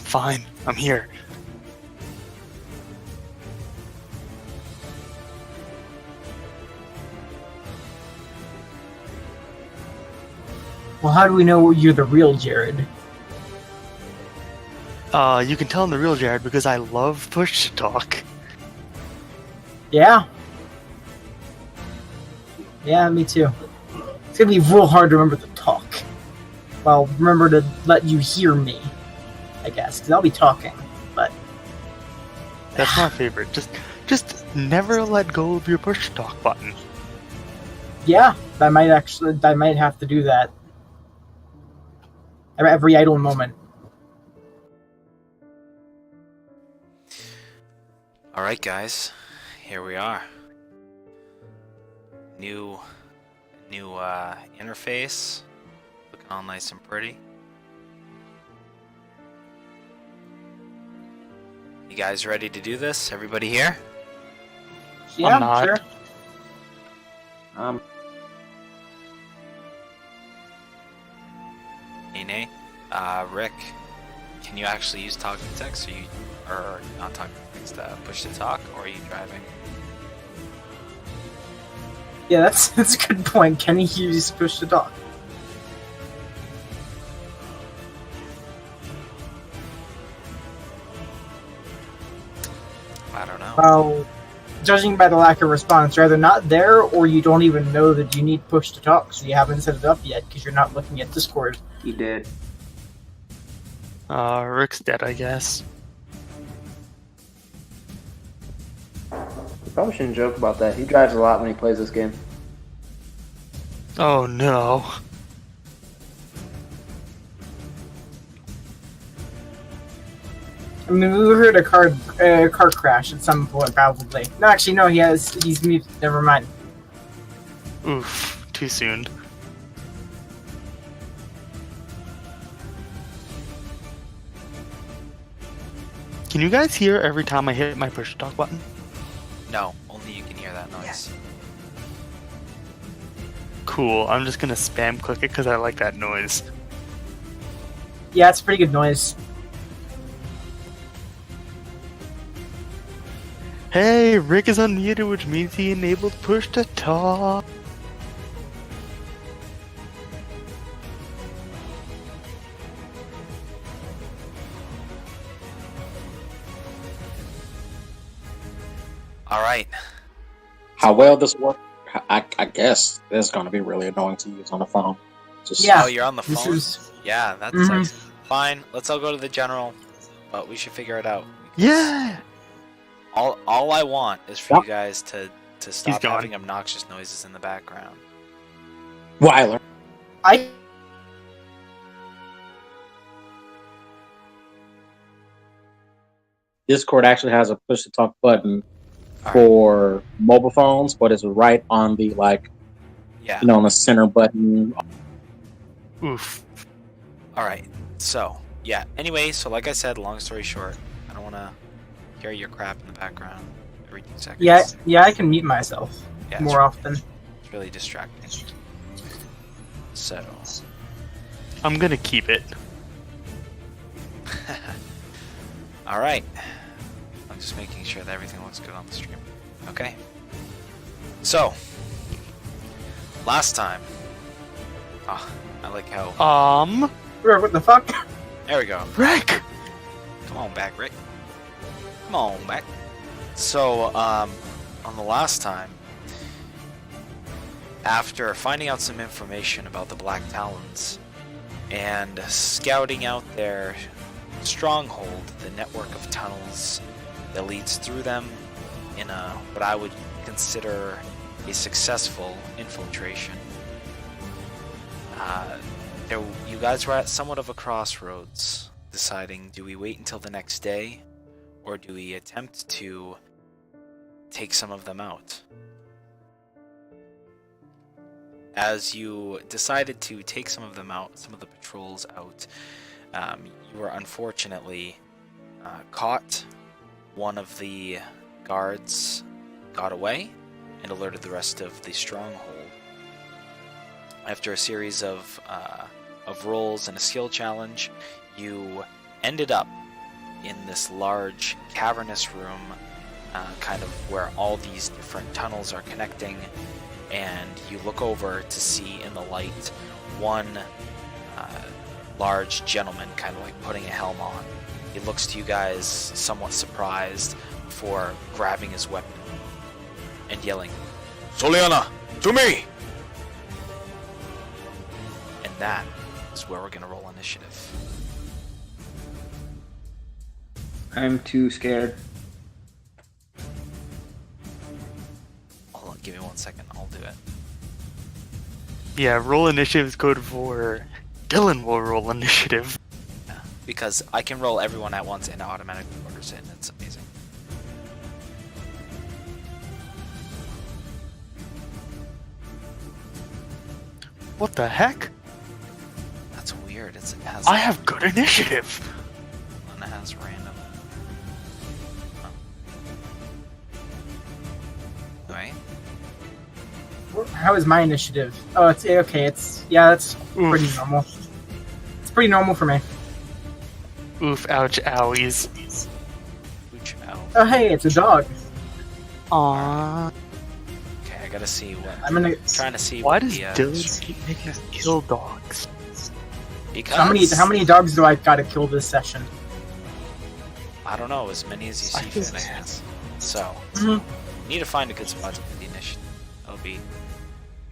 Fine, I'm here. Well, how do we know you're the real Jared? You can tell I'm the real Jared because I love push to talk. Yeah? Yeah, me too. It's gonna be real hard to remember the talk. Well, remember to let you hear me, I guess, because I'll be talking, but... That's my favorite. Just never let go of your push to talk button. Yeah, I might have to do that. Every idle moment. Alright guys, here we are. New interface, looking all nice and pretty. You guys ready to do this? Everybody here? Yeah, I'm not. sure. Nay. Rick, can you actually use talk to text, or not talk to text, push to talk, or are you driving? Yeah, that's a good point. Can he use push to talk? I don't know. Well, judging by the lack of response, you're either not there or you don't even know that you need push to talk, so you haven't set it up yet because you're not looking at Discord. He did. Rick's dead, I guess. You probably shouldn't joke about that. He drives a lot when he plays this game. Oh no. I mean, we heard a car crash at some point, probably. No, actually, no. He's muted. Never mind. Oof, too soon. Can you guys hear every time I hit my push to talk button? No, only you can hear that noise. Cool, I'm just gonna spam click it because I like that noise. Yeah, it's a pretty good noise. Hey, Rick is unmuted, which means he enabled push to talk. All right. How well this works, I guess it's going to be really annoying to use on the phone. Just Yeah. Oh, you're on the This phone? is Yeah, that's Mhm. like, fine. Let's all go to the general, but we should figure it out. Yeah! All I want is for Yep. you guys to stop gone. having obnoxious noises in the background. Weiler. I. Discord actually has a push to talk button All right. for mobile phones, but it's right on the Yeah. on the center button. Oof. All right. So, yeah. Anyway, so like I said, long story short, I don't want to hear your crap in the background every 2 seconds. Yeah, I can mute myself Yeah, more often. It's really distracting. So, I'm gonna keep it. all right. I'm just making sure that everything looks good on the stream. Okay. So, last time. Oh, I like how. What the fuck? There we go. Rick! Come on back, Rick. Come on back. So, on the last time, after finding out some information about the Black Talons and scouting out their stronghold, the network of tunnels that leads through them in what I would consider a successful infiltration, you guys were at somewhat of a crossroads, deciding, do we wait until the next day, or do we attempt to take some of them out? As you decided to take some of them out, some of the patrols out, you were unfortunately caught. One of the guards got away and alerted the rest of the stronghold. After a series of rolls and a skill challenge, you ended up in this large cavernous room, kind of where all these different tunnels are connecting, and you look over to see in the light one large gentleman kind of like putting a helm on. He looks to you guys somewhat surprised before grabbing his weapon and yelling, "Soliana, to me!" And that is where we're going to roll initiative. I'm too scared. Hold on, give me 1 second, I'll do it. Yeah, roll initiative is code for Dylan will roll initiative. Because I can roll everyone at once and it automatically orders it, and it's amazing. What the heck? That's weird. It has I have good initiative. and it has random. Oh. Right? How is my initiative? Oh, it's okay. It's that's pretty Oof. normal. It's pretty normal for me. Oof, ouch, owies. Ooch, ow. Oh, hey, it's a dog. Aww. Okay, I gotta see what. I'm gonna. Trying to see Why what does the, Dylan keep making us kill dogs? Because How many dogs do I gotta kill this session? I don't know, as many as you I see think- fit, I guess. So, Mhm. need to find a good spot to put the initiative. That'll be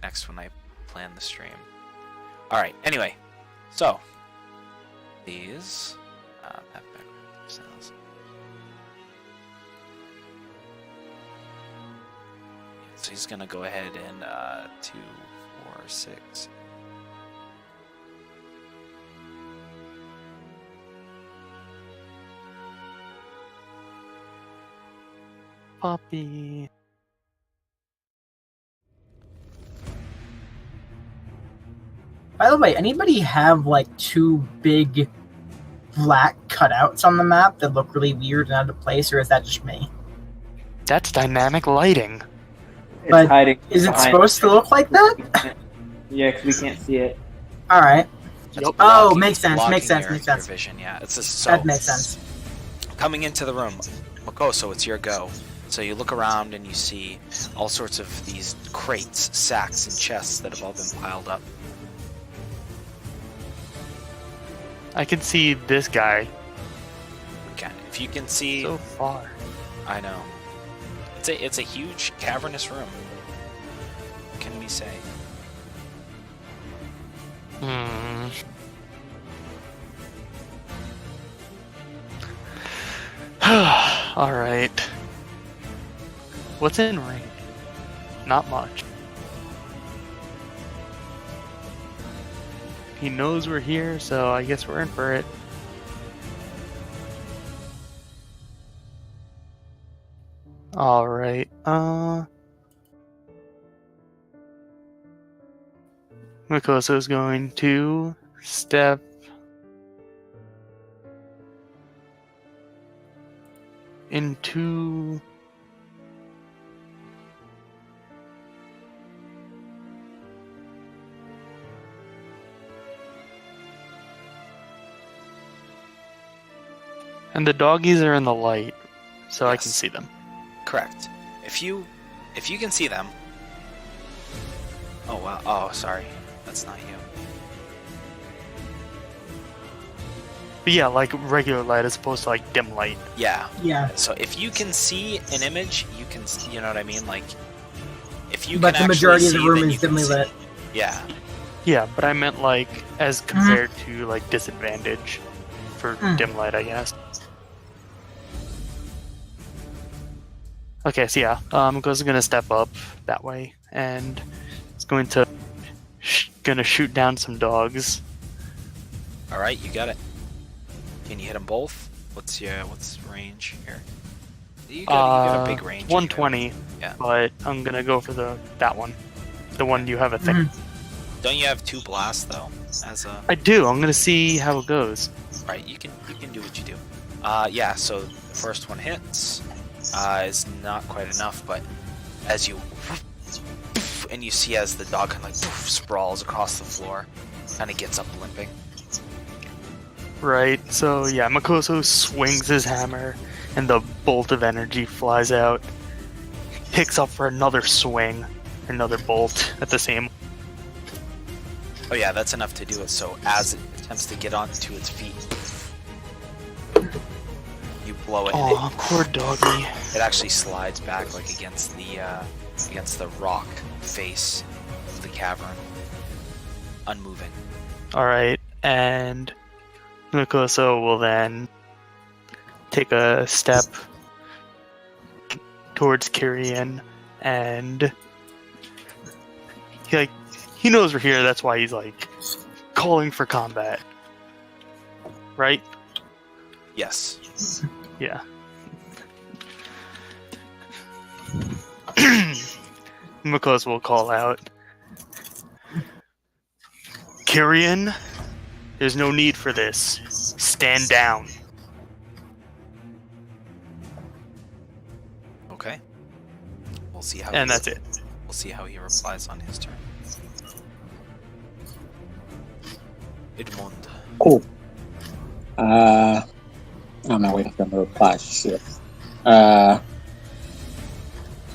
next when I plan the stream. Alright, anyway. So, these... have background sounds. So he's gonna go ahead and 2, 4, 6... Puppy. By the way, anybody have like two big black cutouts on the map that look really weird and out of place, or is that just me? That's dynamic lighting. It's But hiding. Is it behind- supposed to look like that? Yeah, 'cause we can't see it. All right, That's Yep. Oh, blocking- makes sense, blocking makes sense, your- makes sense. your vision, yeah. It's just so that makes sense. coming into the room, Makoso, it's your go. So you look around and you see all sorts of these crates, sacks, and chests that have all been piled up. I can see this guy Okay, if you can see, so far. I know. It's a huge cavernous room. What can we say? Hmm. Alright. What's in range? Not much. He knows we're here, so I guess we're in for it. Alright, Mikoso's going to step into and the doggies are in the light, so I can Yes. see them. Correct. If you can see them. Oh wow. Oh, sorry. That's not you. But yeah, like regular light as opposed to like dim light. Yeah. Yeah, So if you can see an image, you can. You know what I mean? Like, if you but can the majority of actually the see, room then is you can dimly see. lit. Yeah. Yeah, but I meant like as compared to like disadvantage for dim light, I guess. Okay, so yeah, Go's gonna step up that way and is going to gonna shoot down some dogs. All right, you got it. Can you hit them both? What's range here? You got a big range. here. 120. Yeah. But I'm gonna go for that one, the one you have a thing. Mhm. Don't you have 2 blasts though? As a I do. I'm gonna see how it goes. right, you can do what you do. Yeah. So the first one hits. Is not quite enough, but as you and you see as the dog kind of like sprawls across the floor, kind of gets up limping. right? So yeah, Makoso swings his hammer, and the bolt of energy flies out, picks up for another swing, another bolt at the same. Oh yeah, that's enough to do it. So as it attempts to get onto its feet, you blow it. And Oh, poor doggy. it actually slides back like against the rock face of the cavern, unmoving. All right, and Makoso will then take a step towards Kyrian, and he knows we're here. That's why he's like calling for combat, right? Yes. Yeah. Makoso will call out, Kyrian, there's no need for this. Stand down. Okay. We'll see how. And that's it. We'll see how he replies on his turn. Edmund. Cool. I'm not waiting for him to reply. Shit.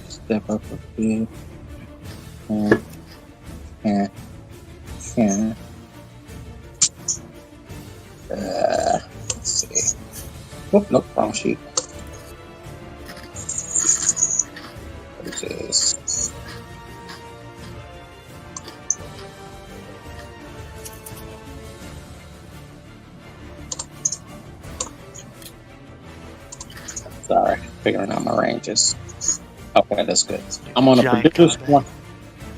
Step up a bit. Let's see. Oh, nope, wrong sheet. What is this? Sorry, figuring out my ranges. Okay, that's good. I'm gonna Giant produce combat. one.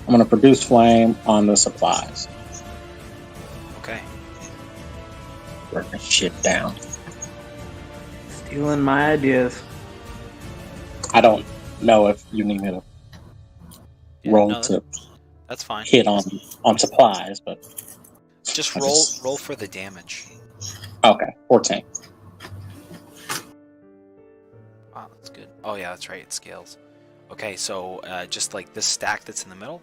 I'm gonna produce flame on the supplies. Okay. Working shit down. Stealing my ideas. I don't know if you need me to Yeah, roll no, to that's fine. hit on supplies, but Just I roll just- roll for the damage. okay, 14. Wow, that's good. Oh yeah, that's right. It scales. Okay, so just like this stack that's in the middle.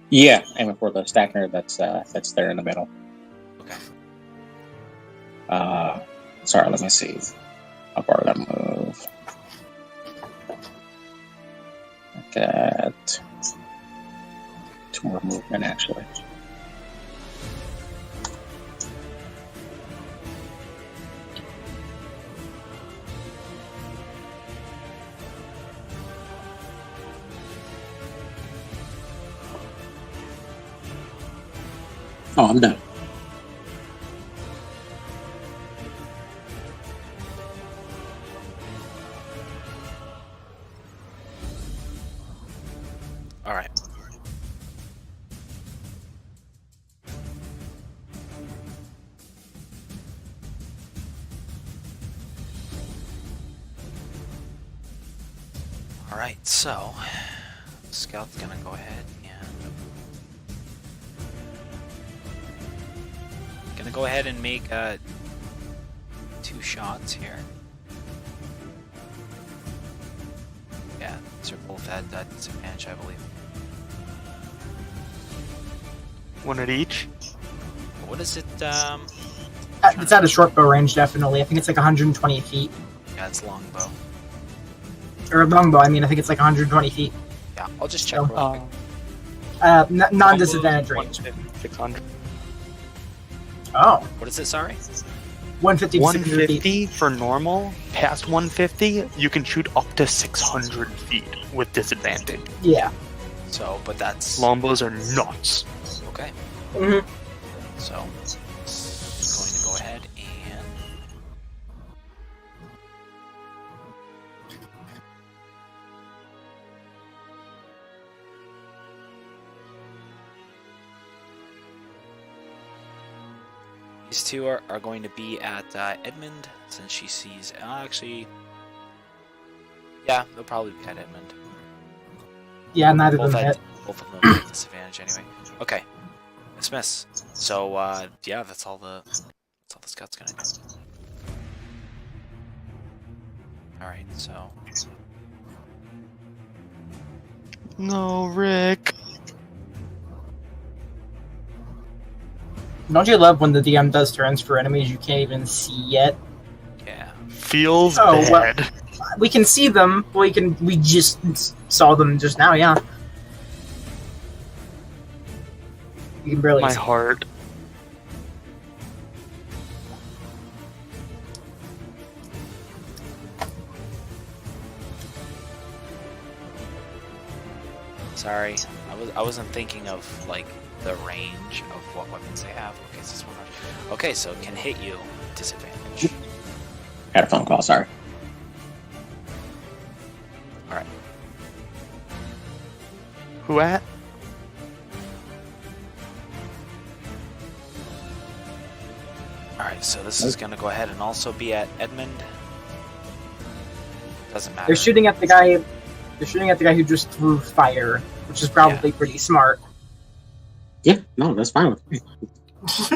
Yeah, aiming for the stacker that's there in the middle. Okay. Sorry, let me see. How far did I move? Got 2 more movement actually. Oh, I'm done. All right. All right. So, Scout's gonna go ahead and make 2 shots here. Yeah, these are both at disadvantage, I believe. One at each. What is it? It's out of short bow range, definitely. I think it's like 120 feet. Yeah, it's longbow. Or longbow, I mean, I think it's like 120 feet. Yeah, I'll just check Oh. real quick. Non-disadvantage range. 600. Oh, What is it? Sorry. 150 to 600 feet. 150 for normal. Past 150, you can shoot up to 600 feet with disadvantage. Yeah. So, but that's Longbows are nuts. okay. hmm So, going to go ahead and these two are going to be at Edmund, since she sees. Actually, yeah, they'll probably be at Edmund. Yeah, neither of Both them at hit. both of them at disadvantage anyway. Okay, dismiss. So yeah, that's all the scout's gonna do. All right, so No, Rick. Don't you love when the DM does turns for enemies you can't even see yet? Yeah. Feels Oh, well- bad. We can see them. We just saw them just now. Yeah. You can barely My see. heart. Sorry, I wasn't thinking of like the range of what weapons they have. Okay, so this one. Okay, so it can hit you. Disadvantage. Had a phone call. Sorry. Who at? All right, so this is gonna go ahead and also be at Edmund. Doesn't matter. They're shooting at the guy. They're shooting at the guy who just threw fire, which is probably pretty smart. Yeah, no, that's fine with me.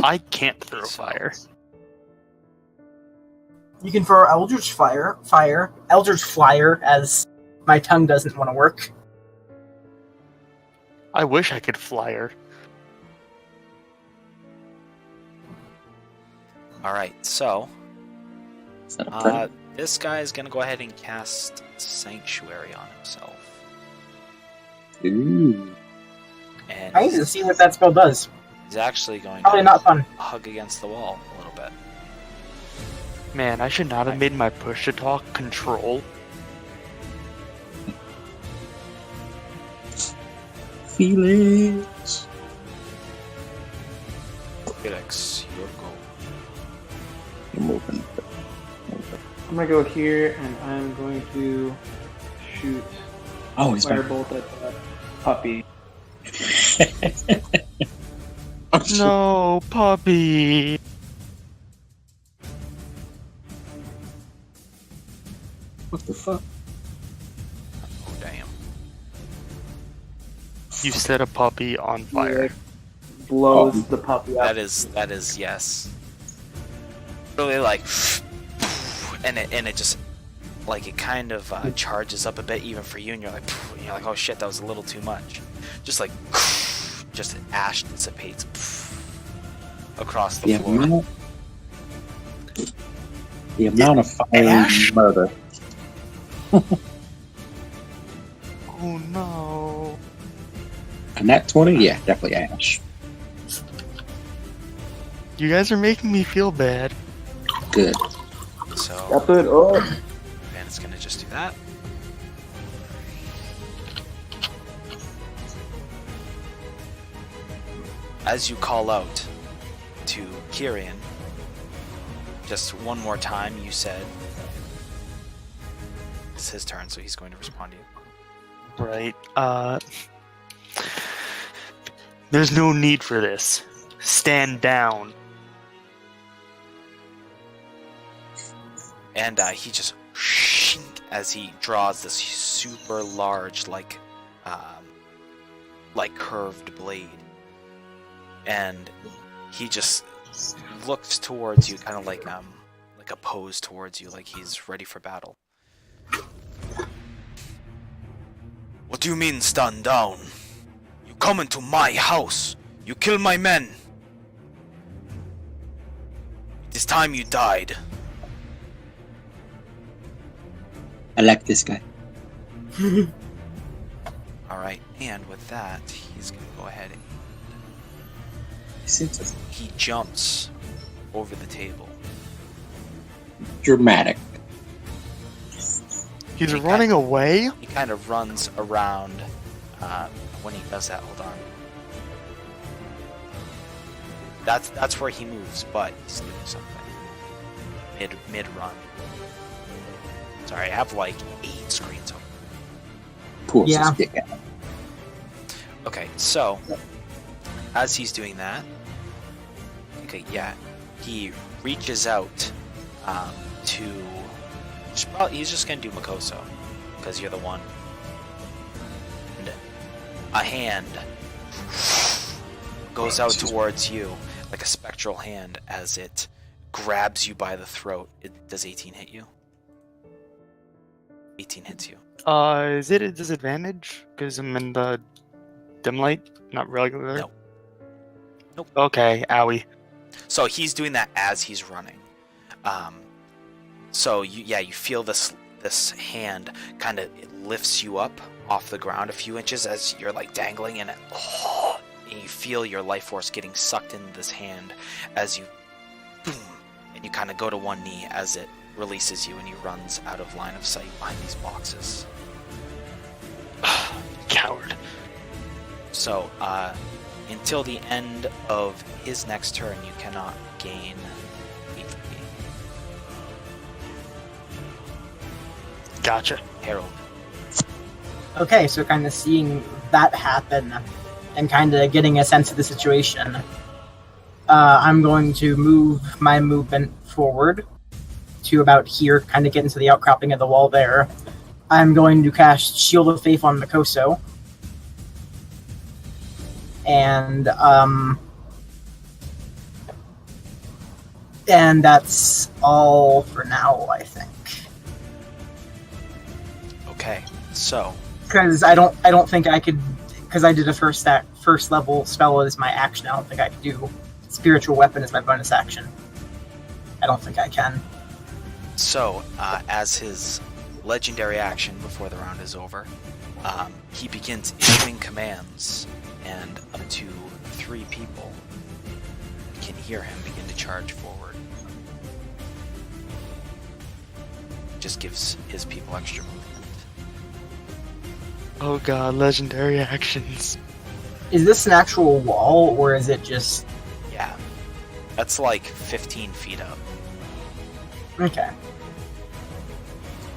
I can't throw fire. You can throw Eldritch Flyer, as my tongue doesn't want to work. I wish I could flyer. All right, so Is that a friend? this guy is gonna go ahead and cast Sanctuary on himself, Ooh. and I need to see what that spell does. he's actually going Probably to not fun. hug against the wall a little bit. Man, I should not have made my push to talk control. Felix. Felix, your go. You're moving. I'm gonna go here and I'm going to shoot Oh, he's back. firebolt at the puppy. Oh, shit. No, puppy. What the fuck? Oh damn! You set a puppy on fire. Blows Oh. the puppy up. That is yes. Really like, and it just like it kind of charges up a bit even for you, and you're like, oh shit, that was a little too much. Just like, just ash dissipates across the floor. The amount of fire Ash? and murder. Oh no. And that 20, yeah, definitely Ash. You guys are making me feel bad. Good. So, Up it up. and it's gonna just do that. As you call out to Kyrian, just one more time, you said it's his turn, so he's going to respond to you. Right. There's no need for this. Stand down. And he just as he draws this super large, like curved blade, and he just looks towards you, kind of like a pose towards you, like he's ready for battle. What do you mean, stand down? You come into my house. You kill my men. It is time you died. I like this guy. Alright, and with that, he's gonna go ahead and It's he jumps over the table. dramatic. He's He running away? He kind of runs around when he does that. Hold on. That's where he moves, but he's doing something. Mid run. Sorry, I have like 8 screens open. Poor Yeah. big guy. Okay, so as he's doing that, okay, yeah, he reaches out to. He's just gonna do Makoso because you're the one. And a hand goes out towards you like a spectral hand as it grabs you by the throat. Does 18 hit you? 18 hits you. Is it a disadvantage? Because I'm in the dim light? Not regular? No. Nope. Okay, owie. So he's doing that as he's running. So you feel this hand kind of lifts you up off the ground a few inches as you're like dangling in it. And you feel your life force getting sucked into this hand as you boom, and you kind of go to one knee as it releases you and he runs out of line of sight behind these boxes. Coward. So, until the end of his next turn, you cannot gain HP. Gotcha. Harold. Okay, so kind of seeing that happen and kind of getting a sense of the situation, I'm going to move my movement forward to about here, kind of get into the outcropping of the wall there. I'm going to cast Shield of Faith on Mikoso. And that's all for now, I think. Okay, so Because I don't think I could, because I did a first level spell as my action. I don't think I could do Spiritual Weapon as my bonus action. I don't think I can. So, as his legendary action before the round is over, he begins issuing commands, and up to 3 people can hear him begin to charge forward. Just gives his people extra movement. Oh god, legendary actions. Is this an actual wall, or is it just... Yeah, that's like 15 feet up. Okay.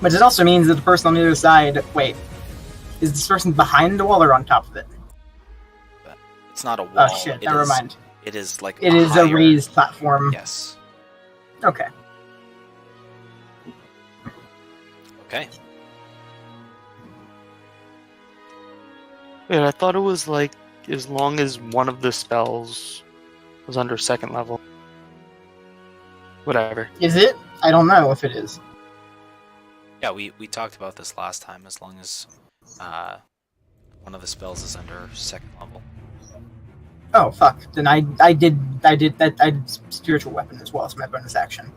But it also means that the person on the other side... Wait. Is this person behind the wall or on top of it? It's not a wall. Oh shit, It never is- mind. It is like It is a higher- raised platform. Yes. Okay. Okay. Wait, I thought it was like as long as one of the spells was under 2nd level. Whatever. Is it? I don't know if it is. Yeah, we talked about this last time. As long as one of the spells is under 2nd level. Oh fuck! Then I did Spiritual Weapon as well as my bonus action.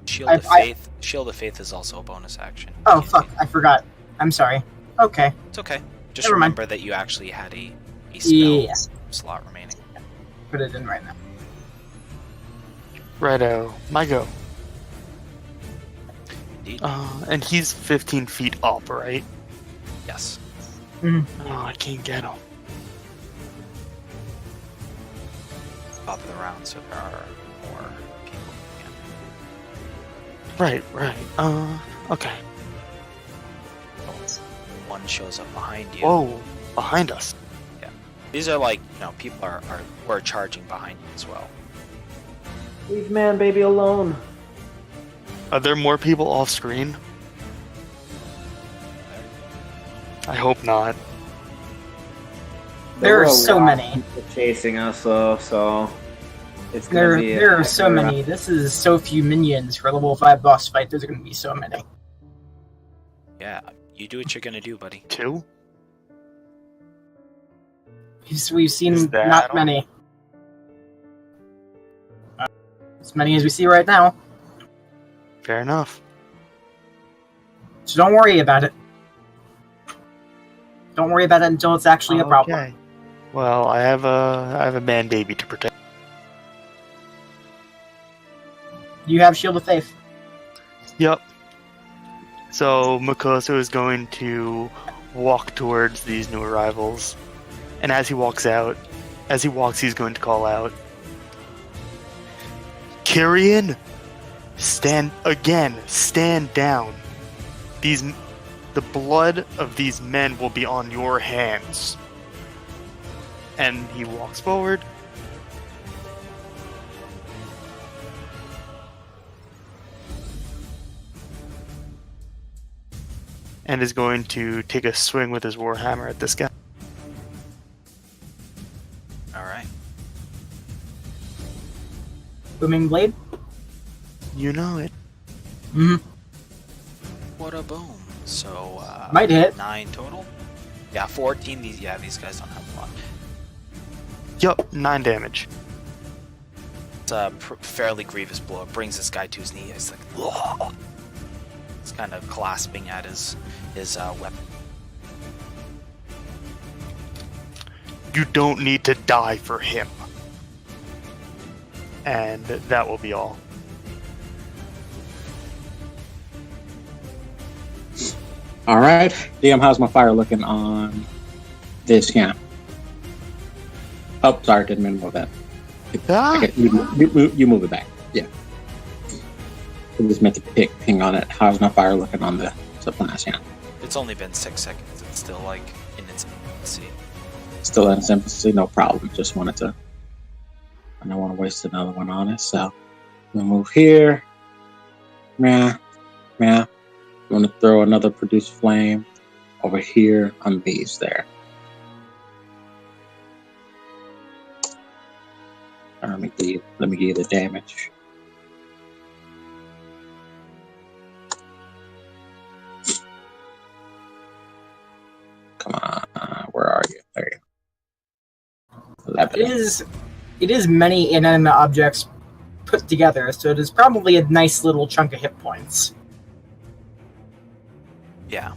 Shield of Faith. Shield of Faith is also a bonus action. Oh You can fuck! do- I forgot. I'm sorry. Okay. It's okay. Just Never mind. remember that you actually had a spell Yeah. slot remaining. Put it in right now. Righto. My go. Indeed. And he's 15 feet up, right? Yes. Oh, I can't get him. Top of the round, so there are more people. Right. Okay. One shows up behind you. Whoa, behind us. These are like, people are who are charging behind you as well. Leave man baby alone. Are there more people off screen? I hope not. There were are a so lot many. of people chasing us, though, so it's gonna be. There are so many. This is so few minions for a level 5 boss fight. There's going to be so many. Yeah, you do what you're gonna do, buddy. 2? We've seen Is that not all? many. As many as we see right now. Fair enough. So don't worry about it. Don't worry about it until it's actually a problem. Okay. Well, I have a man baby to protect. You have Shield of Faith. Yep. So Mikoso is going to walk towards these new arrivals, and as he walks, he's going to call out, "Kyrian, stand down. The blood of these men will be on your hands." And he walks forward. And is going to take a swing with his warhammer at this guy. All right. Booming Blade. You know it. Mm-hmm. What a boom. So Might hit. 9 total. Yeah, 14. These guys don't have a lot. Yup, 9 damage. It's a fairly grievous blow. It brings this guy to his knee. He's like, whoa! He's kind of clasping at his weapon. You don't need to die for him. And that will be all. All right, DM, how's my fire looking on this? Yeah. Oh, sorry, didn't mean to move that. Okay, you move it back. Yeah. I just meant to ping on it. How's my fire looking on the supplies? Yeah. It's only been 6 seconds. It's still like in its infancy. Still in its infancy, no problem. Just wanted to. I don't want to waste another one on it, so we'll move here. Yeah. You want to throw another produce flame over here on these there. Let me give you the damage. Come on, where are you? There you go. 11. It is many inanimate objects put together, so it is probably a nice little chunk of hit points. Yeah.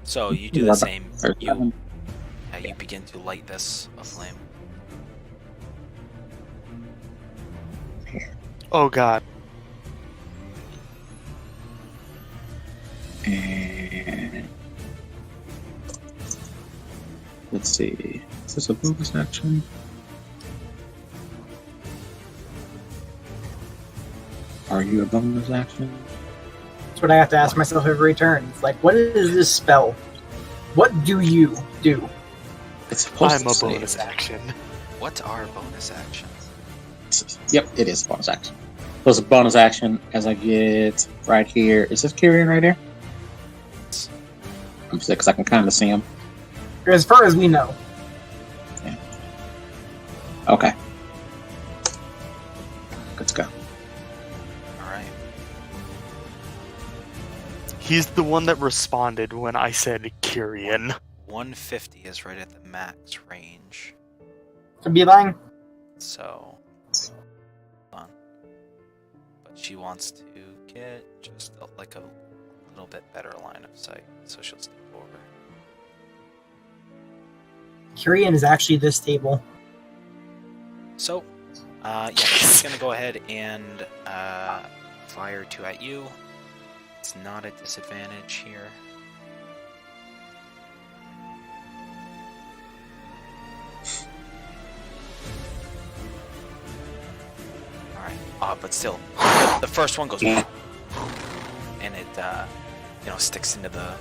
So you do the same. You begin to light this aflame. Oh god. And let's see. Is this a bonus action? Are you a bonus action? That's what I have to ask myself every turn. It's like, what is this spell? What do you do? It's supposed I'm to a say bonus action. What are bonus actions? Yep, it is a bonus action. So it's a bonus action as I get right here. Is this Kyrian right here? I'm sick because I can kind of see him. As far as we know. Yeah. Okay. Let's go. Alright. He's the one that responded when I said Kyrian. 150 is right at the max range. Could be lying. So, hold on. But she wants to get just like a little bit better line of sight, so she'll step over. Kyrian is actually this table. So, yeah, she's gonna go ahead and fire 2 at you. It's not a disadvantage here. Alright, but still, the first one goes, and it, sticks into the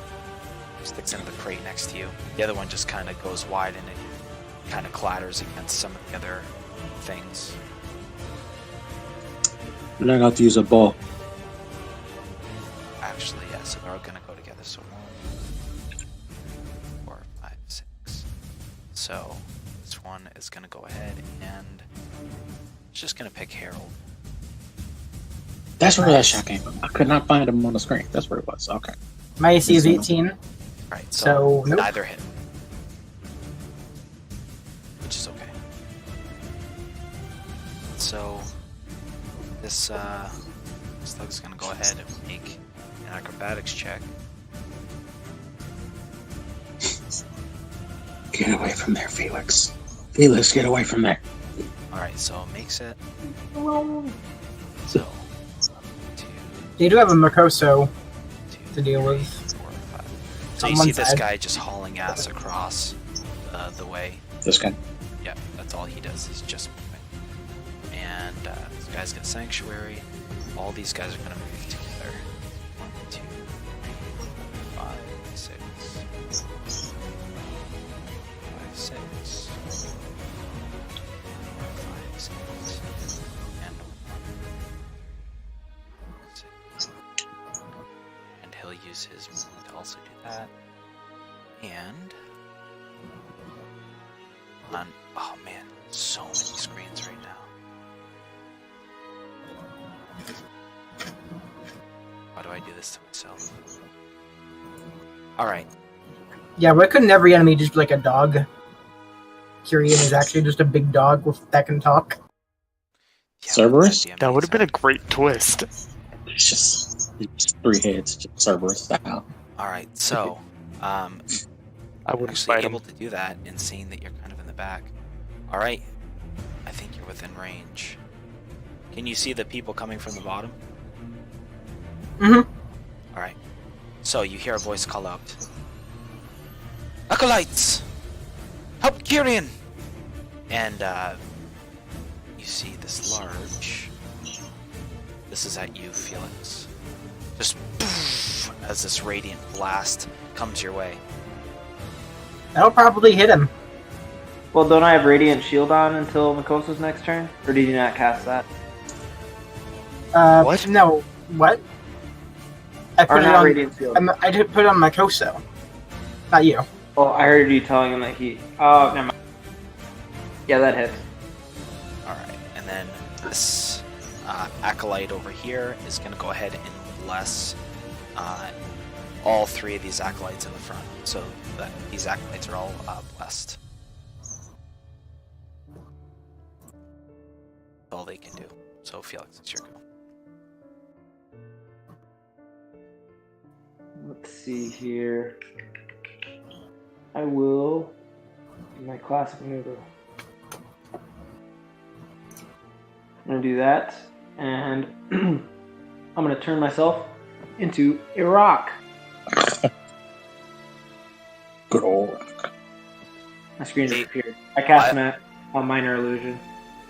crate next to you. The other one just kind of goes wide, and it kind of clatters against some of the other things. Learn how to use a ball. Actually, yeah, so they're all gonna go together. So 1, 4, 5, 6. So this one is gonna go ahead and it's just gonna pick Harold. That's where that shot came from. I could not find him on the screen. That's where it was. Okay. My AC is 18. Right, So, nope. neither hit. Which is okay. So this slug's gonna go ahead and make an acrobatics check. Get away from there, Felix. Felix, get away from there. Alright, so it makes it. So 2, They do have a Makoso 2, to deal 3, with. 4, 5. So On you one see this side. guy just hauling ass across the way. This guy. Yeah, that's all he does is just moving. And this guy's got Sanctuary. All these guys are gonna move together. 1, 2, 3, 4, 5, 6. 5, 6. 5, 6. And 6. And he'll use his movement to also do that. And oh man, so many screens right now. Why do I do this to myself? Alright, Yeah, why couldn't every enemy just be like a dog? Kyrian is actually just a big dog that can talk. Cerberus? that'd be That would have been a amazing. great twist. It's just 3 heads, just Cerberus style. All right, so I wouldn't actually fight able him. to do that and seeing that you're kind of in the back. All right, I think you're within range. Can you see the people coming from the bottom? Mhm. All right. So you hear a voice call out, "Acolytes, help Kyrian!" And you see this large. This is at you, Felix. Just poof, as this radiant blast comes your way. That'll probably hit him. Well, don't I have Radiant Shield on until Makosa's next turn? Or did you not cast that? What? No. What? I Or put it not on. Radiant Shield? I did put it on Makoso. Not you. Oh, I heard you telling him that he... Oh, never mind. Yeah, that hits. Alright, and then this acolyte over here is going to go ahead and bless all 3 of these acolytes in the front. So that these acolytes are all blessed. That's all they can do. So Felix, it's your go. Let's see here. I will do my classic maneuver. I'm going to do that, and I'm going to turn myself into a rock. Good old. My screen Hey, disappeared. I cast a minor illusion.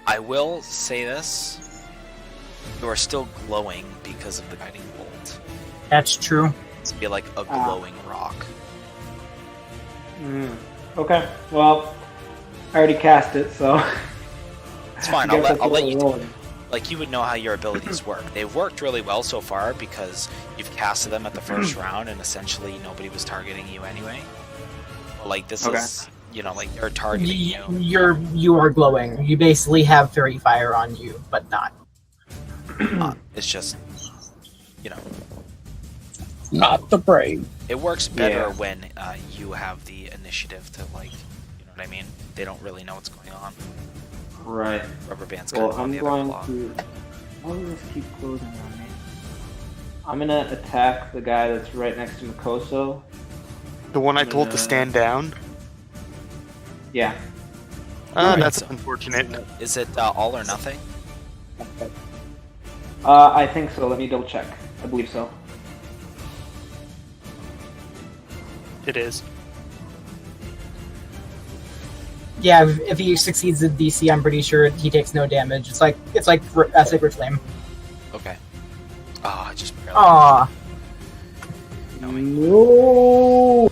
I will say this. You are still glowing because of the guiding bolt. That's true. It's be like a glowing rock. Okay, well, I already cast it, so... It's fine. I I'll guess that's let what you we're do it. rolling. Like, you would know how your abilities work. They've worked really well so far because you've casted them at the first round and essentially nobody was targeting you anyway. But, like, this Okay. is, you know, like, they're targeting you. You are glowing. You basically have fairy fire on you, but not. It's just, you know, Not the brave. it works better Yeah. when you have the initiative to, like, you know what I mean? They don't really know what's going on. Right. Rubber band's kind Well, of on I'm the other going claw. to... Why does this keep closing on me? I'm going to attack the guy that's right next to Makoso. The one I told to stand down? Yeah. Alright, That's so- unfortunate. Is it all or nothing? I think so. Let me double check. I believe so. It is. Yeah, if he succeeds the DC, I'm pretty sure he takes no damage. It's like a Sacred Flame. Okay. Oh, I just barely. Aw, No!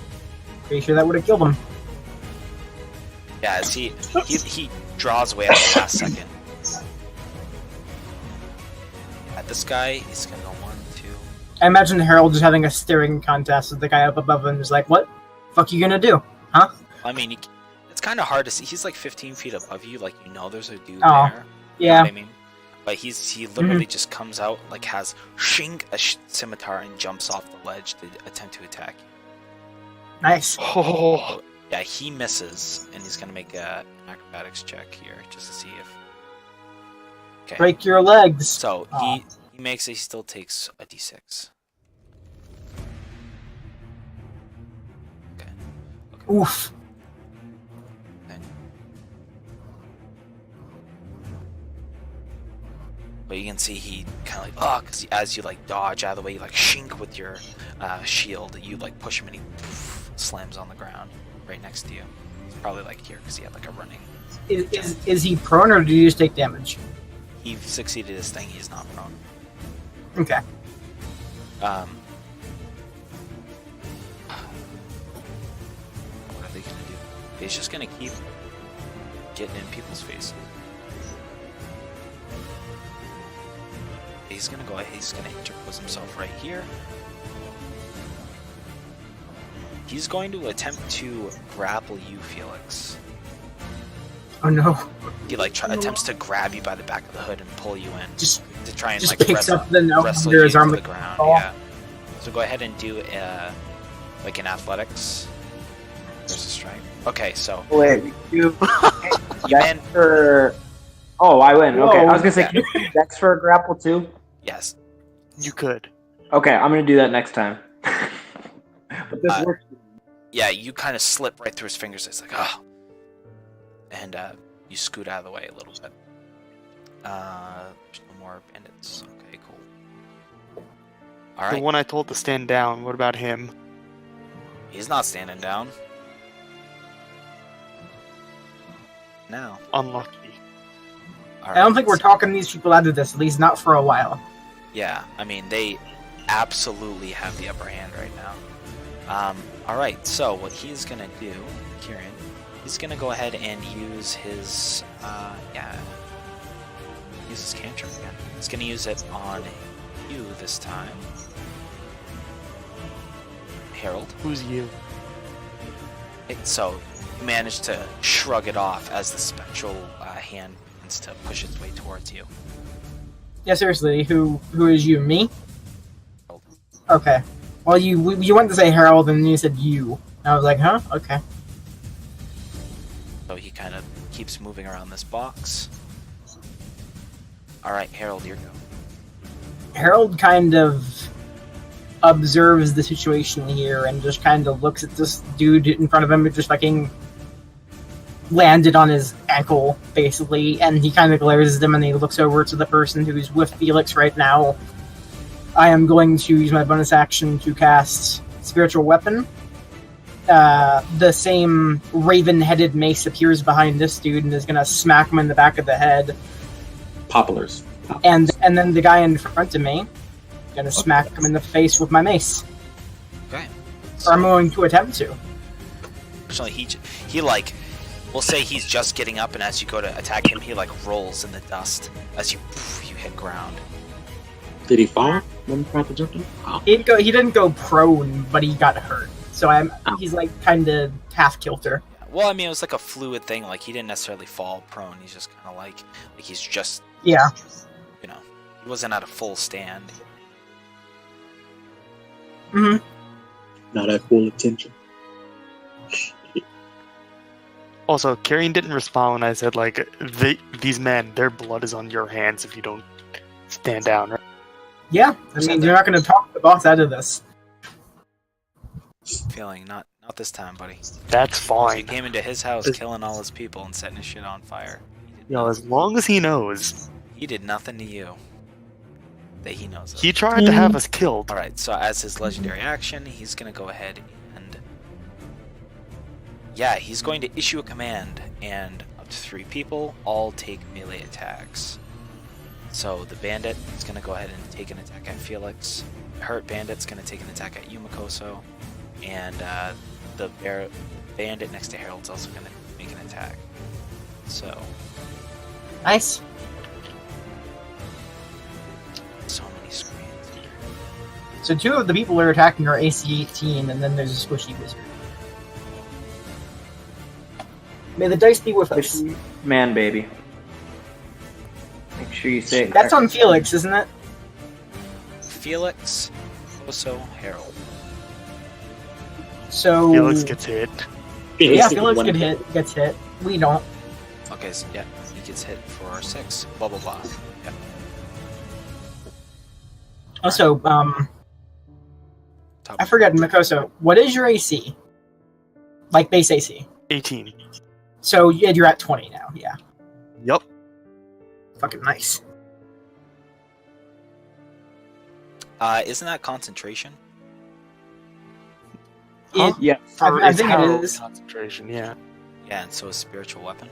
pretty sure that would have killed him. Yeah, as he draws away at the last second. At this guy, he's gonna go 1, 2. I imagine Harold just having a staring contest with the guy up above him, just like, what? Fuck you gonna do? I mean, it's kind of hard to see. He's like 15 feet above you, like you know there's a dude Oh, there. Yeah. You know what I mean? But he literally just comes out, like has a scimitar and jumps off the ledge to attempt to attack you. Nice. Oh, Yeah, he misses, and he's gonna make an acrobatics check here just to see if. Okay. Break your legs. So Aw. he makes it. He still takes a d6. Okay. Oof. But you can see he kind of like, because as you like dodge out of the way, you like shink with your shield. You like push him and he poof, slams on the ground right next to you. He's probably like here because he had like a running. Is he prone or did he just take damage? He succeeded his thing. He's not prone. Okay. What are they gonna do? He's just gonna keep getting in people's faces. He's gonna go ahead. He's gonna interpose himself right here. He's going to attempt to grapple you, Felix. Oh no. He like attempts to grab you by the back of the hood and pull you in Just to try and just like picks wrestle, up the note wrestle under you his to arm. the ground. Oh. Yeah. So go ahead and do like an athletics versus strength. Okay, so Wait, you you man, for Oh, I win. Okay, I was gonna say, Yeah. can you do Dex for a grapple too? Yes. You could. Okay, I'm gonna do that next time. But this works. Yeah, you kind of slip right through his fingers. It's like, oh. And you scoot out of the way a little bit. There's no more bandits. Okay, cool. All The right. one I told to stand down, what about him? He's not standing down. No. Unlucky. All I don't right, think we're so- talking these people out of this, at least not for a while. Yeah, I mean, they absolutely have the upper hand right now. Alright, so what he's gonna do, Kieran, he's gonna go ahead and use his, use his cantrip again. He's gonna use it on you this time. Harold. Who's you? So, you manage to shrug it off as the spectral hand begins to push its way towards you. Yeah, seriously, who is you? Me? Okay. Well, you went to say Harold and then you said you. And I was like, huh? Okay. So he kind of keeps moving around this box. Alright, Harold, your go. Harold kind of observes the situation here and just kind of looks at this dude in front of him who just fucking landed on his ankle, basically, and he kind of glares at him and he looks over to the person who's with Felix right now. I am going to use my bonus action to cast Spiritual Weapon. The same raven-headed mace appears behind this dude and is going to smack him in the back of the head. Poplars. And then the guy in front of me, going to smack him in the face with my mace. Okay. Or I'm going to attempt to. Unfortunately, he like, we'll say he's just getting up, and as you go to attack him, he like rolls in the dust as you hit ground. Did he fall when he tried to jump him? Oh. He didn't go prone, but he got hurt. So he's like kind of half kilter. Well, I mean, it was like a fluid thing. Like he didn't necessarily fall prone. He's just kind of like he's just, Yeah. you know, he wasn't at a full stand. hmm Not at full attention. Also, Carrion didn't respond when I said, like, these men, their blood is on your hands if you don't stand down, right? Yeah. I mean, you're not going to talk the boss out of this. Feeling not this time, buddy. That's You fine. came into his house, Is- killing all his people and setting his shit on fire. As long as he knows. He did nothing to you that he knows of. He tried to have us killed. Alright, so as his legendary action, he's going to go ahead and... Yeah, he's going to issue a command, and up to 3 people all take melee attacks. So the bandit is going to go ahead and take an attack at Felix. The hurt bandit's going to take an attack at Yumakoso. And the bandit next to Harold's also going to make an attack. So, Nice. so many screens. So 2 of the people who are attacking are AC 18, and then there's a squishy wizard. May the dice be with us. Man, baby. Make sure you say it That's on correctly. Felix, isn't it? Felix, also Harold. So Felix gets hit. yeah, Felix gets hit. We don't. Okay, so yeah, he gets hit for 6. Blah blah blah. Yeah. Also, Top I forgot, Mikoso. What is your AC? Like base AC. 18. So yeah, you're at 20 now. Yeah, Yup. fucking nice. Isn't that concentration? Huh? Yeah. For I its think it power is. concentration, yeah. Yeah, and so is spiritual weapon.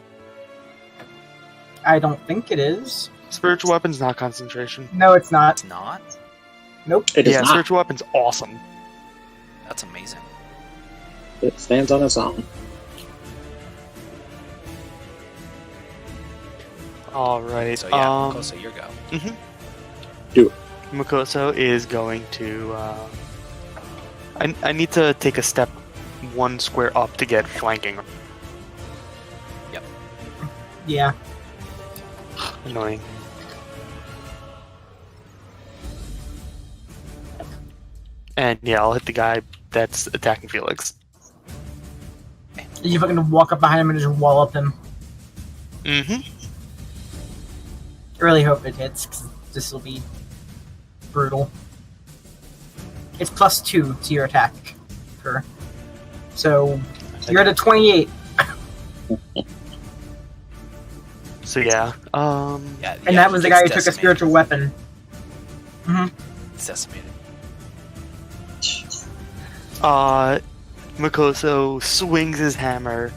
I don't think it is. Spiritual weapon's not concentration. No, it's not. It's not? Nope. It is Yeah, not. spiritual weapon's awesome. That's amazing. It stands on its own. Alright. So yeah, Kosa, your go. Mikoso is going to. I need to take a step 1 square up to get flanking. Yeah. Annoying. And yeah, I'll hit the guy that's attacking Felix. You fucking walk up behind him and just wallop him. Mm-hmm. I really hope it hits, because this will be brutal. It's +2 to your attack. So you're at a 28. So yeah. Yeah, And that was the guy who took a spiritual weapon. It's decimated. Makoso swings his hammer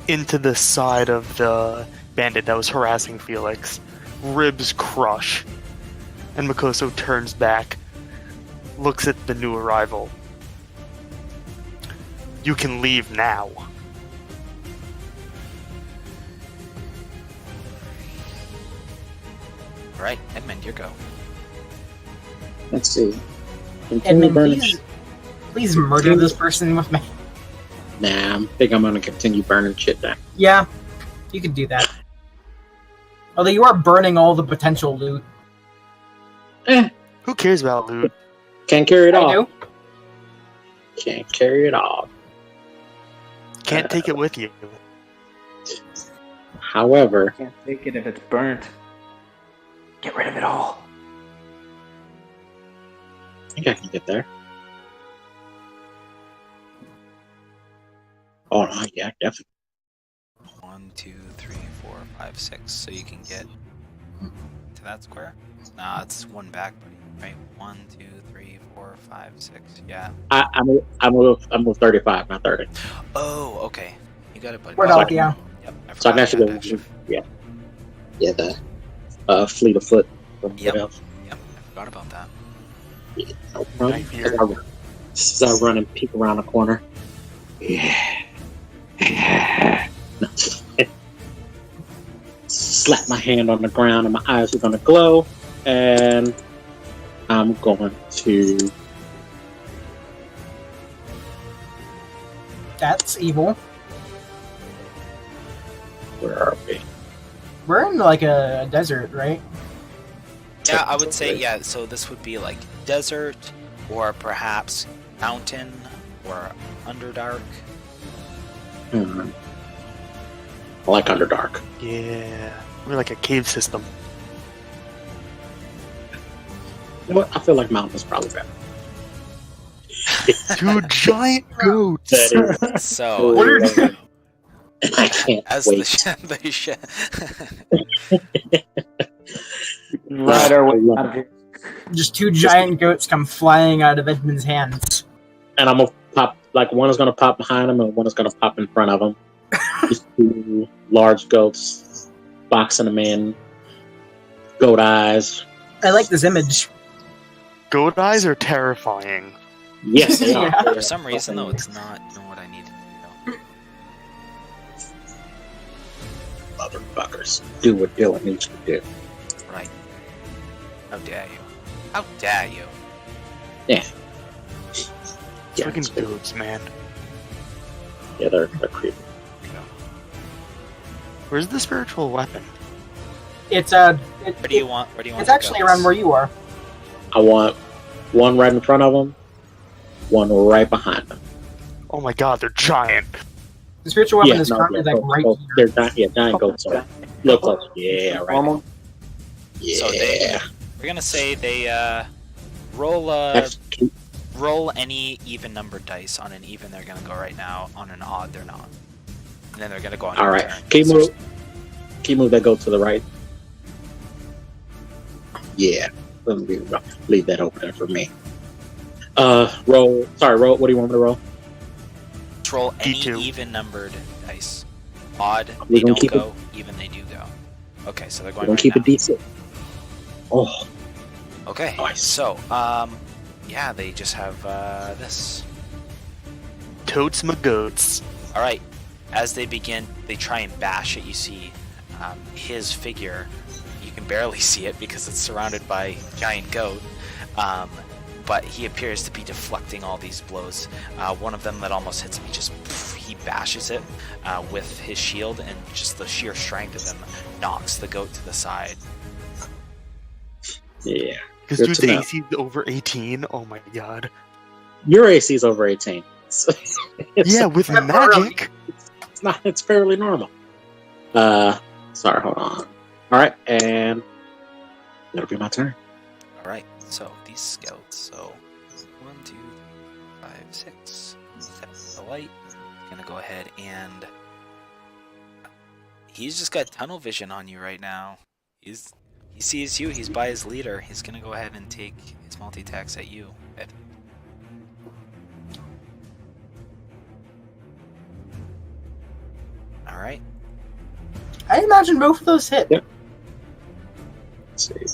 into the side of the bandit that was harassing Felix. Ribs crush. And Makoso turns back, looks at the new arrival. You can leave now. All right, Edmund, your go. Let's see. Continue Edmund, burning. please murder this person with me. Nah, I think I'm gonna continue burning shit down. Yeah, you could do that. Although you are burning all the potential loot. Who cares about loot? Can't carry it I all. do. Can't carry it all. Can't take it with you. However, Can't take it if it's burnt. Get rid of it all. I think I can get there. Oh, no, yeah, definitely. 1, 2, 3, 4, 5, 6. So you can get to that square. Nah, it's one back, buddy. Right? 1, 2, 3, 4, 5, 6. Yeah. I move 35, not 30. Oh, okay. You got it, buddy. We're done, yeah. Yep. So I can forgot actually you had go. that shift. Yeah, the fleet of foot. From Yep. what else? Yep. I forgot about that. No problem. Right here. As I run and peek around the corner. Yeah. Slap my hand on the ground and my eyes are gonna glow. And I'm going to. That's evil. Where are we? We're in like a desert, right? Yeah, I would say, yeah, so this would be like desert, or perhaps mountain, or Underdark. I like Underdark. Yeah. We're like a cave system. You know what? I feel like Mountain is probably better. 2 giant goats! That is So, What are- I can't as wait. Right our way out of here. Just 2 giant goats come flying out of Edmund's hands. And I'm gonna pop, like, one is gonna pop behind him and one is gonna pop in front of him. These 2 large goats boxing him in. Goat eyes. I like this image. Goat eyes are terrifying. Yes, they are. Yeah. for some reason, though, it's not what I needed to do. Motherfuckers. Do what Dylan needs to do. Right. How dare you? How dare you? Yeah, Fucking it's good. goats, man. Yeah, they're creepy. Where's the spiritual weapon? It's Where do you want? Where do you want? It's the actually goats? around where you are. I want one right in front of them, one right behind them. Oh my god, they're giant. The spiritual weapon is no, currently yeah, like goats, right goats. here. They're giant goats. So look close. Yeah, right. Normal. Yeah. So we're gonna say they roll That's cute. roll any even numbered dice. On an even, they're gonna go right now. On an odd, they're not. And then they're gonna go on All your right. turn. Can you move that goat to the right? Yeah. Let me leave that open for me. Roll. Sorry, roll. What do you want me to roll? Just roll any D2. even numbered dice. Odd, We're they gonna don't keep go. Even, they do go. Okay, so they're We're going gonna right keep now. it decent. Oh, Okay, Nice. so yeah, they just have this. Totes my goats. All right, as they begin, they try and bash it. You see his figure. You can barely see it because it's surrounded by giant goat. But he appears to be deflecting all these blows. One of them that almost hits him, he bashes it with his shield, and just the sheer strength of him knocks the goat to the side. yeah. Because Good dude's to know. AC is over 18. Oh my god. Your AC is over 18. It's, Yeah, with Not magic. it's not. It's fairly normal. Sorry. Hold on. All All right, and that'll be my turn. All right. So these scouts. So 1, 2, 3, 5, 6, 7. The light. Gonna go ahead and he's just got tunnel vision on you right now. He sees you. He's by his leader. He's gonna go ahead and take his multi-attacks at you. Ed. All right. I imagine both of those hit. Yep. Let's see.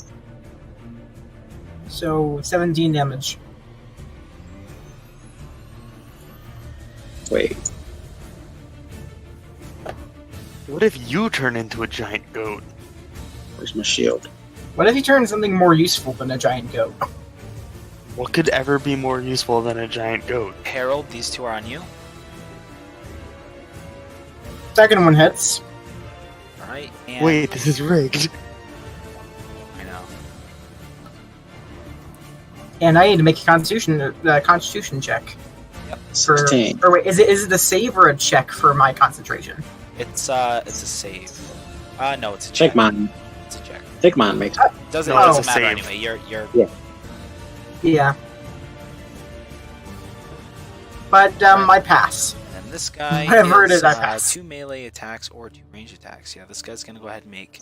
So 17 damage. Wait. What if you turn into a giant goat? Where's my shield? What if he turns something more useful than a giant goat? What could ever be more useful than a giant goat? Harold, these two are on you. Second one hits. All right. And Wait, this is rigged. I know. And I need to make a constitution check. For, 16. or wait, is it a save or a check for my concentration? It's a save. No, it's a check. Take mine. It's a check. Take mine makes it. Doesn't No, doesn't it's a matter save. anyway. You're Yeah. But I pass. and this guy Whatever it is, I is pass. 2 melee attacks or 2 range attacks. Yeah, this guy's gonna go ahead and make.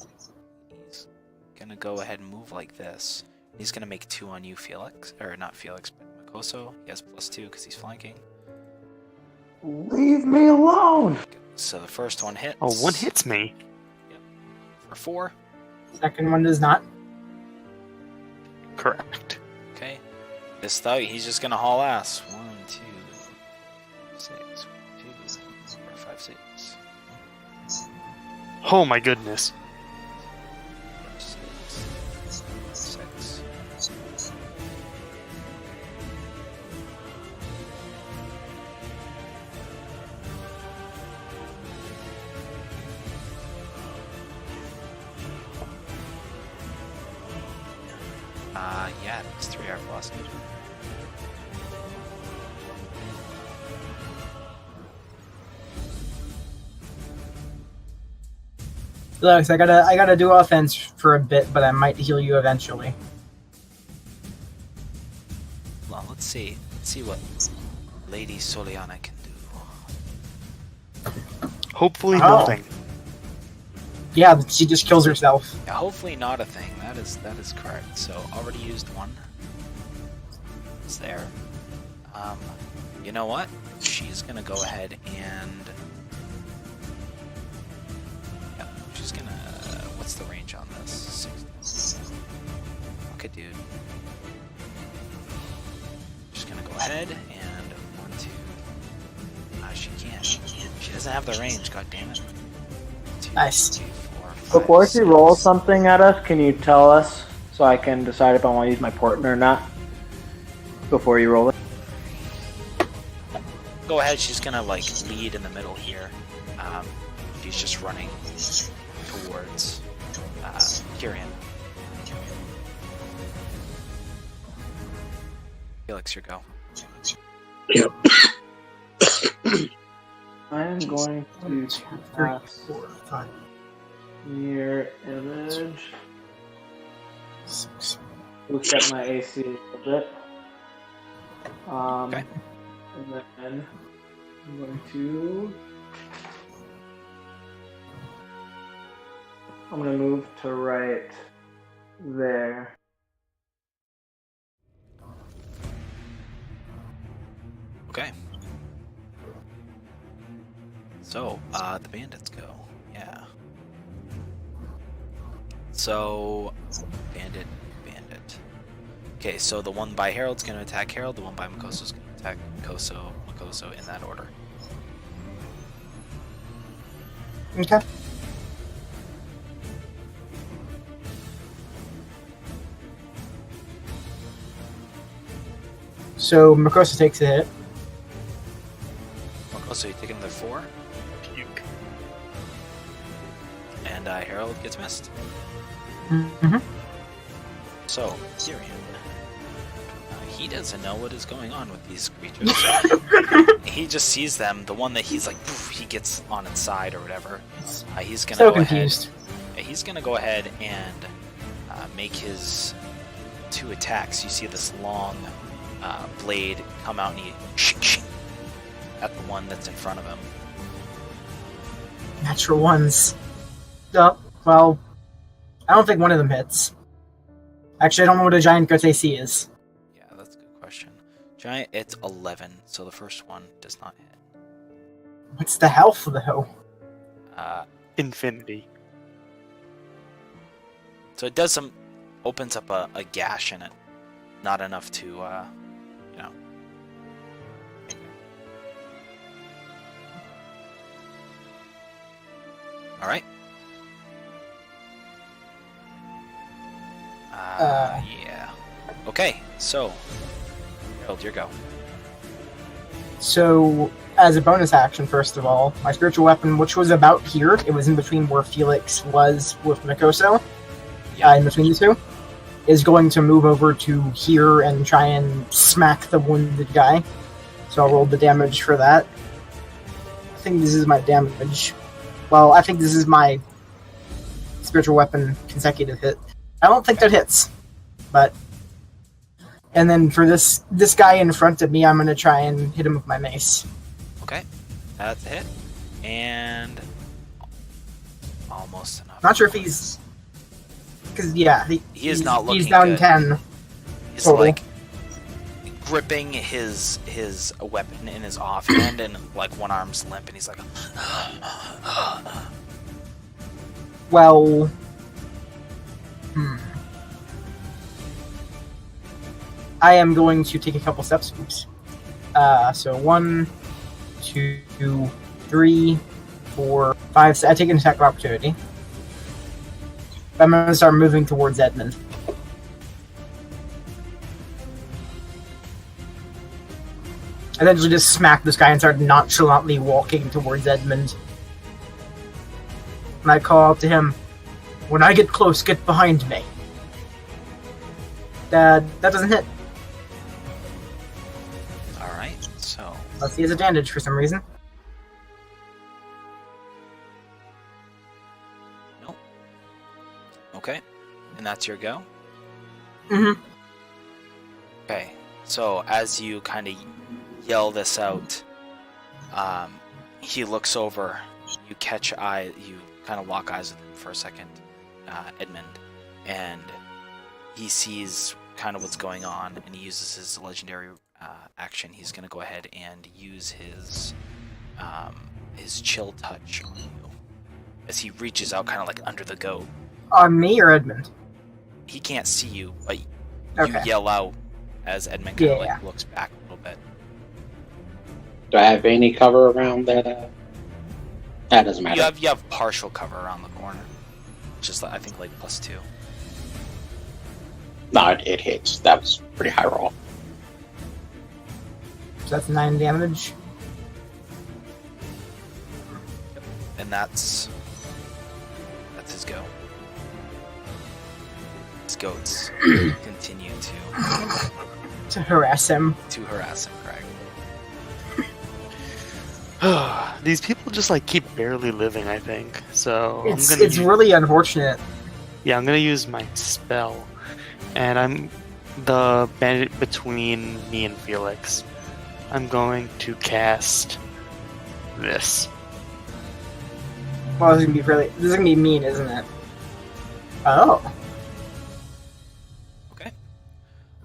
He's gonna go ahead and move like this. He's gonna make 2 on you, Felix, or not Felix, but Makoso. He has +2 because he's flanking. Leave me alone. So the first one hits. Oh, one hits me. for 4. Second one does not. Correct. Okay. This thug, he's just gonna haul ass. 1, 2, 6, 2, 4, 5, 6. Oh my goodness. 6. Yeah, these 3 are velocity. Look, I gotta do offense for a bit, but I might heal you eventually. Well, let's see. Let's see what Lady Soliana can do. Hopefully Oh. nothing. Yeah, she just kills herself. Yeah, hopefully not a thing. That is correct. So already used 1. It's there. You know what? She's gonna go ahead and yeah, she's gonna. What's the range on this? 60. Okay, dude. Just gonna go ahead and 1, 2. She can't. She doesn't have the range. God damn it. 2, Nice. 2, 4, 5, Before she 6. rolls something at us, can you tell us so I can decide if I want to use my portent or not? Before you roll it. Go ahead, she's gonna like lead in the middle here. She's just running towards Kyrian. Felix, your go. Yep. I am going to cast 4, 5, Mirror Image. 6. Look at my AC a little bit. Okay. And then I'm going to. I'm going to move to right there. Okay. So, the bandits go. Yeah. So, bandit. Okay, so the one by Harold's gonna attack Harold, the one by Makoso's gonna attack Makoso in that order. Okay. So Makosa takes a hit. Makoso, you take another 4, Puke. and Harold gets missed. Mm-hmm. So, Tyrion. He doesn't know what is going on with these creatures. He just sees them. The one that he's like, poof, he gets on its side or whatever. He's gonna So go confused. ahead Yeah, he's gonna go ahead and make his 2 attacks. You see this long blade come out and he at the one that's in front of him. Natural ones. Well, I don't think one of them hits. Actually, I don't know what a giant goat AC is. Yeah, that's a good question. Giant, it's 11, so the first one does not hit. What's the health, though? Infinity. So it does opens up a gash in it. Not enough to, Alright. Yeah. Okay, so, Harold, your go. So, as a bonus action, first of all, my spiritual weapon, which was about here, it was in between where Felix was with Mikoso, in between you two, is going to move over to here and try and smack the wounded guy. So I'll roll the damage for that. I think this is my damage. Well, I think this is my spiritual weapon consecutive hit. I don't think that hits, but... And then for this guy in front of me, I'm going to try and hit him with my mace. Okay, that's a hit. And almost enough. Not sure if he's... Because, yeah, he is not looking he's down good. 10. He's total. like gripping his weapon in his offhand and like one arm's limp and he's like Well... I am going to take a couple steps. Oops. So 1, 2, 3, 4, 5. I take an attack of opportunity. I'm going to start moving towards Edmund. I eventually just smack this guy and start nonchalantly walking towards Edmund. And I call out to him, "When I get close, get behind me." That doesn't hit. Alright, so Unless he has advantage for some reason. nope. Okay. And that's your go? Mm-hmm. Okay. So as you kind of yell this out, he looks over, you catch eye, you kind of lock eyes with him for a second, Edmund, and he sees kind of what's going on, and he uses his legendary action. He's going to go ahead and use his chill touch on you as he reaches out kind of like under the goat. On me or Edmund? He can't see you, but you Okay. yell out as Edmund kind of Yeah. like looks back a little bit. Do I have any cover around that? That doesn't matter. You have partial cover around the corner, just I think like +2. No, it hits. That was pretty high roll. So that's 9 damage. And that's his go. His goats continue To harass him. to harass him, Craig. These people just like keep barely living, I think. So It's I'm gonna really unfortunate. I'm gonna use my spell, and I'm the bandit between me and Felix. I'm going to cast this. Well, this is gonna be mean, isn't it? Oh. Okay.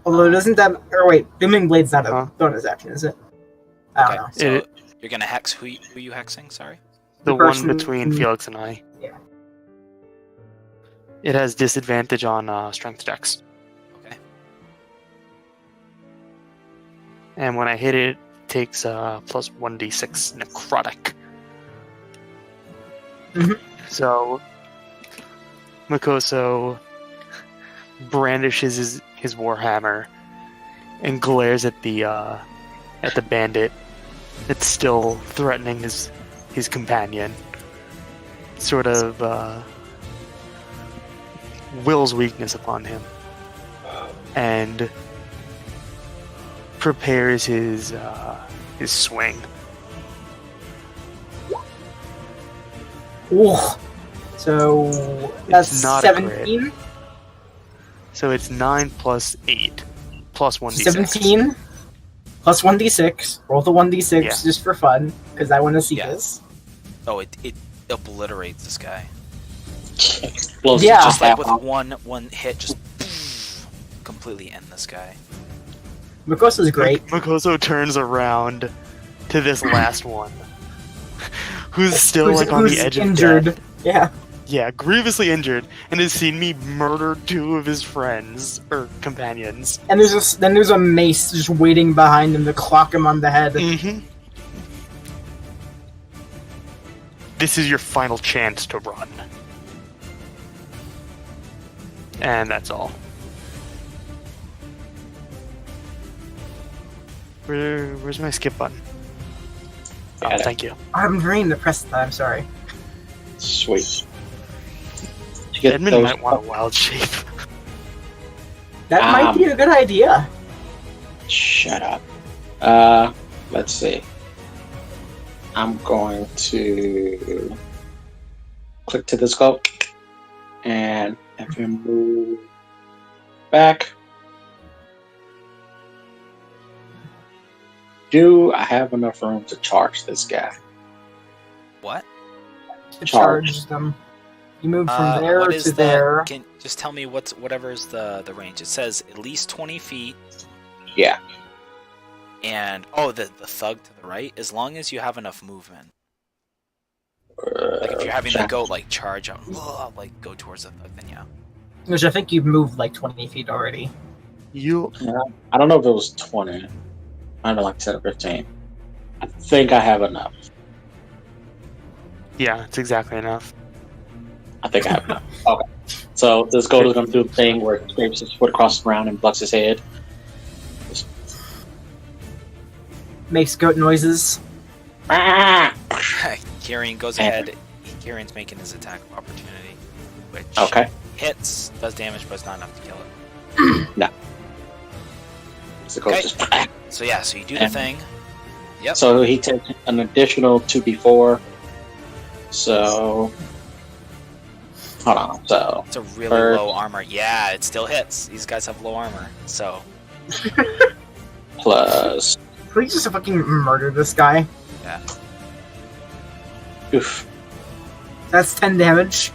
Although doesn't that... Or wait, Booming Blade's not a Huh? bonus action, is it? I don't know. So It- you're gonna hex who you hexing? Sorry. The The one person- between Felix and I. Yeah. It has disadvantage on strength checks, Okay. and when I hit it, it takes plus 1d6 necrotic. Mhm. So Mikoso brandishes his warhammer and glares at the bandit that's still threatening his companion. Sort of wills weakness upon him and prepares his swing. Ooh. So that's It's not a crit. 17. So it's 9 plus 8 plus 1d6. 17 plus 1d6. Roll the 1d6 Yeah. just for fun, because I want to see Yeah. this. Oh, it obliterates this guy. Blows Yeah. Just like with half off. one hit, just completely end this guy. Makosa's great. Makoso turns around to this last one, who's still Who's- like on who's the edge of injured. death. Yeah. Yeah, grievously injured, and has seen me murder 2 of his friends or companions. And there's a mace just waiting behind him to clock him on the head. Mm-hmm. This is your final chance to run. And that's all. Where's my skip button? Oh, Got it. thank you. I'm trying to press that, I'm sorry. Sweet. You get Edmund those- might want a wild shape. That might be a good idea. Shut up. Let's see. I'm going to click to the scope and if you move back. Do I have enough room to charge this guy? What? To charge them. You move from there what is to the- there. Can just tell me whatever is the range. It says at least 20 feet. Yeah. And the thug to the right. As long as you have enough movement. Like if you're having the goat like charge out, like go towards the thug, then yeah. Which I think you've moved like 20 feet already. You I don't know if it was 20. I don't know, like 10 or 15. I think I have enough. Yeah, it's exactly enough. I think I have enough. Okay. So this goat is going to do the thing where it scrapes his foot across the ground and bucks his head. Makes goat noises. Ah! Kyrian goes ahead. Kyrian's making his attack of opportunity, which Okay. hits, does damage, but it's not enough to kill it. So the goat Okay. just. So yeah, so you do the And- thing. Yep. So he takes an additional 2d4. So. Hold on. So. It's a really First. low armor. Yeah, it still hits. These guys have low armor, so Plus. Please just fucking murder this guy. yeah. Oof. That's 10 damage.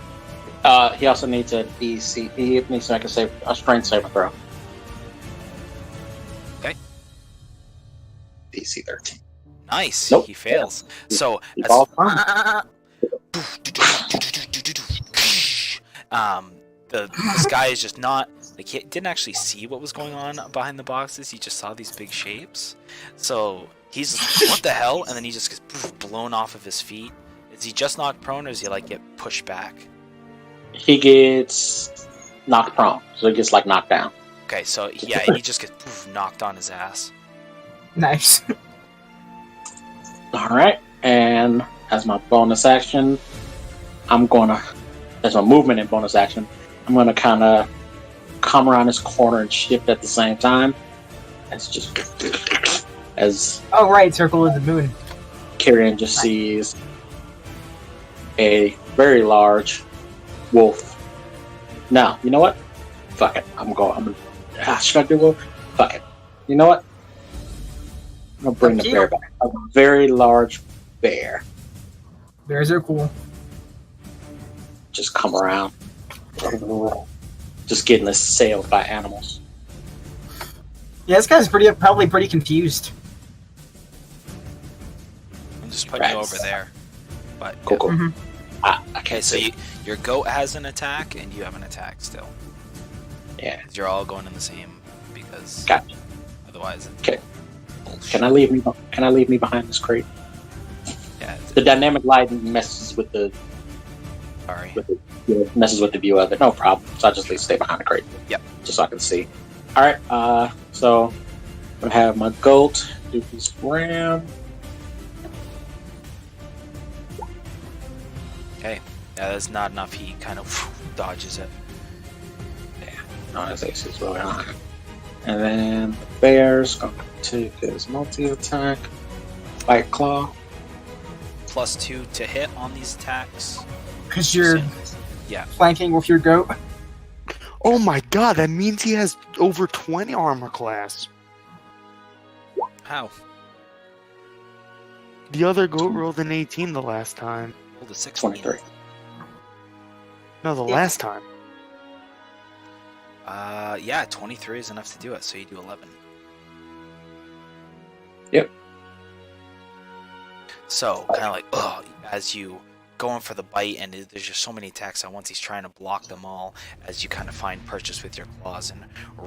He also needs a DC. He needs to make a strength saving throw. Okay. DC 13. Nice. Nope. He fails. So He as- falls. this guy is just not like he didn't actually see what was going on behind the boxes. He just saw these big shapes. So he's like, what the hell? And then he just gets blown off of his feet. Is he just knocked prone, or does he like get pushed back? He gets knocked prone, so he gets like knocked down. Okay, so yeah, he just gets knocked on his ass. Nice. All right, and as my bonus action, as my movement and bonus action, I'm gonna kind of come around this corner and shift at the same time. As Oh, right, Circle of the Moon. Kyrian just sees a very large wolf. Now, you know what? Fuck it. Should I do wolf? Fuck it. You know what? I'm gonna bring Up the to bear you. back. A very large bear. Bears are cool. Just come around. Just getting assailed by animals. Yeah, this guy's probably pretty confused. I'm just putting you Rats. over there. But Cool, cool. Mhm. I okay, can't so see. your goat has an attack, and you have an attack still. Yeah. 'Cause you're all going in the same because Gotcha. otherwise. It's Okay. bullshit. Can I leave me behind this crate? Yeah. The dynamic lighting messes with the Sorry. view of it. No problem. So I just stay behind the crate. Yep. Just so I can see. All right. So I'm gonna have my goat do his ram. Okay. Yeah, that's not enough. He kind of dodges it. No, that's actually really on. And then the bear's gonna take his multi-attack, bite claw. +2 to hit on these attacks. Because you're Yeah. flanking with your goat. Oh my god, that means he has over 20 armor class. How? The other goat rolled an 18 the last time. Rolled a 16. 23. No, the Yeah. last time. Yeah, 23 is enough to do it, so you do 11. Yep. So, kind of like, as you going for the bite, and there's just so many attacks at once, he's trying to block them all, as you kind of find purchase with your claws and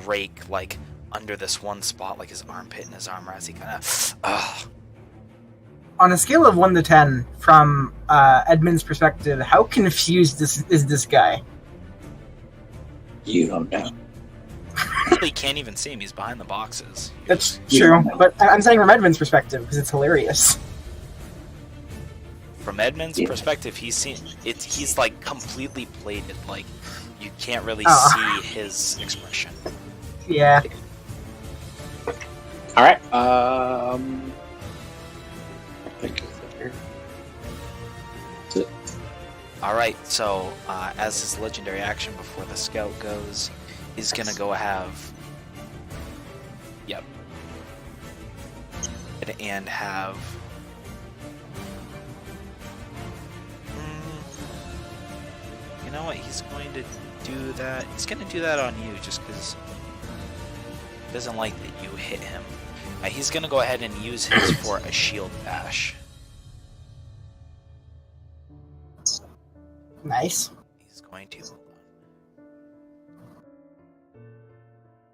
rake, like, under this one spot, like his armpit and his armor, as he kind of, On a scale of 1 to 10, from Edmund's perspective, how confused is this guy? You don't know. He can't even see him, he's behind the boxes. That's true, but I'm saying from Edmund's perspective, because it's hilarious. From Edmund's Yeah. perspective, he's like completely plated, like, you can't really Oh. see his expression. Yeah. All right. I think that's it. Alright, so as his legendary action before the scout goes, he's gonna go have. Yep. And have. You know what? He's going to do that. He's gonna do that on you just because he doesn't like that you hit him. He's gonna go ahead and use his for a shield bash. Nice. He's going to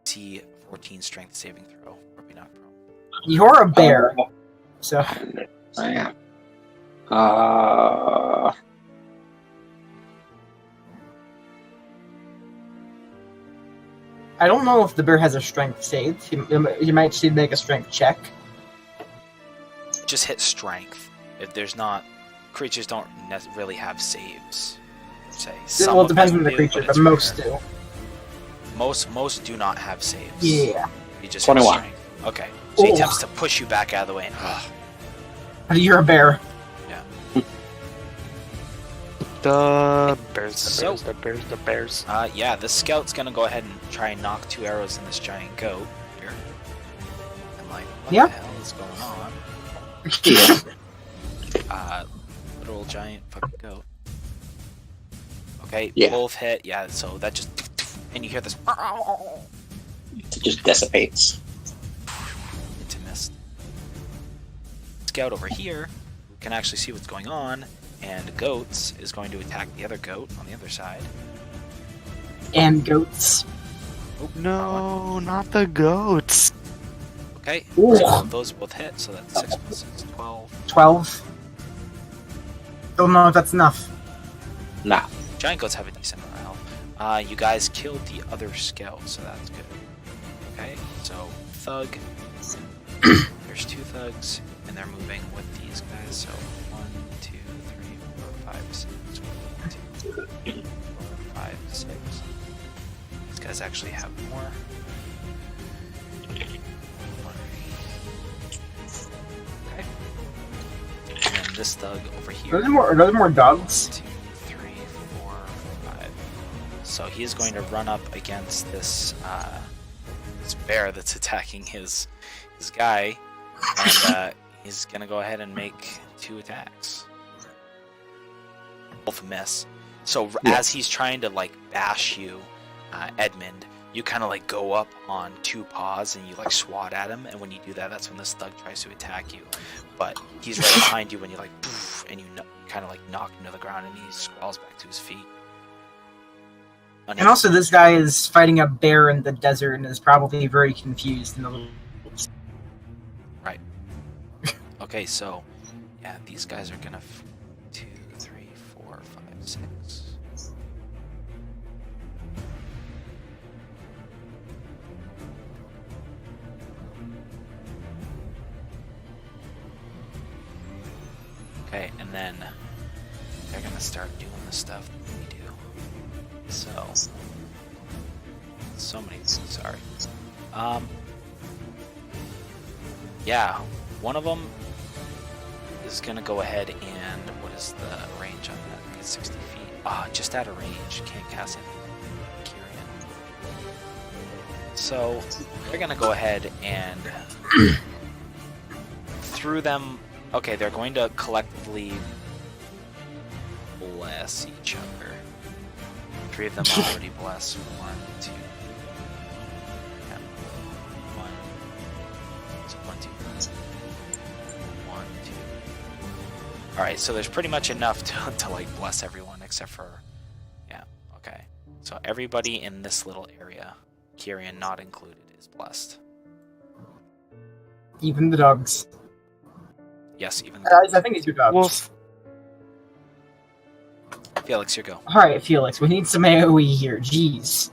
see 14 strength saving throw or be knocked prone. You're a bear, so I am. I don't know if the bear has a strength save. You might see make a strength check. Just hit strength. If there's not, creatures don't really have saves. Say some Well, it of depends them on the do, creature, it's but most rare. do. Most do not have saves. Yeah. You just 21. hit strength. Okay. So he Ooh. attempts to push you back out of the way. And, But you're a bear. The bears, the So- bears, the bears, the bears. yeah, the scout's gonna go ahead and try and knock 2 arrows in this giant goat here. I'm like, what Yeah. the hell is going on? Yeah. Literal giant fucking goat. Okay, Yeah. both hit. Yeah, so that just, and you hear this It just dissipates. into mist. Scout over here, who can actually see what's going on, and Goats is going to attack the other goat on the other side. And goats. Oh, No, not the goats. Okay, Ooh. so those both hit, so that's 6 plus 6, 12. 12. Don't know if that's enough. Nah. Giant goats have a decent amount of health. You guys killed the other scout, so that's good. Okay, so thug. There's 2 thugs, and they're moving with these guys. So 1, 2, 3, 4, 5, 6. 1, 2, 3, 4, 5, 6. These guys actually have more. Okay. And then this thug over here. Are those more dogs? 2, 3, 4, 5. So he is going to run up against this this bear that's attacking his guy, and he's gonna go ahead and make 2 attacks. Both miss. So Yeah. as he's trying to like bash you, Edmund, you kind of like go up on 2 paws and you like swat at him, and when you do that, that's when this thug tries to attack you. But he's right behind you when you like poof, and you kind of like knock him to the ground, and he scrawls back to his feet. And also, this guy is fighting a bear in the desert and is probably very confused. Right. Okay, so yeah, these guys are gonna 2, 3, 4, 5, 6. Okay, and then they're gonna start doing the stuff that we do. So many things, sorry. Yeah, one of them is gonna go ahead and what is the range on that? I think it's 60 feet. Just out of range. Can't cast it. Kyrian. So they're gonna go ahead and through them. Okay, they're going to collectively bless each other. 3 of them already bless. 1, 2. Yeah. 1. So 1, 2. 1, 2. Alright, so there's pretty much enough to like bless everyone except for. Yeah, okay. So everybody in this little area, Kyrian not included, is blessed. Even the dogs. Yes, even I think it's your dogs. Well, Felix, your go. Alright, Felix, we need some AoE here. Jeez.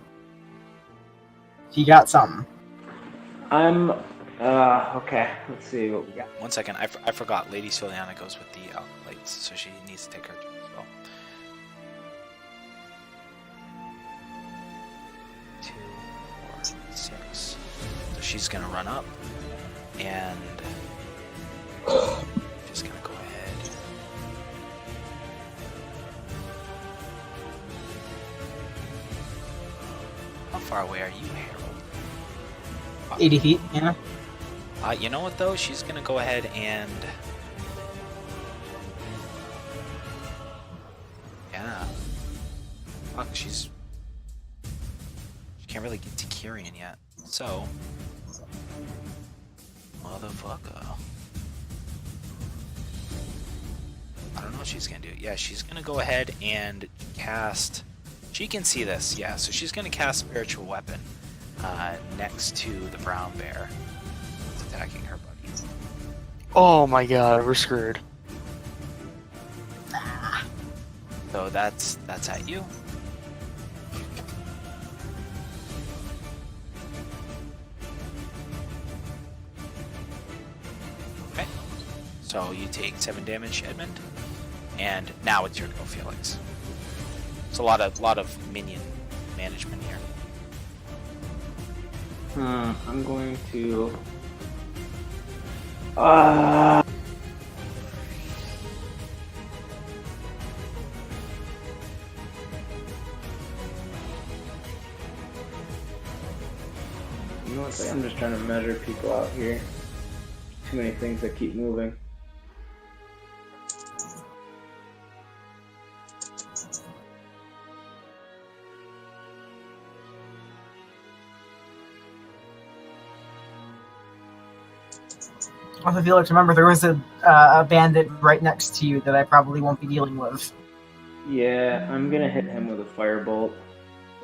You got something. I'm okay. Let's see what we got. 1 second, I forgot. Lady Soliana goes with the alkalites, so she needs to take her turn as well. 2, 4, 6. So she's gonna run up, and she's gonna go ahead. How far away are you, Harold? 80 feet, yeah. You know what though? She's gonna go ahead and fuck. She can't really get to Kyrian yet. So, motherfucker. I don't know what she's gonna do. Yeah, she's gonna go ahead and cast. She can see this. Yeah, so she's gonna cast Spiritual Weapon next to the brown bear. Attacking her buddy. oh my god, we're screwed. So that's at you. Okay. So you take 7 damage, Edmund, and now it's your go, Felix. It's a lot of minion management here. I'm going to. You know what? I'm just trying to measure people out here. Too many things that keep moving. Also, Felix, remember there was a bandit right next to you that I probably won't be dealing with. Yeah, I'm gonna hit him with a firebolt.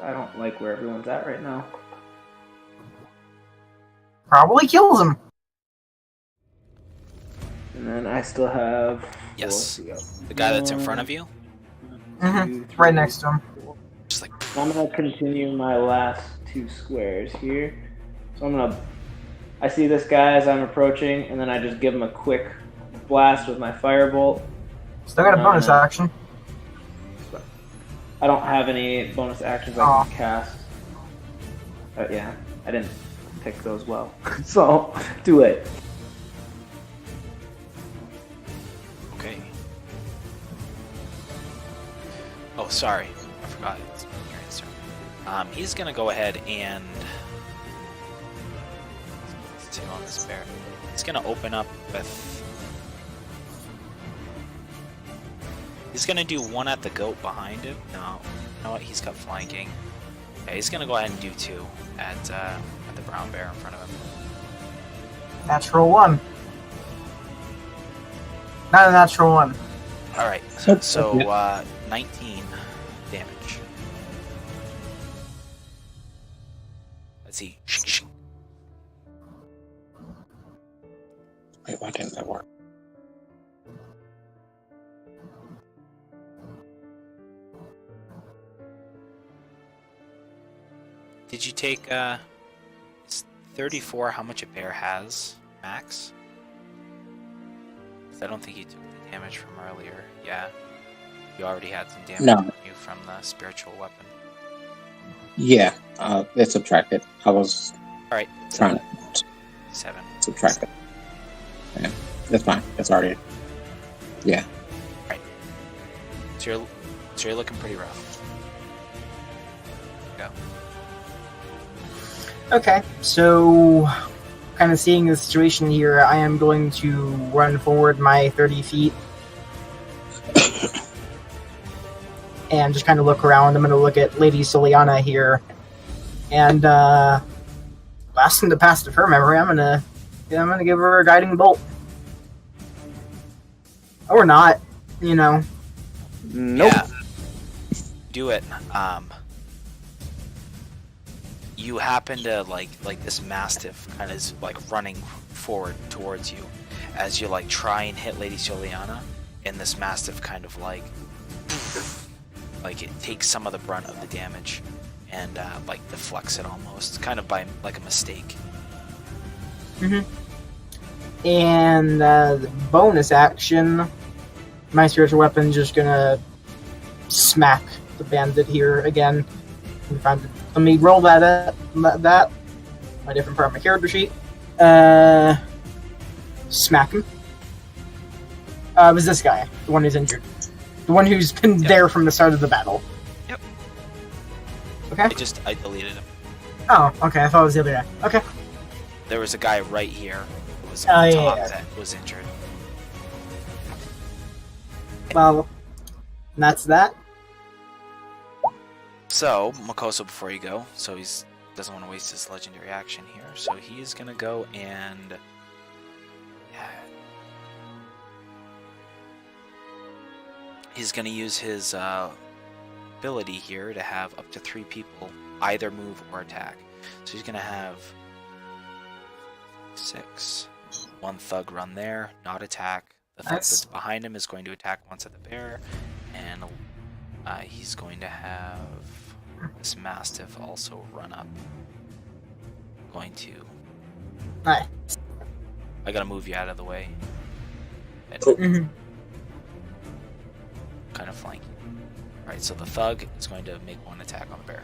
I don't like where everyone's at right now. Probably kills him. And then I still have. Yes. Four. The guy that's in front of you. Mm-hmm. Right next to him. Just like I'm gonna continue my last 2 squares here. So I see this guy as I'm approaching, and then I just give him a quick blast with my firebolt. Still got a bonus action. I don't have any bonus actions I can cast. Yeah, I didn't pick those well. So, do it. okay. Oh, sorry, I forgot. It's Kyrian's turn. He's gonna go ahead and. Two on this bear. He's gonna open up with. He's gonna do 1 at the goat behind him. No, you know what? He's got flanking. Yeah, he's gonna go ahead and do 2 at the brown bear in front of him. Natural 1. Not a natural 1. All right, so 19 damage. Let's see. Wait, why didn't that work? Did you take is 34 how much a bear has max? 'Cause I don't think you took the damage from earlier. Yeah. You already had some damage No. on you from the spiritual weapon. Yeah, it's subtracted. I was Alright, trying so to 7. subtract it. Yeah, that's fine. It's already Yeah. So you're looking pretty rough. Go. Okay, so kind of seeing the situation here, I am going to run forward my 30 feet and just kind of look around. I'm going to look at Lady Soliana here, and blasting the past of her memory, I'm gonna give her a guiding bolt, or not, you know. Nope. Yeah. Do it. You happen to like this mastiff kind of is like running forward towards you as you like try and hit Lady Soliana, and this mastiff kind of like it takes some of the brunt of the damage and like deflects it almost, kind of by like a mistake. And the bonus action, my spiritual weapon just gonna smack the bandit here again. Let me roll that my different part of my character sheet. Smack him. It was this guy, the one who's injured, the one who's been there from the start of the battle. Yep. Okay. I deleted him. Oh, okay. I thought it was the other guy. Okay. There was a guy right here who was Oh, on yeah, top yeah. that was injured. Well, that's that. So, Makoso, before you go, so he's doesn't want to waste his legendary action here, so he's gonna go and he's gonna use his ability here to have up to 3 people either move or attack. So he's gonna have 6. 1 thug run there, not attack. The thug that's behind him is going to attack once at the bear, and he's going to have this mastiff also run up. Going to. Hi. I gotta move you out of the way. And Mhm. kind of flank you. Alright, so the thug is going to make 1 attack on the bear.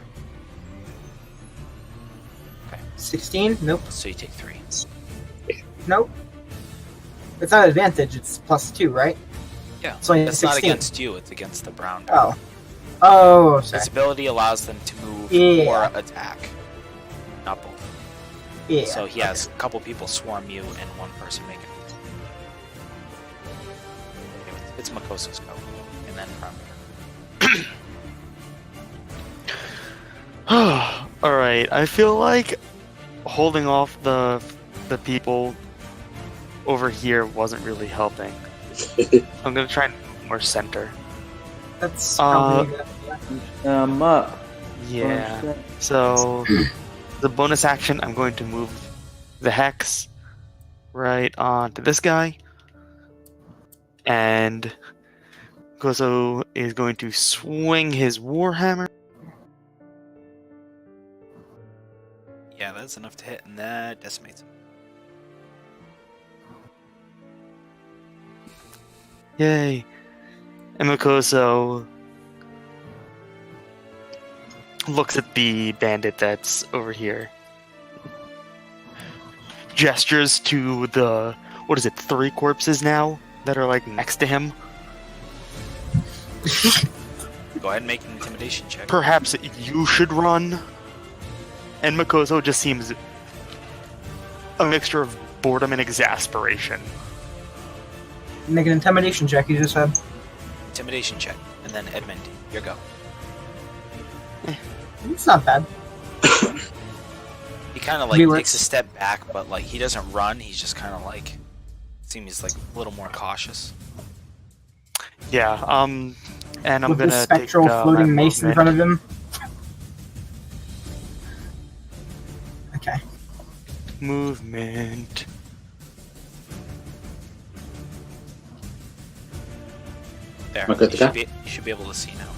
16? Nope. So you take 3. Nope. It's not advantage. It's +2, right? Yeah, It's only it's not 16. against you, it's against the brown bear. Oh. Oh, sorry. This ability allows them to move Yeah. or attack. Not both. Yeah. So he has a couple people swarm you and 1 person make it. It's Makoso's go. And then from Alright, I feel like holding off the people over here wasn't really helping. I'm gonna try and move more center. That's probably a good idea. Up. Yeah. So the bonus action, I'm going to move the hex right onto this guy, and Koso is going to swing his warhammer. yeah, that's enough to hit, and that decimates him. Yay! And Makoso looks at the bandit that's over here. Gestures to the, 3 corpses now that are like next to him. Go ahead and make an intimidation check. Perhaps you should run. And Makoso just seems a mixture of boredom and exasperation. Make an intimidation check, you just said. Intimidation check. And then Edmund, your go. It's not bad. He kind of He like works. takes a step back, but like he doesn't run. He's just kind of like seems like a little more cautious. Yeah, and I'm With gonna the spectral take, floating my mace in movement. front of him. Okay. Movement. There, Am I good to go? you should be able to see now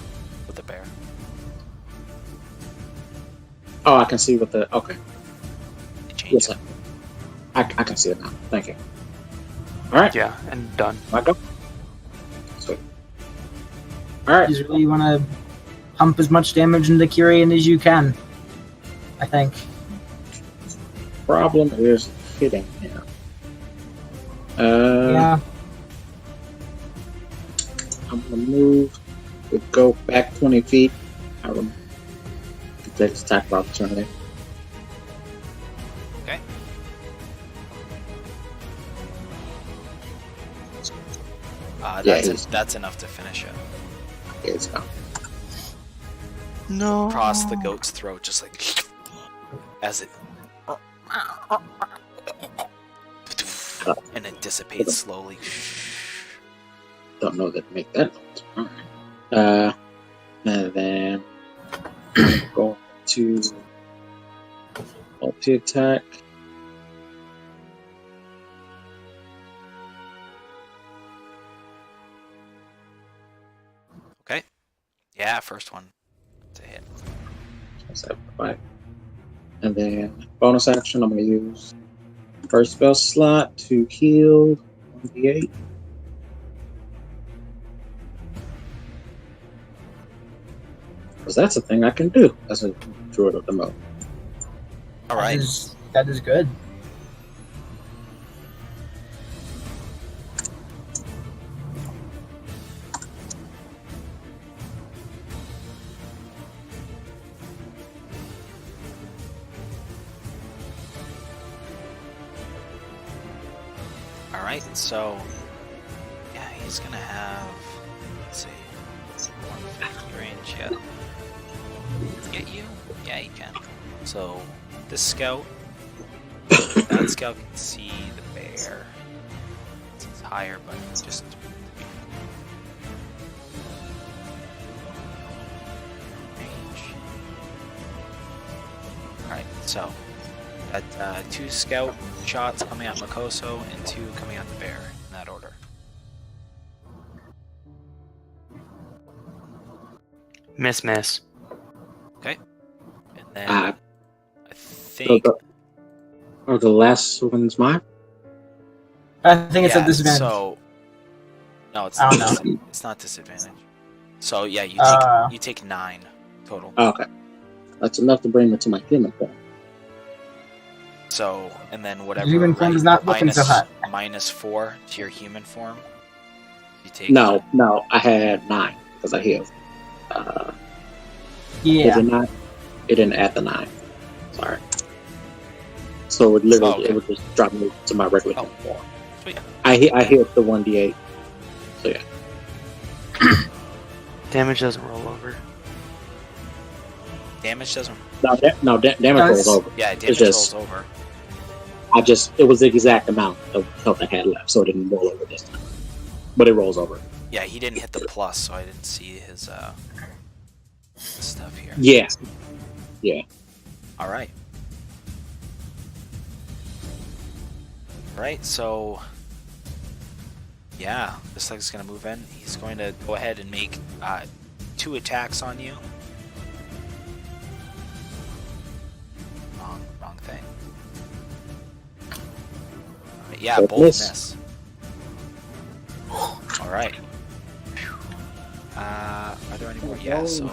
with the bear. Oh, I can see what the. Okay. It changed. Yes, sir. I can see it now. Thank you. Alright, Yeah, and done. my go. Sweet. Alright. You really want to pump as much damage into Kyrian as you can, I think. Problem is hitting here. Yeah. I'm gonna move. We go back 20 feet. I will take the attack of opportunity. Okay. That's enough to finish it. Yeah, it's gone. No. Across the goat's throat, just like as it, and it dissipates slowly. Don't know that make that note. Alright. And then go to multi attack. Okay. Yeah, first one to hit. That's that, right. And then bonus action, I'm going to use first spell slot to heal 1d8. Because that's a thing I can do as a druid of the moat. All right. That is good. All right. So, yeah, he's gonna have. Let's see, 150 range. Yeah. Get you? Yeah, he can. So, this scout. That scout can see the bear. It's higher, but just. Range. Alright, so. Got 2 scout shots coming at Makoso and 2 coming at the bear, in that order. Miss. Okay. And then. Ah. I think. Oh, the last one's mine? I think it's Yeah, a disadvantage. So, no, it's I not. don't know. It's not disadvantage. So yeah, you take 9 total. Oh, okay. That's enough to bring me to my human form. So and then whatever. Human form is not looking so hot. -4 to your human form. You take. No, I had 9 because I healed. Yeah. It didn't add the 9. Sorry. So it literally Oh, okay. it would just drop me to my regular Oh. human form. Sweet. I healed the 1d8. So yeah. Damage doesn't roll over. Damage doesn't. Damage rolls over. Yeah, damage just- rolls over. It was the exact amount of health I had left, so it didn't roll over this time. But it rolls over. Yeah, he didn't hit the plus, so I didn't see his stuff here. Yeah. All right. Right, so yeah, this thing's gonna move in. He's going to go ahead and make 2 attacks on you. Wrong thing. Yeah, Both both miss. miss. All right. Are there any more? Yeah, so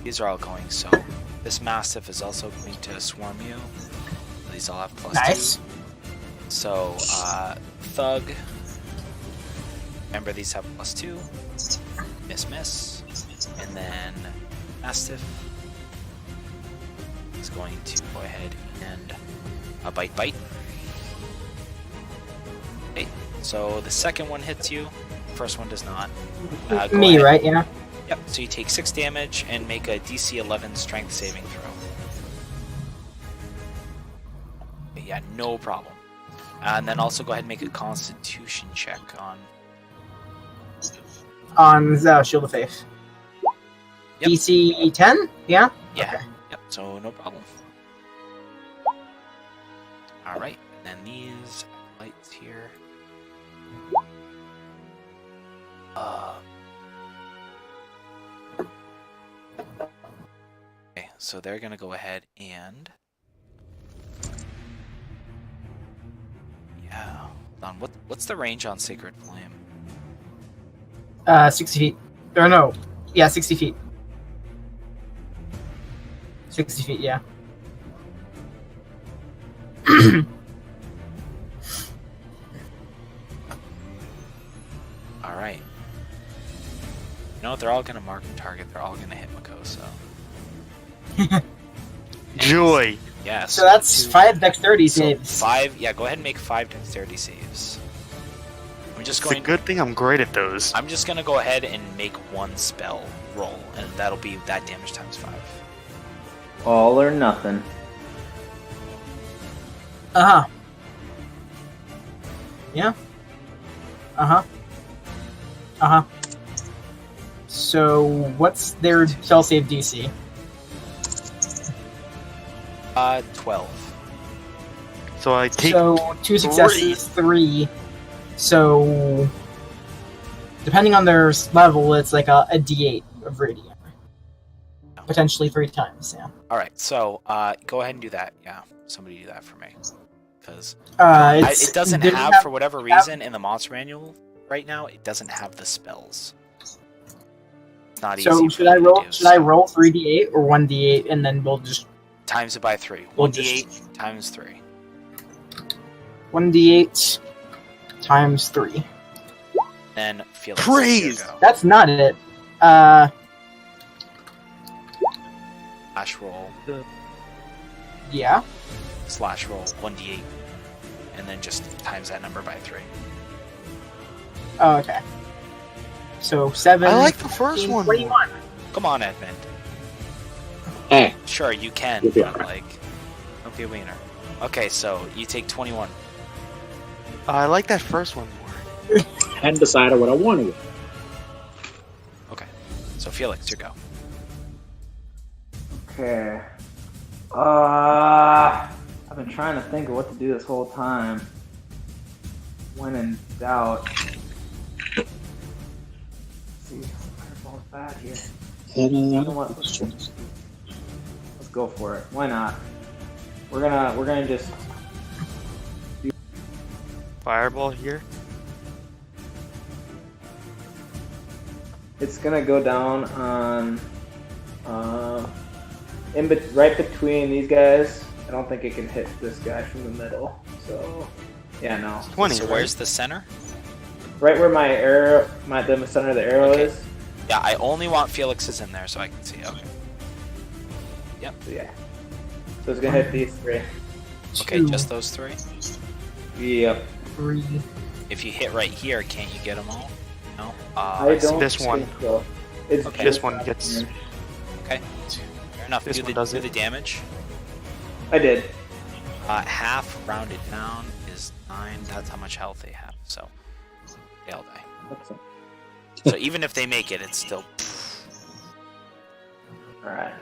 these are all going. So this mastiff is also going to swarm you. These all have +2. Nice. So, Thug. Remember, these have +2. Miss. And then Mastiff is going to go ahead and bite. Okay, so the second one hits you. First one does not. Go Me, ahead. right? Yeah. Yep, so you take 6 damage and make a DC 11 strength saving throw. Yeah, no problem. And then also go ahead and make a constitution check on... On Shield of Faith. Yep. DC 10? Yeah? Yeah, Okay. yep, so no problem. Alright, and then these lights here. Okay, so they're gonna go ahead and... Yeah, hold on, what's the range on Sacred Flame? 60 feet. Or no. Yeah, 60 feet. 60 feet, yeah. Alright. No, they're all gonna mark the target. They're all gonna hit Makoso. Joy. Yes. So that's 5 dexterity saves. 5. Yeah, go ahead and make 5 dexterity saves. I'm just It's a going. good thing I'm great at those. I'm just gonna go ahead and make one spell roll, and that'll be that damage times 5. All or nothing. Uh-huh. Yeah. Uh-huh. Uh-huh. So, what's their spell save DC? 12. So I take So, 2 successes, 3. So, depending on their level, it's like a D8 of radiant. Potentially 3 times, yeah. All right, so go ahead and do that. Yeah, somebody do that for me, because It it doesn't didn't have, for whatever reason, in the monster manual right now, it doesn't have the spells. It's not easy. So for should me I to roll? do, Should I so roll 3d8 or 1d8, and then we'll just times it by 3? We'll 1d8 times 3. 1d8 times 3. Then Felix. Praise! Go. That's not it. Slash roll Yeah. slash roll 1d8, and then just times that number by 3. Oh, okay. So 7. I like the first 15, one. 21. Come on, Edmund. Hey, Sure, you can, You'll be but alright. like, don't be a wiener. Okay, so you take 21. I like that first one more. I hadn't decided what I wanted. Okay, so Felix, your go. Okay. I've been trying to think of what to do this whole time. When in doubt. Let's see, fireball's bad here. You know what? Let's go for it. Why not? We're gonna just Fireball here. it's gonna go down on right between these guys. I don't think it can hit this guy from the middle. So yeah, no. 20. So right? where's the center? Right where my arrow, the center of the arrow Okay. is. Yeah, I only want Felix's in there so I can see. Okay. So yeah. So it's gonna hit these 3. Okay, 2, just those 3. Yep. 3. If you hit right here, can't you get them all? No. I don't this one. think so. It's Okay. This just one up gets. here. Okay. Fair enough. This do one the, does do it. the damage. I did. Half rounded down is 9. That's how much health they have. So they all die. So even if they make it, it's still. Alright.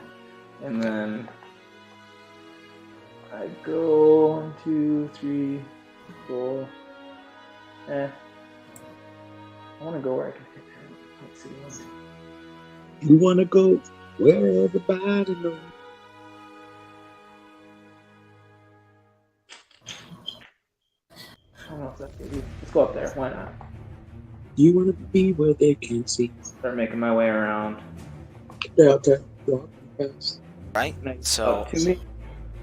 And then I go 1, 2, 3, 4. I wanna go where I can hit him. Let's see. 1, 2. You want to go where everybody knows. I don't know if that's good. Let's go up there. Why not? You want to be where they can see. Start making my way around. Get out there. Walk fast. Right. Nice. So Up to me.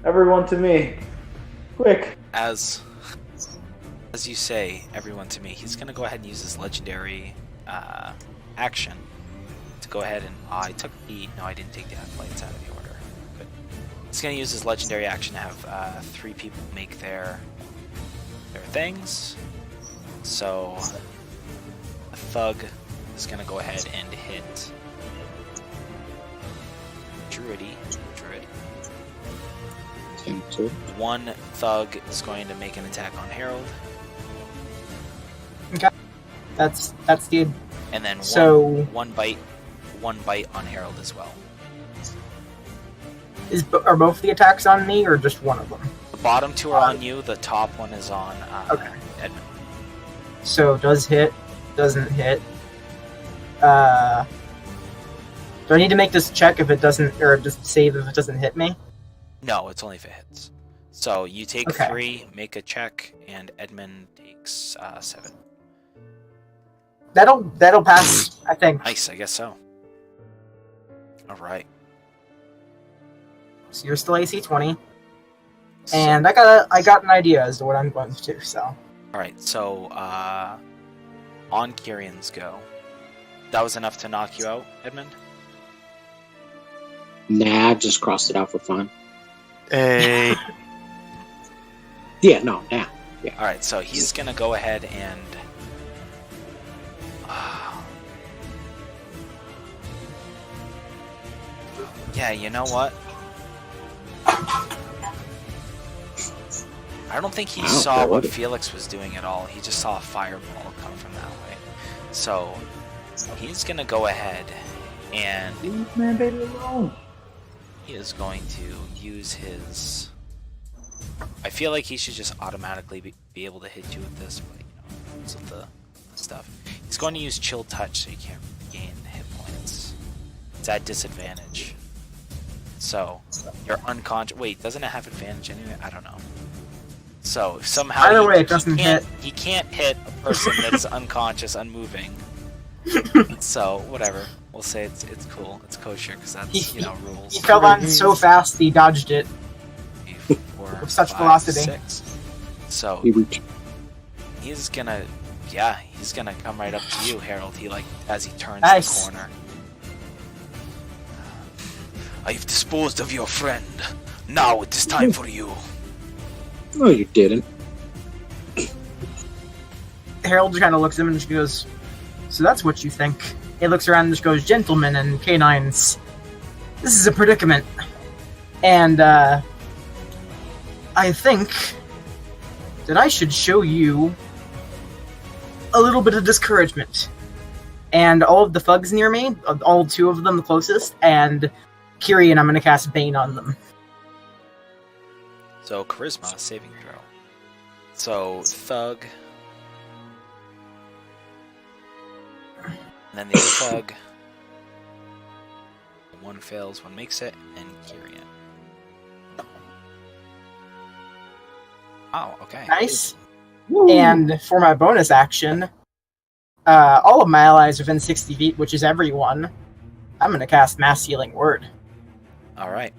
Everyone to me. Quick. as you say, everyone to me, he's gonna go ahead and use his legendary action to go ahead and I took the no, I didn't take the acolytes out of the order. Good. He's gonna use his legendary action to have 3 people make their things. So a thug is gonna go ahead and hit Druid. Cancel. One thug is going to make an attack on Harold, That's the. and then So one bite on Harold as well. are both the attacks on me or just one of them? The bottom 2 are on you. The top one is on Okay. Edmund. So does hit, doesn't hit. Do I need to make this check if it doesn't, or just save if it doesn't hit me? No, it's only if it hits. So you take Okay. 3, make a check, and Edmund takes 7. That'll pass, I think. Nice, I guess so. All right. So you're still AC 20, and I got an idea as to what I'm going to do. So All right. So on Kieran's go, that was enough to knock you out, Edmund? Nah, I just crossed it out for fun. Hey. Yeah, no, nah. Yeah. Alright, so he's gonna go ahead and... yeah, you know what? I don't think he Wow, saw that what would- Felix was doing at all. He just saw a fireball come from that way. So, he's gonna go ahead and Leave man baby alone. he is going to use his... I feel like he should just automatically be able to hit you with this, but you know, because of the stuff. He's going to use Chill Touch so you can't gain hit points. It's at disadvantage. So, you're unconscious. Wait, doesn't it have advantage anyway? I don't know. So, somehow Either way, it doesn't he can't hit a person that's unconscious, unmoving. So, whatever. We'll say it's cool. It's kosher because that's, you know, rules. He fell down so fast he dodged it. 3, 4, With such 5, velocity. 6. So He reached. he's gonna come right up to you, Harold. He as he turns Nice. the corner. I've disposed of your friend. Now it is time for you. No, you didn't. Harold just kind of looks at him and just goes, "So that's what you think?" He looks around and just goes, "Gentlemen and canines, this is a predicament. And, I think that I should show you a little bit of discouragement. And all of the thugs near me, all 2 of them the closest, and Kiri and I'm going to cast Bane on them." So charisma saving throw. So thug. And then the other thug. One fails, one makes it, and Kyrian. Oh, okay. Nice. And for my bonus action, all of my allies within 60 feet, which is everyone, I'm going to cast Mass Healing Word. Alright.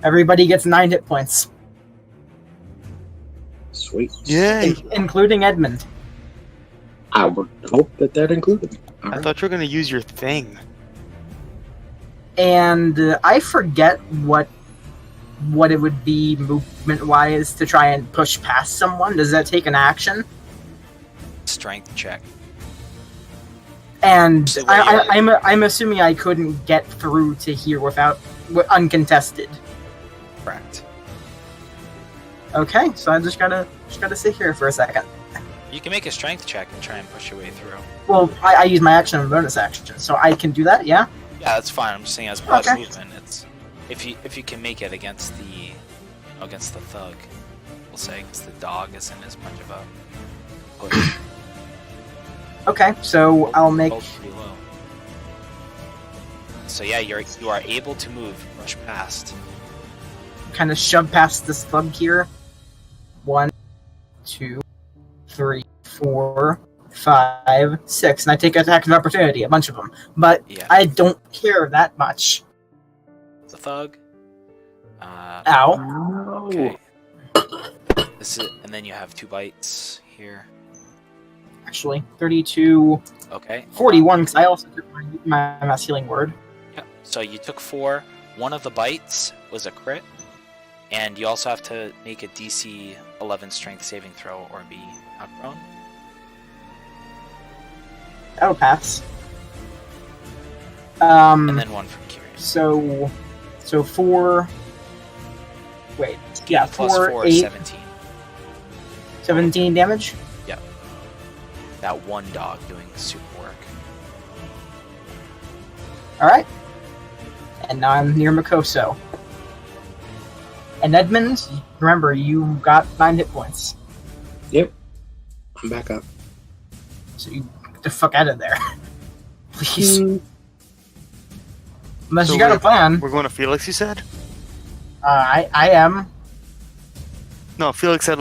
Everybody gets 9 hit points, Sweet. Yay! including Edmund. I would hope that included me. All I right. thought you were gonna use your thing. And I forget what it would be movement-wise to try and push past someone. Does that take an action? Strength check. And So what do you- I'm assuming I couldn't get through to here without uncontested. Correct. Okay, so I just gotta sit here for a second. You can make a strength check and try and push your way through. Well, I use my action and bonus action, so I can do that. Yeah. Yeah, that's fine. I'm just saying as part of Okay. movement, it's if you can make it against the thug, we'll say, because the dog isn't as much of a push. Okay, so I'll make. Both pretty low. So yeah, you are able to move, rush past. Kind of shove past this thug here. 1, 2, 3, 4, 5, 6, and I take attack of opportunity, a bunch of them. But Yeah, I don't care that much. the thug. Ow. No. Okay. This is, and then you have 2 bites here. Actually, 32, Okay. 41, because I also took my mass healing word. Yep. So you took 4. One of the bites was a crit, and you also have to make a DC 11 strength saving throw or be knocked prone. That'll pass. And then 1 from Curious. So 4. Wait. Yeah, Plus 4, 8, 17. 17 damage. That one dog doing super work. Alright. And now I'm near Makoso. And Edmund, remember, you got 9 hit points. Yep. I'm back up. So you get the fuck out of there. Please. Unless So you got a plan. We're going to Felix, you said? I am, No, Felix said,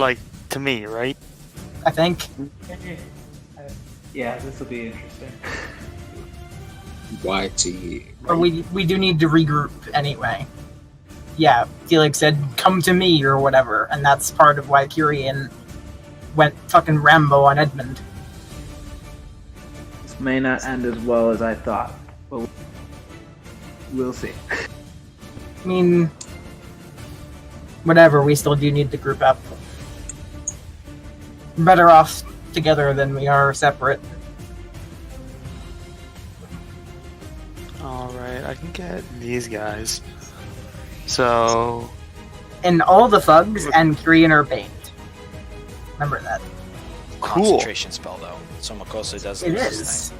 to me, right? I think. Yeah, this will be interesting. YT. But we do need to regroup anyway. Yeah, Felix said, "Come to me," or whatever, and that's part of why Kyrian went fucking Rambo on Edmund. this may not end as well as I thought, but we'll see. I mean, whatever. We still do need to group up. Better off together than we are separate. Alright, I can get these guys. So, And all the thugs and Korean are banned. Remember that. cool. Concentration spell though, so Makoso does It lose his is. thing.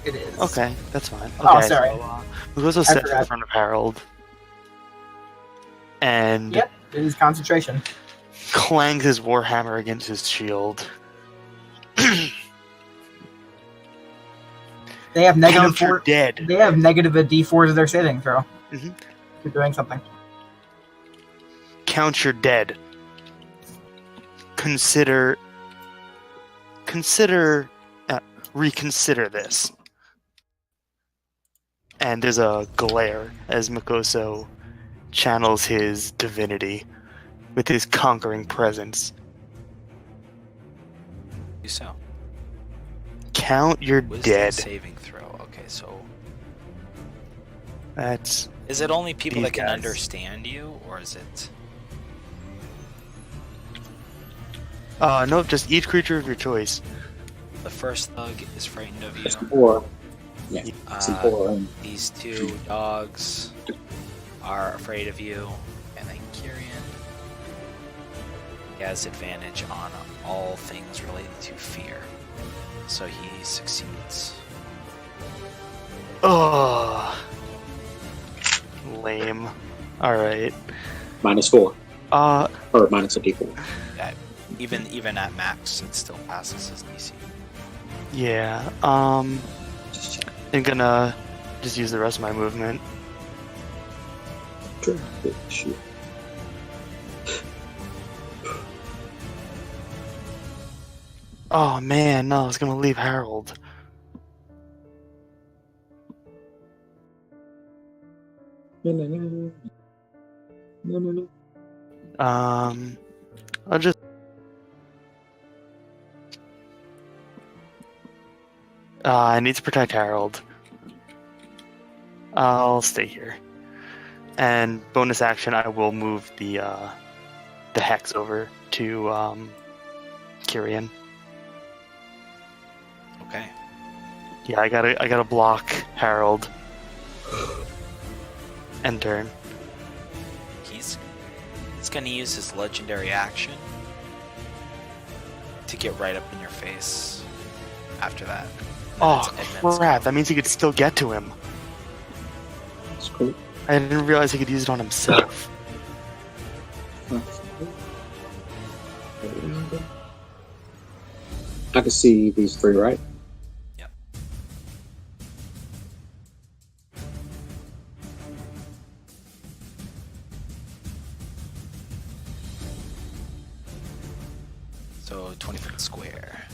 It is. Okay, that's fine. Okay, Oh, sorry. So, Makoso sits in forgot. front of Harold. And Yep, it is concentration. clangs his warhammer against his shield. They have negative Count your 4. dead. They have negative a D4 to their saving throw. Mhm. For doing something. Count your dead. Reconsider this. And there's a glare as Makoso channels his divinity with his conquering presence. Do so. Count your Wisdom dead. saving throw. Okay, so That's is it only people These that can guys. understand you, or is it? no, just each creature of your choice. The first thug is frightened of you. It's 4. Yeah, it's Uh, 4. These two dogs are afraid of you, and then Kyrian, he has advantage on all things related to fear, so he succeeds. Oh, lame. All right. -4. Or minus a D4. Even at max, it still passes his DC. Yeah. Just check. I'm gonna just use the rest of my movement. Shoot. Oh man, no, I was gonna leave Harold. No. I'll just. I need to protect Harold. I'll stay here. And bonus action, I will move the hex over to Kyrian. Okay. Yeah, I gotta block Harold. End turn. He's gonna use his legendary action to get right up in your face after that. Oh That's Edmund's crap! That means he could still get to him. That's cool. I didn't realize he could use it on himself. I can see these 3, right? Yep. So 20-foot square.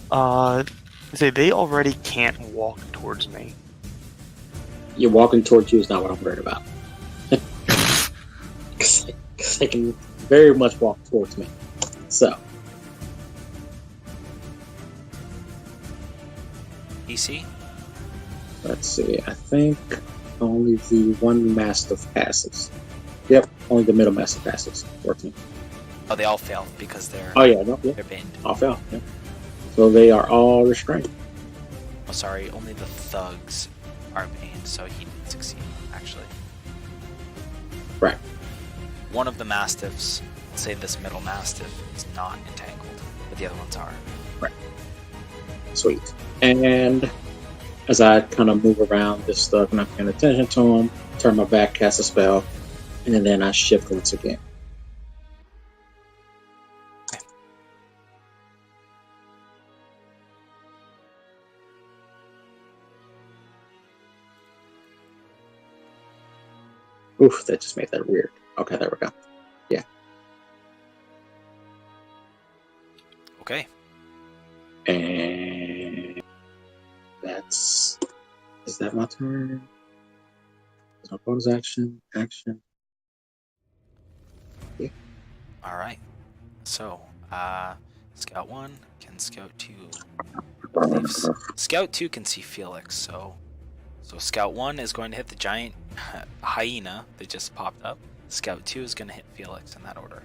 Say they already can't walk towards me. You're walking towards you is not what I'm worried about. Because they can very much walk towards me. So, DC? let's see. I think only the one Mastiff passes. Yep, only the middle Mastiff passes. 14. Oh, they all fail because they're Oh, yeah, no, yeah. they're banned. Off out. Yeah. So they are all restrained. Oh, sorry, only the thugs are banned, so he did succeed, actually. Right. One of the mastiffs, let's say this middle mastiff, is not entangled, but the other ones are. Sweet. And as I kind of move around this stuff, not paying attention to them, turn my back, cast a spell, and then I shift once again. Oof, that just made that weird. Okay, there we go. Okay. And that's... Is that my turn? Is my bonus action? Action. All right. So, Scout 1 can Scout 2 believe Scout 2 can see Felix, so Scout 1 is going to hit the giant hyena that just popped up. Scout 2 is going to hit Felix in that order.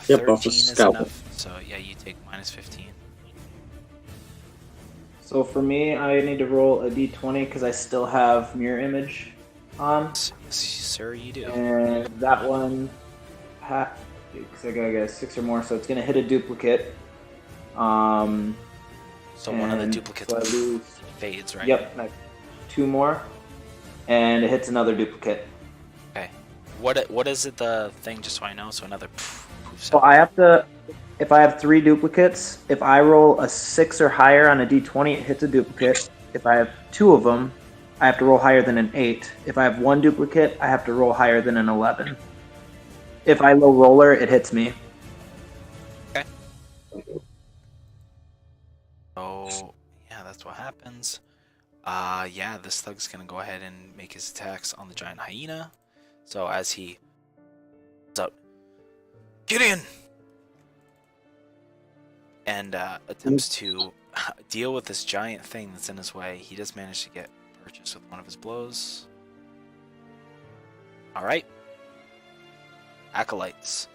Yep, 13 off the is Scout. enough, so yeah, you take minus 15. So for me, I need to roll a d20 because I still have mirror image on, Yes, sir, you do. and that one, because I gotta get 6 or more, so it's gonna hit a duplicate. So one of the and duplicates so I lose. fades, right? Yep, like 2 more, and it hits another duplicate. Okay. What is it, the thing, just so I know? So another poof So I have to, if I have 3 duplicates, if I roll a 6 or higher on a d20, it hits a duplicate. If I have 2 of them, I have to roll higher than an 8. If I have 1 duplicate, I have to roll higher than an 11. If I low roller, it hits me. So yeah, that's what happens. Yeah, this thug's gonna go ahead and make his attacks on the giant hyena. So as he out, get in, and attempts to deal with this giant thing that's in his way, he does manage to get purchased with one of his blows. All right, acolytes.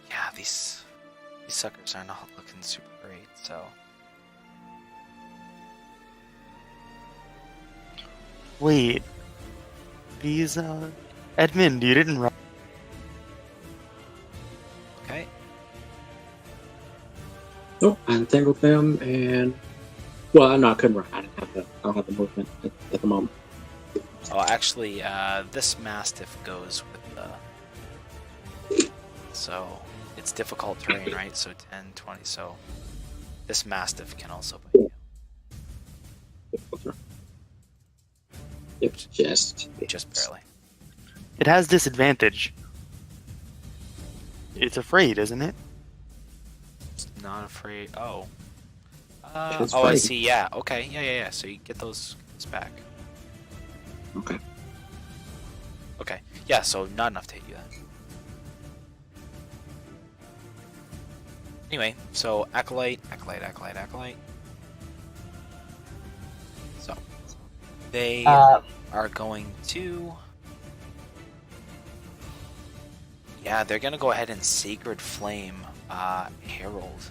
Yeah, these suckers are not looking super great. So. Wait. These, Edmund, you didn't run. Okay. Nope, I entangled them, and well, no, I couldn't run. I don't have the movement at the moment. Oh, actually, this Mastiff goes with the... So, it's difficult terrain, right? So 10, 20, so... This Mastiff can also bite you. It's just Barely. It has disadvantage. It's afraid, isn't it? It's not afraid... Oh. It's Oh, I afraid. see, yeah. Okay, yeah. So you get those back. Okay. Okay. Yeah, so not enough to hit you then. Anyway, so Acolyte. So, they are going to... Yeah, they're going to go ahead and Sacred Flame Herald.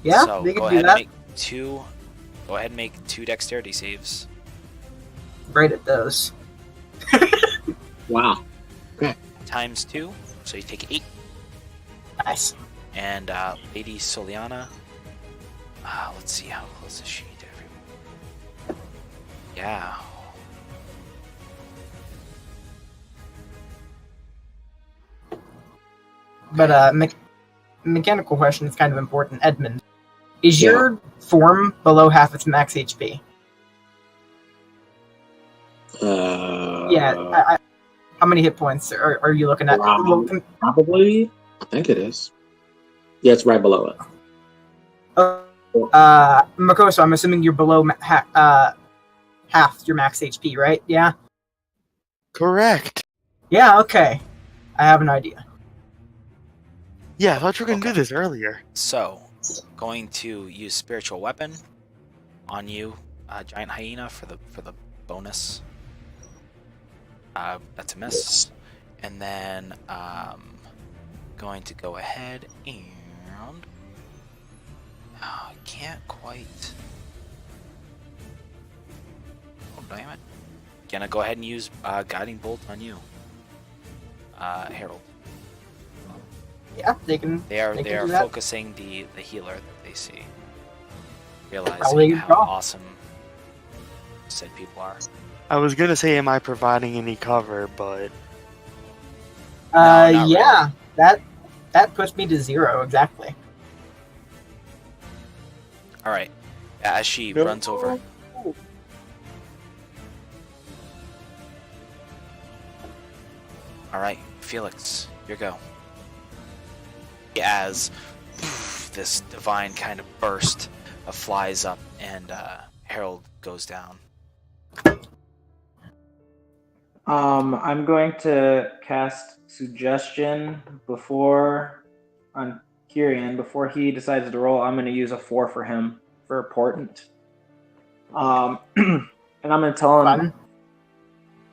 Yeah, So, they go can do ahead that. and make two... Go ahead and make 2 dexterity saves. Great at those. Wow. Times 2, so you take 8. Nice. And Lady Soliana, let's see, how close is she to everyone? Yeah. But mechanical question is kind of important. Edmund, is Yeah. your form below half its max HP? Yeah. How many hit points are you looking at? Wow. Probably. I think it is. Yeah, it's right below it. Makoso, I'm assuming you're below half your max HP, right? Yeah. Correct. Yeah. Okay. I have an idea. Yeah, I thought you were gonna Okay. do this earlier. So, going to use Spiritual Weapon on you, Giant Hyena, for the bonus. That's a miss. And then, going to go ahead and... I can't quite... Oh, damn it. Gonna go ahead and use Guiding Bolt on you, Harold. Yeah, they can. They are do that. focusing the healer that they see, realizing Probably a good how call. awesome said people are. I was gonna say, am I providing any cover, but No, not Yeah. That puts me to 0 exactly. All right, as she runs over. All right, Felix, your go. As this divine kind of burst flies up and Harold goes down. I'm going to cast Suggestion before on Kyrian. Before he decides to roll, I'm going to use a 4 for him for important. And I'm going to tell him Fun.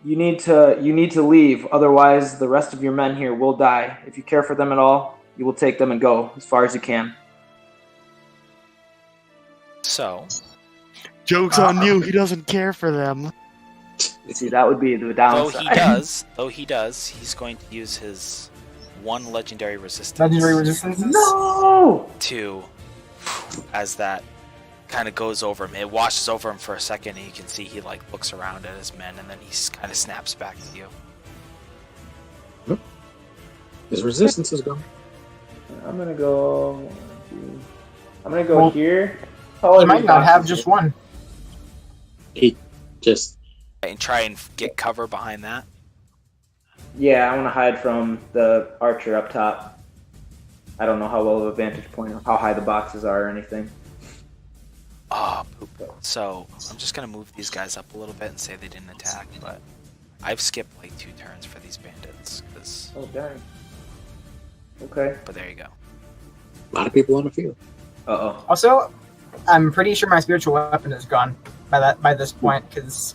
you need to leave, otherwise the rest of your men here will die. If you care for them at all, you will take them and go as far as you can. So, Joke's on you. He doesn't care for them. See, that would be the though downside. he does, he's going to use his 1 legendary resistance. Legendary resistance. No! To, as that kind of goes over him, it washes over him for a second, and you can see he like looks around at his men, and then he kind of snaps back to you. His resistance is gone. I'm gonna go. I'm gonna go Well, here. He might not have just one. He just And try and get cover behind that. Yeah, I want to hide from the archer up top. I don't know how well of a vantage point or how high the boxes are or anything. Oh, poop. So I'm just gonna move these guys up a little bit and say they didn't attack, but I've skipped like 2 turns for these bandits. Oh, dang. Okay. But there you go. a lot of people on the field. Uh-oh. Also, I'm pretty sure my spiritual weapon is gone by this point because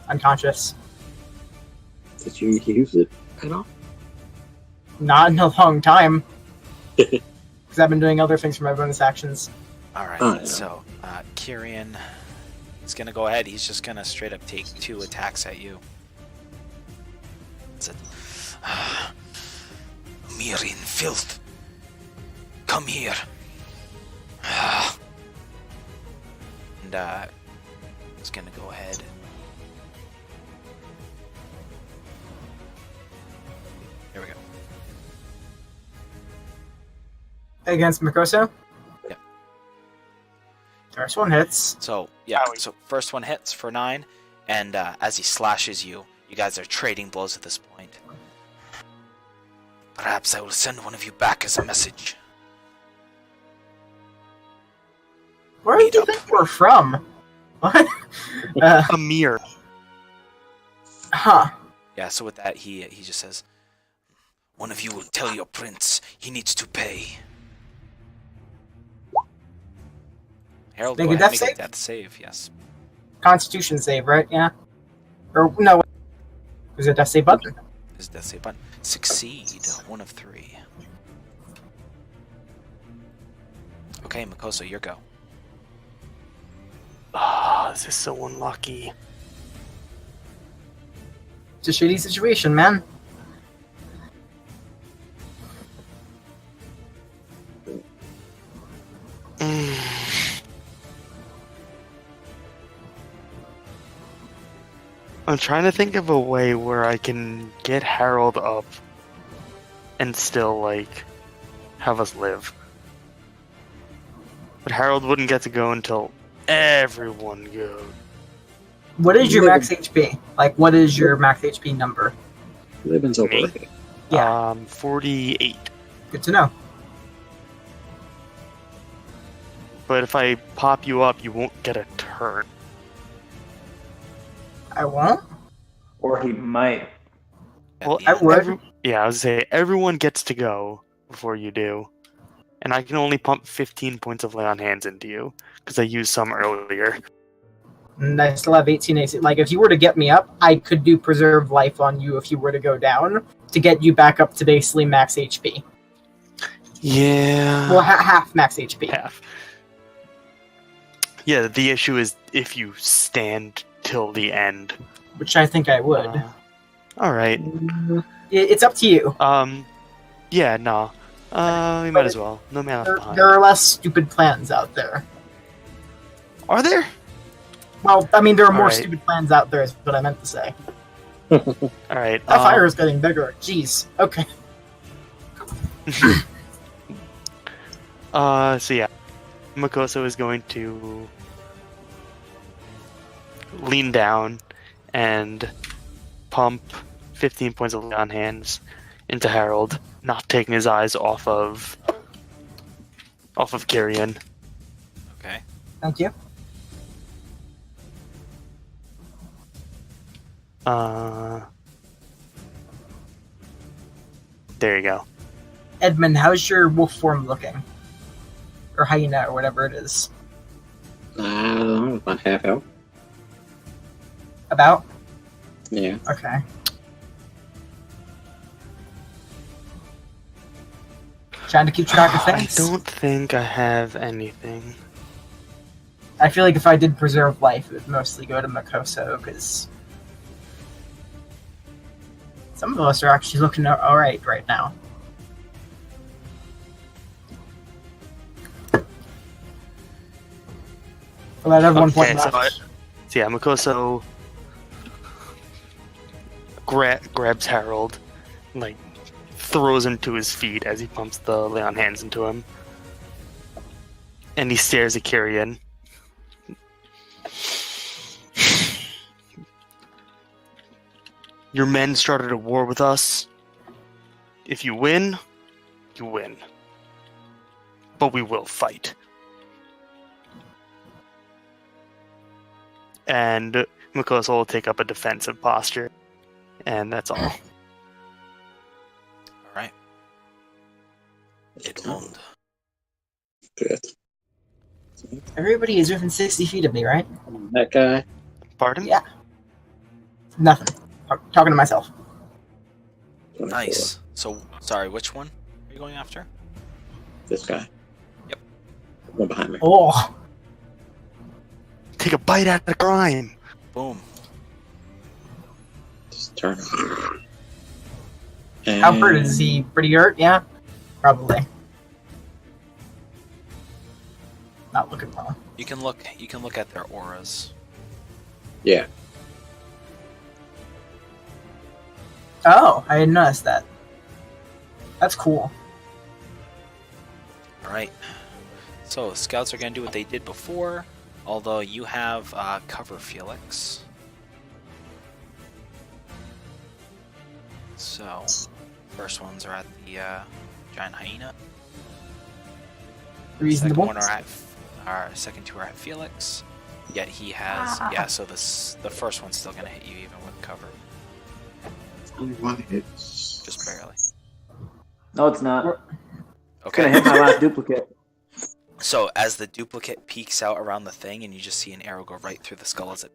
unconscious. Did you use it at all? Not in a long time. Because I've been doing other things for my bonus actions. All right. Oh, yeah. So Kyrian is gonna go ahead. He's just gonna straight up take 2 attacks at you. Mirin filth. Come here. And he's gonna go ahead. There we go. Against Mikoso? Yep. First one hits. So yeah, Owie. so first one hits for 9, and as he slashes you, you guys are trading blows at this point. Perhaps I will send one of you back as a message. Where do Meet you up. think we're from? What? Amir. Huh. Yeah, so with that, he just says, one of you will tell your prince he needs to pay. Harold, Make go a ahead and death make a save? death save, yes. Constitution save, right? Yeah. Or no. There's a death save button. His death save button. Succeed, 1 of 3. Okay, Mikoso, your go. Ah, this is so unlucky. It's a shitty situation, man. I'm trying to think of a way where I can get Harold up and still, like, have us live. But Harold wouldn't get to go until everyone goes. What is your max HP? Like, what is your max HP number? Living's over. Me? Yeah. 48. Good to know. But if I pop you up, you won't get a turn. I won't? Or he might. At Well, the I end. would. Yeah, I was say everyone gets to go before you do, and I can only pump 15 points of lay on hands into you because I used some earlier. And I still have 18 AC. Like, if you were to get me up, I could do preserve life on you if you were to go down to get you back up to basically max HP. Yeah, Well, half max HP. half. Yeah, the issue is if you stand till the end. Which I think I would. All right. It's up to you. Yeah, no. We might as well. No man left There behind. are less stupid plans out there. Are there? Well, I mean, there are more Alright. stupid plans out there, is what I meant to say. All right. That fire is getting bigger. Jeez. Okay. So yeah, Mikoso is going to lean down and pump 15 points of lay on hands into Harold, not taking his eyes off of Kyrian. Okay. Thank you. There you go. Edmund, how's your wolf form looking? Or hyena, or whatever it is. I don't know, about half out. About? Yeah. Okay. Trying to keep track of I things. don't think I have anything. I feel like if I did preserve life, it would mostly go to Makoso, because some of us are actually looking alright right now. Well, I have 1 point Okay, left. So yeah, Makoso grabs Harold, like throws him to his feet as he pumps the lay on hands into him, and he stares at Kyrian. Your men started a war with us. If you win, you win. But we will fight. And Makoso will take up a defensive posture. And that's all. All right. Edmund. Good. Everybody is within 60 feet of me, right? That guy. Pardon? Yeah. Nothing. Talking to myself. 24. Nice. So, sorry, which one are you going after? This guy. Yep. One behind me. Oh, Take a bite out of the crime. Boom. Just turn. how hurt is he? Pretty hurt? Yeah? Probably. Not looking well. You can look at their auras. Yeah. Oh, I didn't notice that. That's cool. All right. So scouts are gonna do what they did before, although you have cover, Felix. So first ones are at the giant hyena. Reasonable. Second two are at Felix. Yet he has So the first one's still gonna hit you even with cover, Only one hit. just barely. No, it's not. It's gonna Okay. hit my last duplicate. So as the duplicate peeks out around the thing, and you just see an arrow go right through the skull as it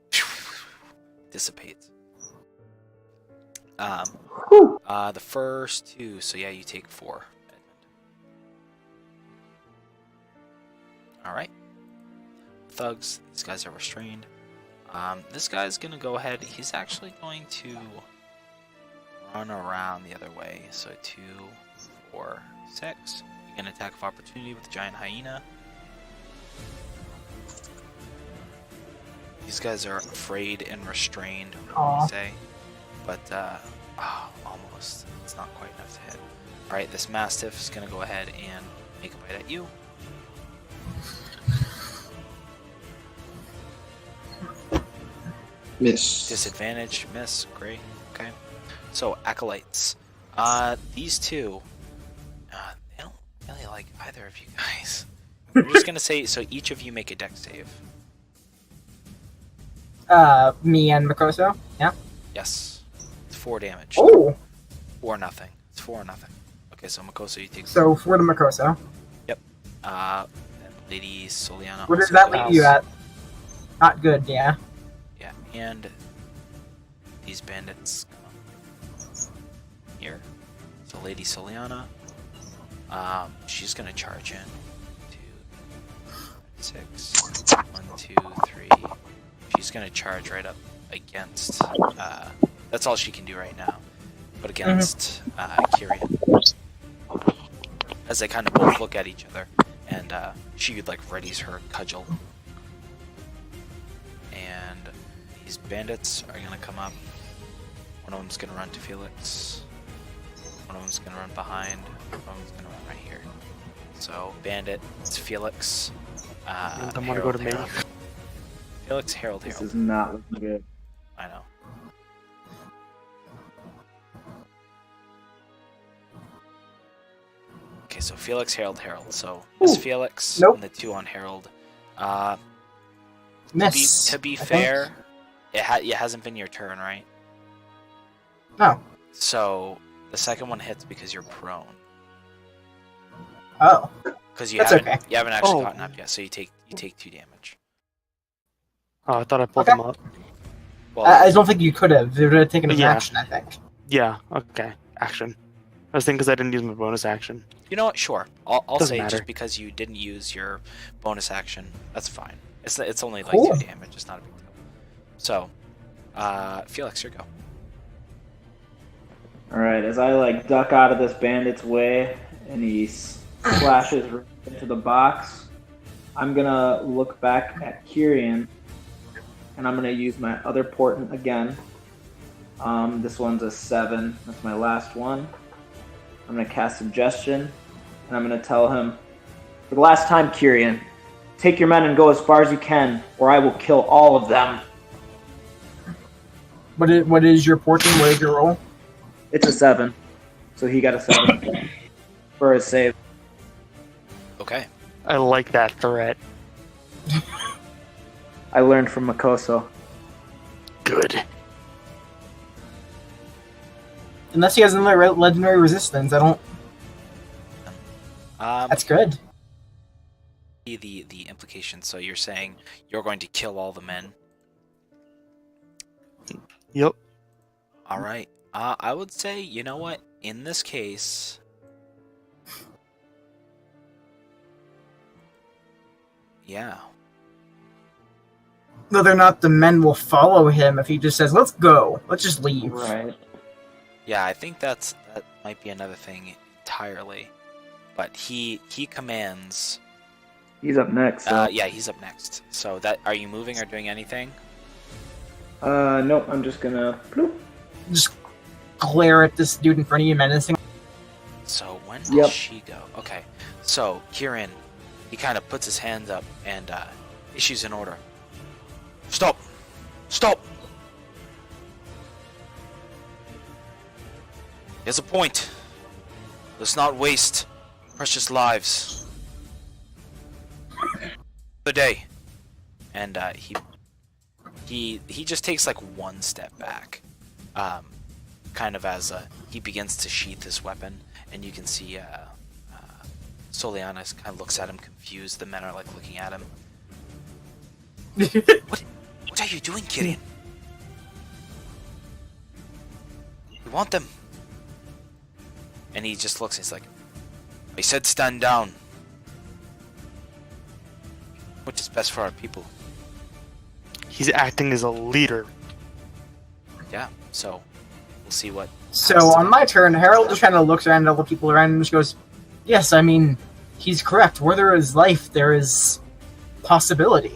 dissipates. The first two. So yeah, you take 4. Edmund. All right. Thugs. These guys are restrained. This guy's gonna go ahead. He's actually going to run around the other way. So 2, 4, 6. You can attack of opportunity with the giant hyena. These guys are afraid and restrained, Aw. we say. But, almost. It's not quite enough to hit. Alright, this Mastiff is going to go ahead and make a bite at you. Miss. Disadvantage, miss, great, okay. So, Acolytes. These two, they don't really like either of you guys. I'm just going to say, so each of you make a dex save. Me and Makoso? Yeah? Yes. It's 4 damage. Oh! 4 nothing. It's 4 nothing. Okay, so Makoso, you take. So, for the Makoso. And Lady Soliana. Where does also that goes. leave you at? Not good, yeah. Yeah, and these bandits come up here. So Lady Soliana, she's gonna charge in. 2, 6, 1, 2, 3. She's gonna charge right up against. That's all she can do right now. But against Kyrian. As they kind of both look at each other, and she like readies her cudgel. And these bandits are gonna come up. One of them's gonna run to Felix. One of them's gonna run behind. One of them's gonna run right here. So bandit, it's Felix. I don't want to go to me. Felix, Harold. This is not looking good. I know. Okay, so Felix, Harold. So it's Ooh, Felix nope. and the 2 on Harold. Miss. To be I think. fair, it hasn't been your turn, right? No. So the second one hits because you're prone. Oh, because you That's haven't okay. you haven't actually Oh. gotten up yet. So you take 2 damage. Oh, I thought I pulled Okay. them up. Well, I don't think you could have. It would have taken an Yeah. action, I think. Yeah. Okay. Action. I was thinking because I didn't use my bonus action. you know what? Sure. I'll Doesn't say matter. just because you didn't use your bonus action, that's fine. It's only like Cool. 2 damage. It's not a big deal. So, Felix, your go. Alright, as I like duck out of this bandit's way and he splashes right into the box, I'm gonna look back at Kyrian and I'm gonna use my other portent again. This one's a 7. That's my last one. I'm gonna cast Suggestion and I'm gonna tell him, for the last time, Kyrian, take your men and go as far as you can, or I will kill all of them. What is your portent? What is your roll? It's a 7, so he got a 7 for his save. Okay. I like that threat. I learned from Makoso. Good. Unless he has another legendary resistance, I don't. That's good. The implication. So you're saying you're going to kill all the men. Yep. All right. I would say, you know what? In this case, yeah. Whether or not the men will follow him if he just says, "Let's go, let's just leave." Right. Yeah, I think that might be another thing entirely. But he commands. He's up next. So. Yeah, he's up next. So are you moving or doing anything? Nope, I'm just gonna bloop. Just glare at this dude in front of you, menacing. So when does Yep. she go? Okay. So Kieran, he kind of puts his hands up and issues an order. Stop! Stop! There's a point. Let's not waste precious lives. The day. And he just takes like one step back. Kind of as he begins to sheath his weapon, and you can see Soliana kind of looks at him confused. The men are like looking at him. What are you doing, Kyrian? We want them. And he just looks and he's like, I said stand down. Which is best for our people. He's acting as a leader. Yeah, so we'll see what. So on my turn, Harold just kind of looks around at all the people around and just goes, "Yes, I mean, he's correct. Where there is life, there is possibility."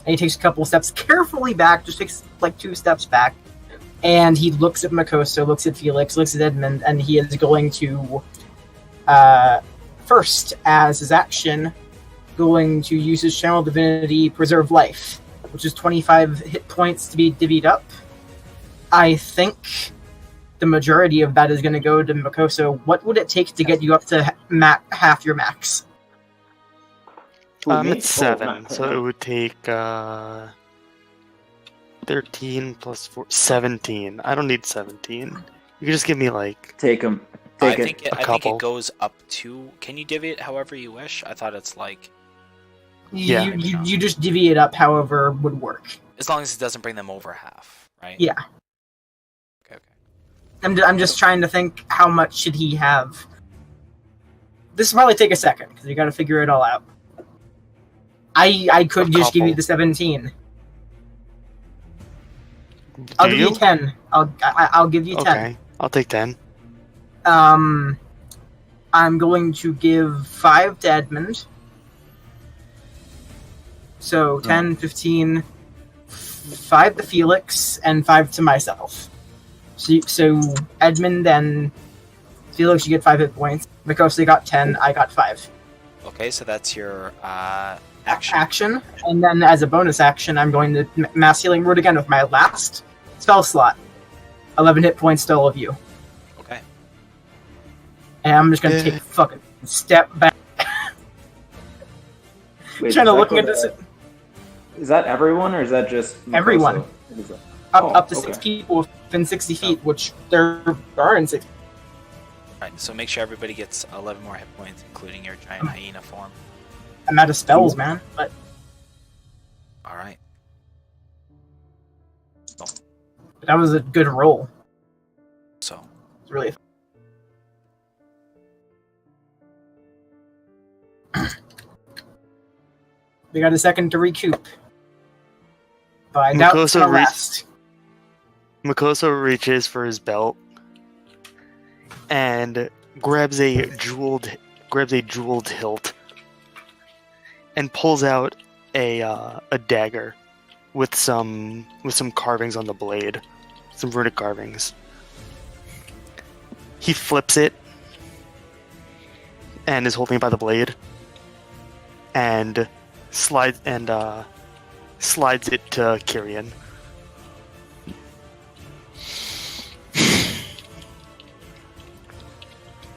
And he takes a couple steps carefully back, just takes like 2 steps back, and he looks at Makoso, looks at Felix, looks at Edmund, and he is going to, first, as his action, going to use his Channel Divinity Preserve Life, which is 25 hit points to be divvied up. I think the majority of that is going to go to Makoso. What would it take to get you up to half your max? Me? It's Oh, 7, not so it would take 13 plus 4, 17. I don't need 17. You can just give me like Take him. I Take it. think it couple. goes up to. Can you divvy it however you wish? I thought it's like Yeah. You just divvy it up however would work. as long as it doesn't bring them over half, right? Yeah. Okay. I'm just trying to think how much should he have. This will probably take a second because you got to figure it all out. I could A just give you couple. the 17. Do I'll give you 10. I'll give you 10. Okay, I'll take 10. I'm going to give 5 to Edmund. So 10, 15, 5 to Felix, and 5 to myself. So Edmund and Felix, you get 5 hit points. Makosi got 10, I got 5. Okay, so that's your action. Action. And then as a bonus action, I'm going to Mass Healing Word again with my last spell slot. 11 hit points to all of you. Okay. And I'm just going to take a fucking step back. Wait, Trying to does that looking go at this. Is that everyone, or is that just Makoso? Everyone. Is it- Up, Oh, up to okay. 6 people within 60 feet, which there are in 6. Alright, so make sure everybody gets 11 more hit points, including your giant hyena form. I'm out of spells, man. But Alright. that was a good roll. So, It's really. We got a second to recoup. But I doubt it's Mukosa gonna reached- last. Makoso reaches for his belt and grabs a jeweled hilt and pulls out a dagger with some carvings on the blade, some runic carvings. He flips it and is holding it by the blade and slides it to Kyrian.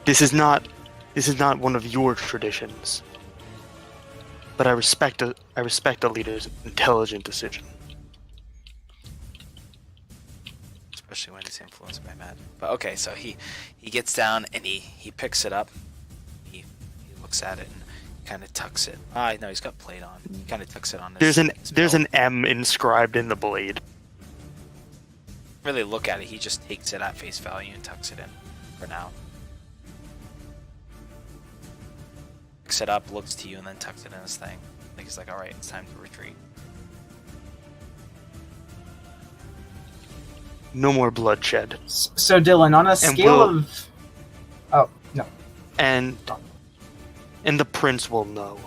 This is not one of your traditions, but I respect a leader's intelligent decision. especially when he's influenced by magic. But okay, so he gets down and he picks it up. He looks at it and kind of tucks it. No, he's got plate on. He kind of tucks it on his There's belt. an M inscribed in the blade. Really look at it. He just takes it at face value and tucks it in for now. Picks it up, looks to you, and then tucks it in his thing. Like he's like, all right, it's time to retreat. No more bloodshed. So Dylan, on a scale we'll- of, oh no, And the prince will know.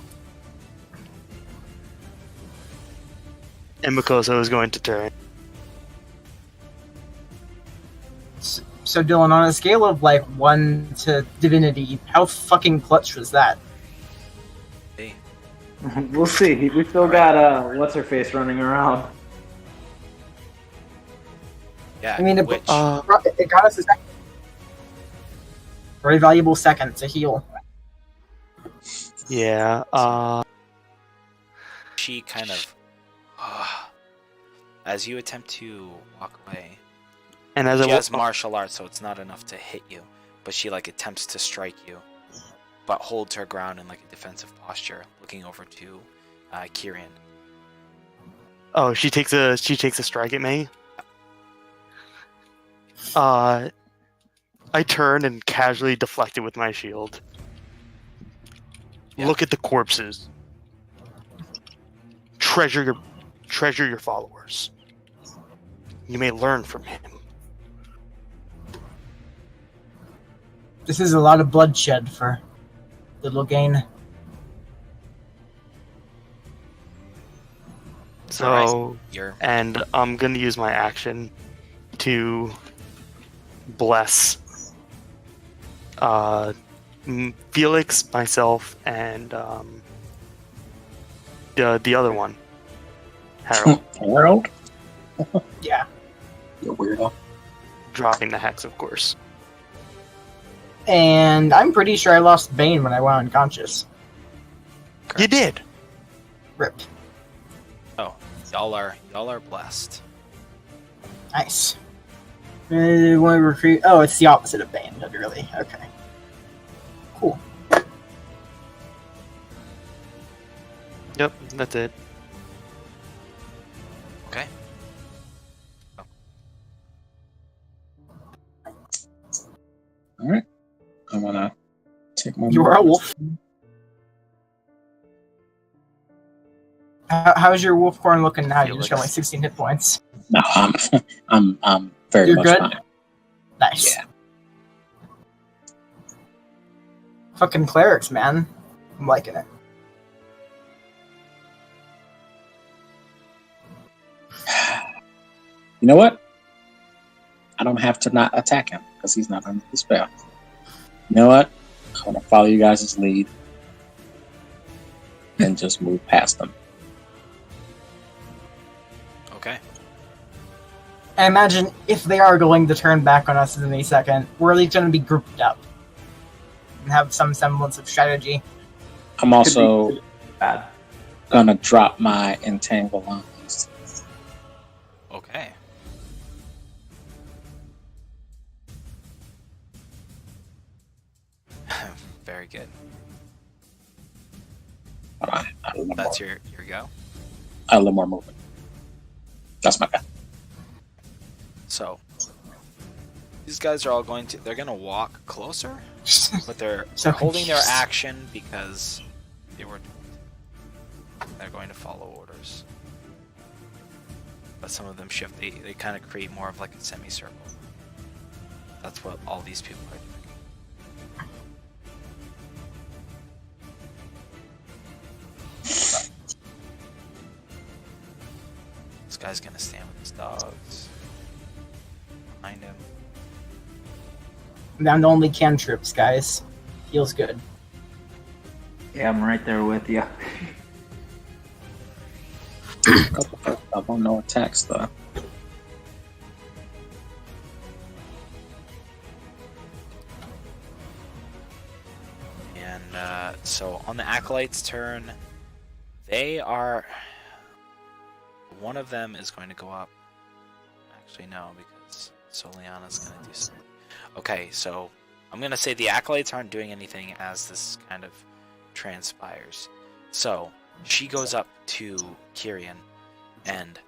And Makoso is going to turn. so Dylan, on a scale of like 1 to divinity, how fucking clutch was that? Hey, We'll see. We still got what's her face running around. yeah. I mean, it- which, It got us a second, very valuable second to heal. Yeah. she kind of, as you attempt to walk away, And as she I has martial arts, so it's not enough to hit you, but she like attempts to strike you, but holds her ground in like a defensive posture, looking over to Kyrian. Oh, she takes a strike at me. I turn and casually deflect it with my shield. Yeah. Look at the corpses. Treasure your followers. You may learn from him. This is a lot of bloodshed for little gain. So, You're and I'm gonna use my action to bless Felix, myself, and the other one, Harold, Harold? Yeah. You weirdo. dropping the hex, of course. And I'm pretty sure I lost Bane when I went unconscious. You did. Rip. y'all are blessed. Nice. Want to recruit? Oh, it's the opposite of Bane, really. Okay. Cool. Yep, that's it. Okay. Alright. I'm gonna take my You are a wolf. How's your wolf corn looking now? You just got like 16 hit points. No, I'm very You're much good? fine. Nice. Yeah. Fucking clerics, man. I'm liking it. You know what? I don't have to not attack him because he's not under the spell. You know what? I'm gonna follow you guys' lead and just move past them. Okay. I imagine if they are going to turn back on us in any second, we're at least going to be grouped up and have some semblance of strategy. I'm also Bad. gonna drop my entangle lines. Okay. Very good. But I add a little That's more. your go. Add a little more movement. That's my bad. So these guys are all they're gonna walk closer, but they're So holding their confused. action because they were told. They're going to follow orders. But some of them shift. They kind of create more of like a semicircle. That's what all these people are doing. This guy's gonna stand with his dogs. Behind him. I'm the only cantrips, guys. Feels good. Yeah, I'm right there with you. I won't no attacks though. And so on the Acolyte's turn, they are. One of them is going to go up. Actually, no, because Soliana's going to do something. Okay, so I'm going to say the Acolytes aren't doing anything as this kind of transpires. So she goes up to Kyrian and,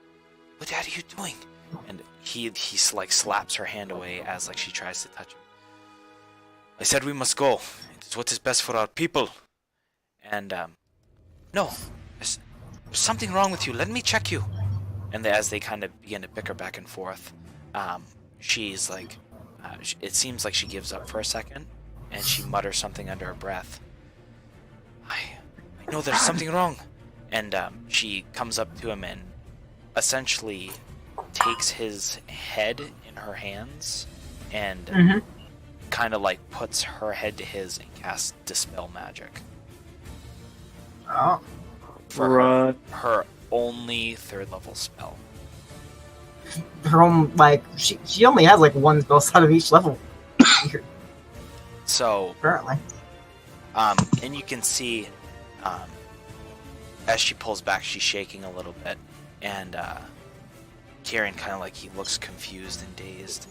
what are you doing? And he like slaps her hand away as like she tries to touch him. I said we must go. It is what is best for our people. And no, there's something wrong with you. Let me check you. And as they kind of begin to bicker back and forth, she's like, it seems like she gives up for a second, and she mutters something under her breath. I know there's something wrong. And she comes up to him and essentially takes his head in her hands and kind of like puts her head to his and casts Dispel Magic. Oh. For her only 3rd level spell. Her own, like, she only has like one spell slot of each level. So, Apparently. and you can see, as she pulls back, she's shaking a little bit, and Kieran kind of like he looks confused and dazed,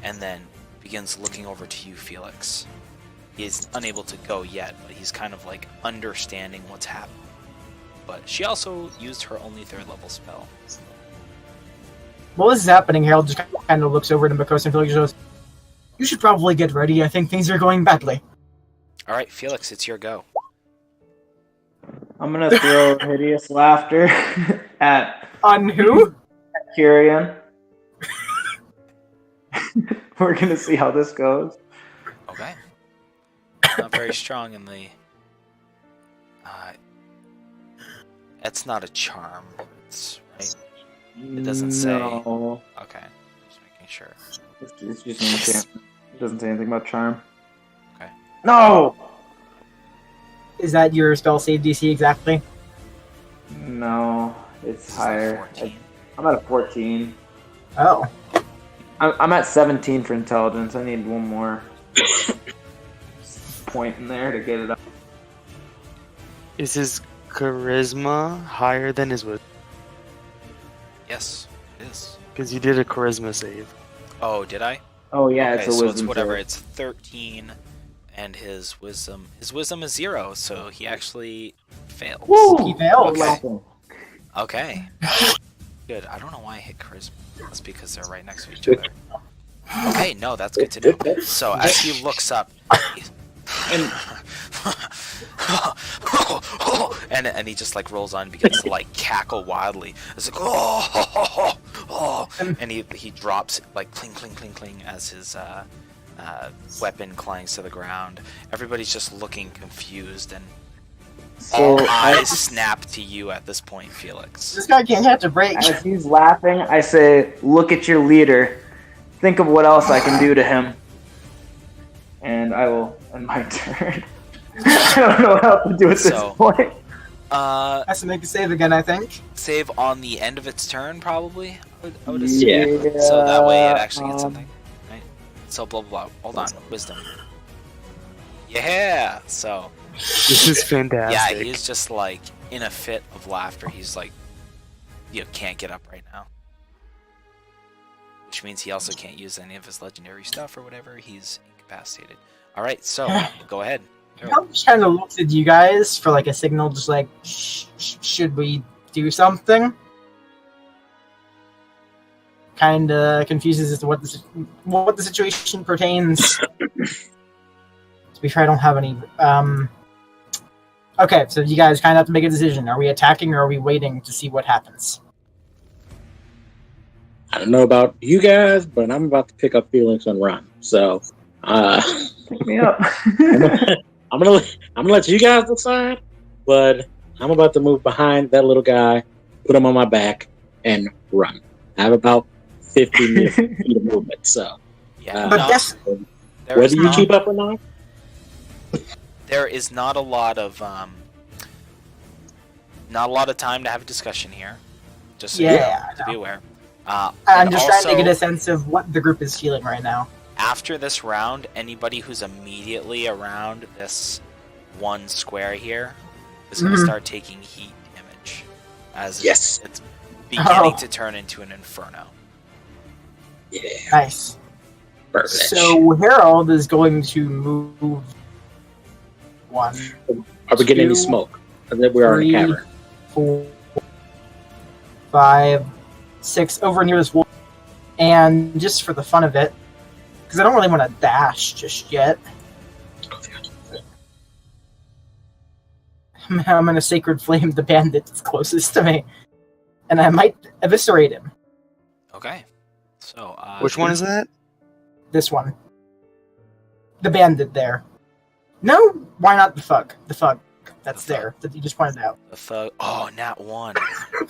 and then begins looking over to you, Felix. He is unable to go yet, but he's kind of like understanding what's happening. But she also used her only 3rd level spell. What is happening? Harold just kind of looks over to Makos and Felix goes, "You should probably get ready. I think things are going badly." All right, Felix, it's your go. I'm gonna throw hideous laughter at On who? Kyrian. We're gonna see how this goes. Okay. Not very strong in the. It's not a charm. It's right. It doesn't say. No. Okay. Just making sure. It's just an enchantment. It doesn't say anything about charm. Okay. No! Is that your spell save DC exactly? No, it's This is higher. 14. I'm at a 14. Oh. I'm at 17 for intelligence. I need one more point in there to get it up. Is his charisma higher than his wisdom? Yes, it is. Because you did a charisma save. Oh, did I? Oh yeah, Okay, it's a so wisdom it's whatever. save. It's 13, and his wisdom is 0, so he actually fails. He failed. Okay. Okay. Good. I don't know why I hit charisma. That's because they're right next to each other. Okay, no, that's good to know. So as he looks up, he's... and he just like rolls on and begins to like cackle wildly. It's like and he drops like cling cling cling cling as his weapon clangs to the ground. Everybody's just looking confused, and all eyes snap to you at this point, Felix. This guy can't catch a break. As he's laughing, I say, "Look at your leader. Think of what else I can do to him." And I will end my turn. I don't know what else to do at this point. Has to make a save again, I think. Save on the end of its turn, probably. I would Yeah. assume. So that way it actually gets something, right? So blah blah blah. Hold on, wisdom. Yeah. So This is fantastic. yeah, he's just like in a fit of laughter. He's like, can't get up right now, which means he also can't use any of his legendary stuff or whatever. He's incapacitated. All right, so go ahead. Hero just kind of looks at you guys for like a signal, just like, should we do something? Kind of confuses as to what the situation pertains. To be fair, I don't have any. Okay, so you guys kind of have to make a decision. Are we attacking or are we waiting to see what happens? I don't know about you guys, but I'm about to pick up Felix and run. So, Pick me up. I'm gonna let you guys decide. But I'm about to move behind that little guy, put him on my back, and run. I have about 50 feet of movement. So, Yeah. But no, guess there whether is you not- keep up or not, there is not a lot of time to have a discussion here. Just so you Yeah, know, to be aware. I'm And just trying to also, get a sense of what the group is feeling right now. after this round, anybody who's immediately around this one square here is going to Mhm. start taking heat damage as Yes. it's beginning Oh. to turn into an inferno. yeah, Nice. perfect. So Harold is going to move one, are we getting any 2, smoke? And then we are in 3, a cavern. 4, 5, 6 over near this wall, and just for the fun of it, because I don't really want to dash just yet, I'm going to sacred flame the bandit that's closest to me, and I might eviscerate him. Okay. So, Which one is that? This one, the bandit there. No, why not the thug? The thug that's The thug. there that you just pointed out. the thug? Oh, nat 1.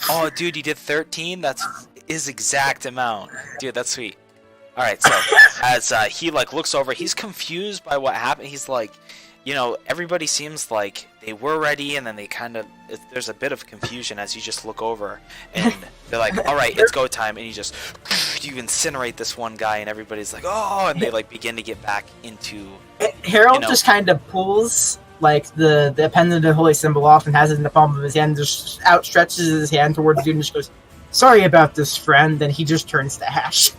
Oh, dude, you did 13? That's his exact amount. Dude, that's sweet. Alright, so, as he, looks over, he's confused by what happened. He's like, everybody seems like they were ready, and then they there's a bit of confusion as you just look over, and they're like, alright, it's go time, and you incinerate this one guy, and everybody's like, oh, and they, begin to get back into... Harold just kind of pulls the pendant of holy symbol off and has it in the palm of his hand, just outstretches his hand towards the dude and just goes, "Sorry about this, friend," and he just turns to ash.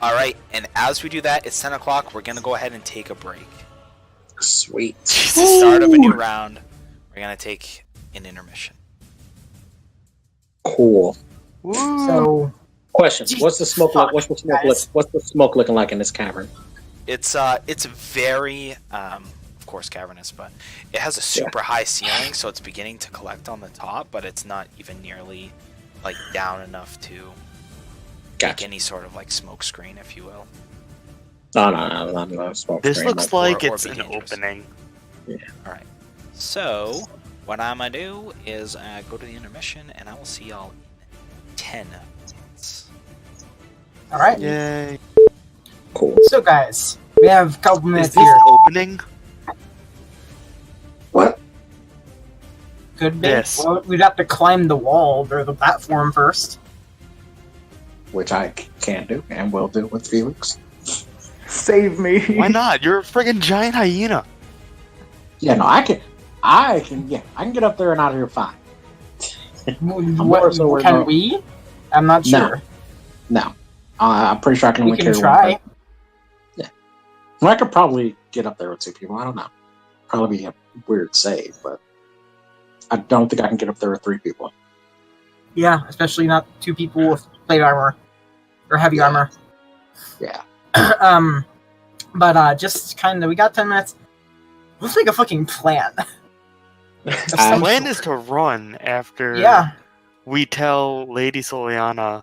Alright, and as we do that, it's 10 o'clock, we're gonna go ahead and take a break. Sweet. It's the start of a new round. We're gonna take an intermission. Cool. So Question: What's the smoke? Fuck, What's the smoke? guys. What's the smoke looking like in this cavern? It's very, of course, cavernous, but it has a super high ceiling, so it's beginning to collect on the top, but it's not even nearly down enough to make Gotcha. any sort of smoke screen, if you will. No, smoke. This screen. looks like or it's be an dangerous. opening. So, what I'm gonna do is go to the intermission, and I will see y'all in 10 minutes. all right. Yay. cool. So guys, we have a couple Is minutes this here. opening? What? Could be. Yes. Well, we'd have to climb the wall or the platform first. Which I can do and will do with Felix. Save me. Why not? You're a friggin' giant hyena. Yeah, no, I can. Yeah, I can get up there and out of here fine. more so we're Can not- we? I'm not No. sure. No, I'm pretty sure I can We only can carry try. one. Yeah, well, I could probably get up there with 2 people. I don't know. Probably be a weird save, but I don't think I can get up there with 3 people. Yeah, especially not 2 people with plate armor or heavy Yeah. armor. Yeah. But just kind of, we got 10 minutes. Let's make a fucking plan. Of The some plan sort. is to run after Yeah, we tell Lady Soliana,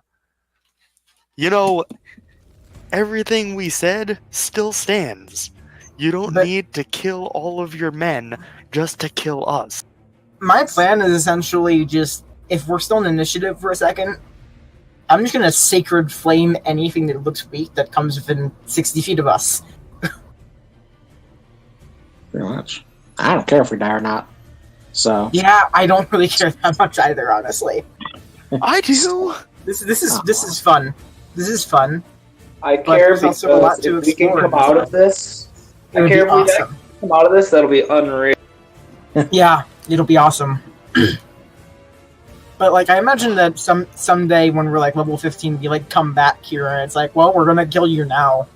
everything we said still stands. You don't But- need to kill all of your men just to kill us. my plan is essentially just, if we're still in initiative for a second, I'm just gonna sacred flame anything that looks weak that comes within 60 feet of us. Pretty much. I don't care if we die or not. So Yeah, I don't really care that much either, honestly. I do. This is fun. This is fun. I But care there's also a lot because to if we can explore come in this out one. of this, It I would be care if we awesome. come out of this. That'll be unreal. Yeah, it'll be awesome. But I imagine that someday when we're level 15, we come back here and it's well, we're gonna kill you now.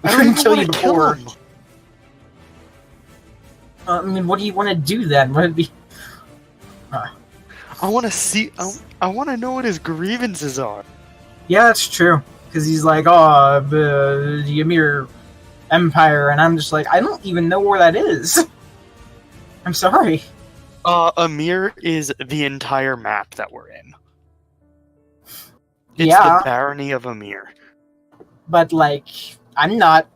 We I don't couldn't even kill you wanna kill before. him. I mean, what do you want to do then? What would be? I want to see. I want to know what his grievances are. Yeah, that's true. Because he's like, oh, the Ymir Empire, and I'm just like, I don't even know where that is. I'm sorry. Amir is the entire map that we're in. It's Yeah. the barony of Amir. But like, I'm not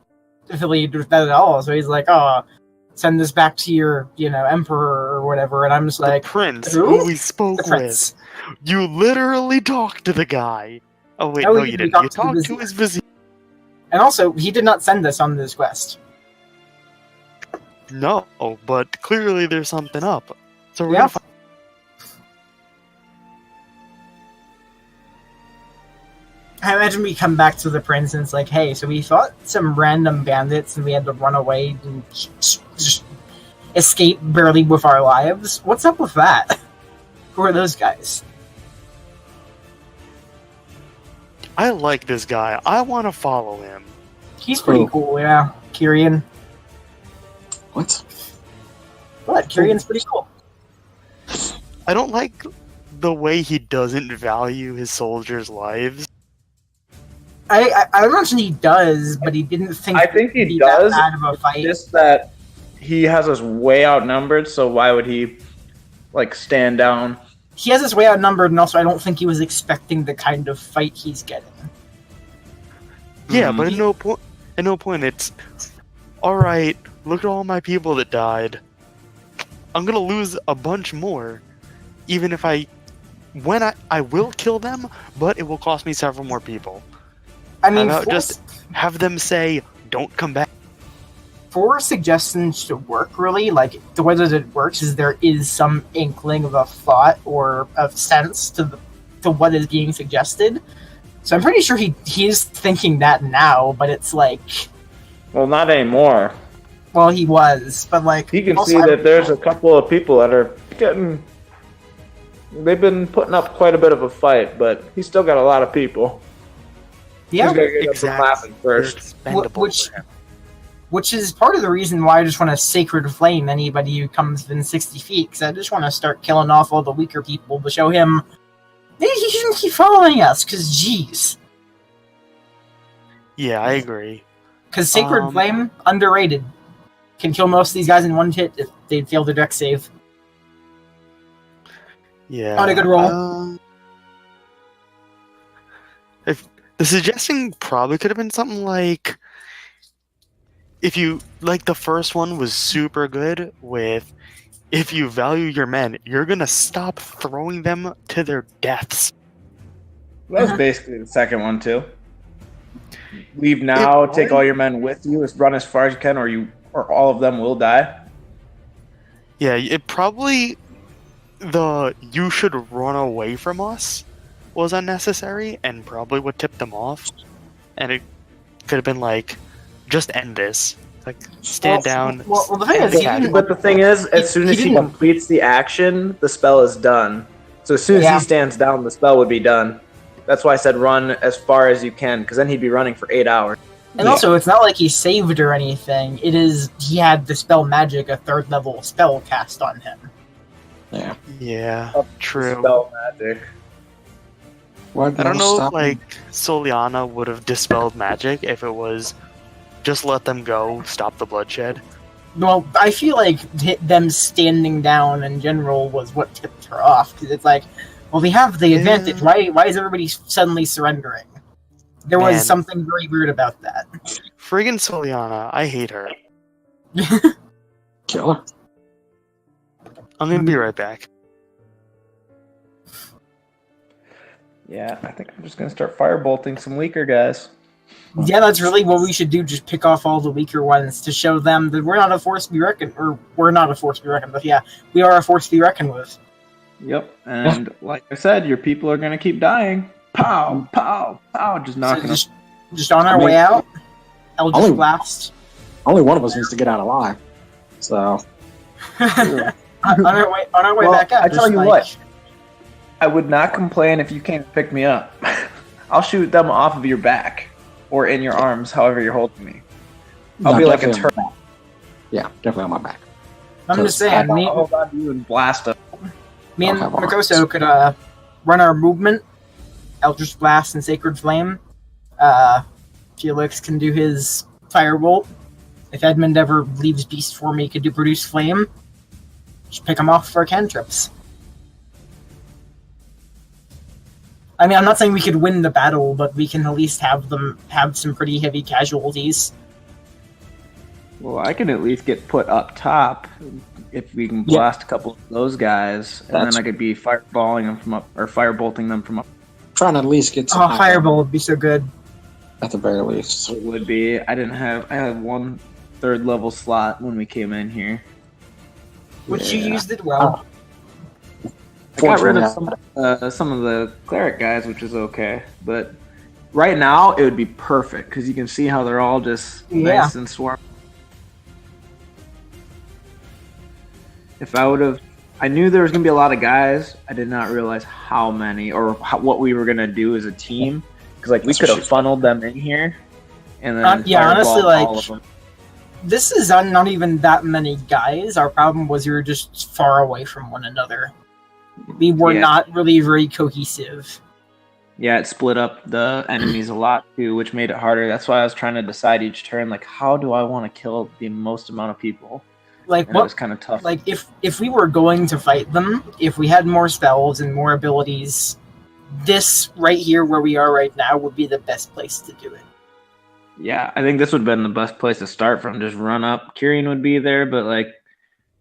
affiliated with that at all. So he's like, oh, send this back to your, emperor or whatever. And I'm just like, The prince who? who we spoke the prince. with. You literally talked to the guy. Oh wait, No, no, we you didn't. didn't. We You talked to the talked to vizier. his vizier. And also, he did not send us on this quest. No, but clearly there's something up. So we're Yeah. gonna find. I imagine we come back to the prince and it's like, hey, so we fought some random bandits and we had to run away and just escape barely with our lives. What's up with that? Who are those guys? I like this guy. I want to follow him. He's pretty Who? cool, yeah. Kyrian. What? What? Kyrion's pretty cool. I don't like the way he doesn't value his soldiers' lives. I imagine he does, but he didn't think I think it'd he be that does. bad of a fight. Just that he has us way outnumbered, so why would he stand down? He has his way outnumbered, and also I don't think he was expecting the kind of fight he's getting. Yeah, Mhm. but at no point it's all right. Look at all my people that died. I'm gonna lose a bunch more, even if I will kill them, but it will cost me several more people. I mean, How about for, just have them say, "Don't come back." for suggestions to work, really, like the way that it works is there is some inkling of a thought or of sense to what is being suggested. So I'm pretty sure he is thinking that now, but it's like, Well, not anymore. well, he was, but like He can also, see that there's a couple of people that are getting. They've been putting up quite a bit of a fight, but he's still got a lot of people. yeah, He's got to get Exactly. them laughing They're first. expendable which- for him. which is part of the reason why I just want to sacred flame anybody who comes within 60 feet, because I just want to start killing off all the weaker people to show him maybe he shouldn't keep following us, because jeez. Yeah, I agree. Because sacred Um, flame, underrated. Can kill most of these guys in one hit if they fail their deck save. Yeah. Not a good roll. If the suggestion probably could have been something like, if you like the first one was super good with, if you value your men, you're gonna stop throwing them to their deaths. That was basically the second one too. Leave now, It take was- all your men with you, run as far as you can, or all of them will die. Yeah, it probably you should run away from us was unnecessary and probably what tipped them off. And it could have been like, just end this. Like, stand down. Well, the thing is, and he attack. didn't, But the thing is, as soon as he didn't- completes the action, the spell is done. So as soon as Yeah. he stands down, the spell would be done. That's why I said run as far as you can, because then he'd be running for 8 hours. and also, it's not like he saved or anything. It is, he had Dispel Magic, a 3rd level spell cast on him. Yeah. Yeah, Up true. Spell magic. What I don't know if stop like Soliana would have dispelled magic if it was just let them go, stop the bloodshed. Well, I feel like them standing down in general was what tipped her off, because it's like, well, we have the advantage. Why is everybody suddenly surrendering? There was Man. something very weird about that. Friggin' Soliana, I hate her. killer? I'm gonna be right back. Yeah, I think I'm just gonna start firebolting some weaker guys. Yeah, that's really what we should do. Just pick off all the weaker ones to show them that we're not a force to be reckoned, or we're not a force to be reckoned with. Yeah, we are a force to be reckoned with. Yep, and like I said, your people are gonna keep dying. Pow, pow, pow, just So knocking them. just on our I mean- way out, Eldritch Only- Blast. Only one of us needs to get out alive. So on our way Well, back out. I tell just you like- what. I would not complain if you came to pick me up. I'll shoot them off of your back or in your arms, however you're holding me. I'll no, be like a definitely on turtle. my back. Yeah, definitely on my back. I'm just saying, me, I'll hold on to you and blast him. me and I'll have arms. Makoso could run our movement, Eldritch Blast and Sacred Flame. Felix can do his Firebolt. If Edmund ever leaves Beast for me, he could do Produce Flame. Just pick him off for cantrips. I mean, I'm not saying we could win the battle, but we can at least have them have some pretty heavy casualties. Well, I can at least get put up top if we can blast a couple of those guys, and That's- then I could be fireballing them from up or firebolting them from up. Trying to at least get some Oh, Fireball would be so good. at the very least. It would be. I had one 3rd level slot when we came in here. Which you Yeah. used it well. I got rid of Fortunately, some of the cleric guys, which is okay. But right now, it would be perfect because you can see how they're all just nice and swarm. If I would have, I knew there was gonna be a lot of guys. I did not realize how many or what we were gonna do as a team. Because like we That's could what have she- funneled them in here, and then Yeah, honestly, fireball all like, of them. This is not even that many guys. Our problem was we were just far away from one another. We were Yeah. not really very cohesive. Yeah, it split up the enemies a lot too, which made it harder. That's why I was trying to decide each turn, like, how do I want to kill the most amount of people? Like And it was what? kind of tough. Like if we were going to fight them, if we had more spells and more abilities, this right here where we are right now would be the best place to do it. Yeah, I think this would have been the best place to start from. Just run up. Kyrian would be there, but like,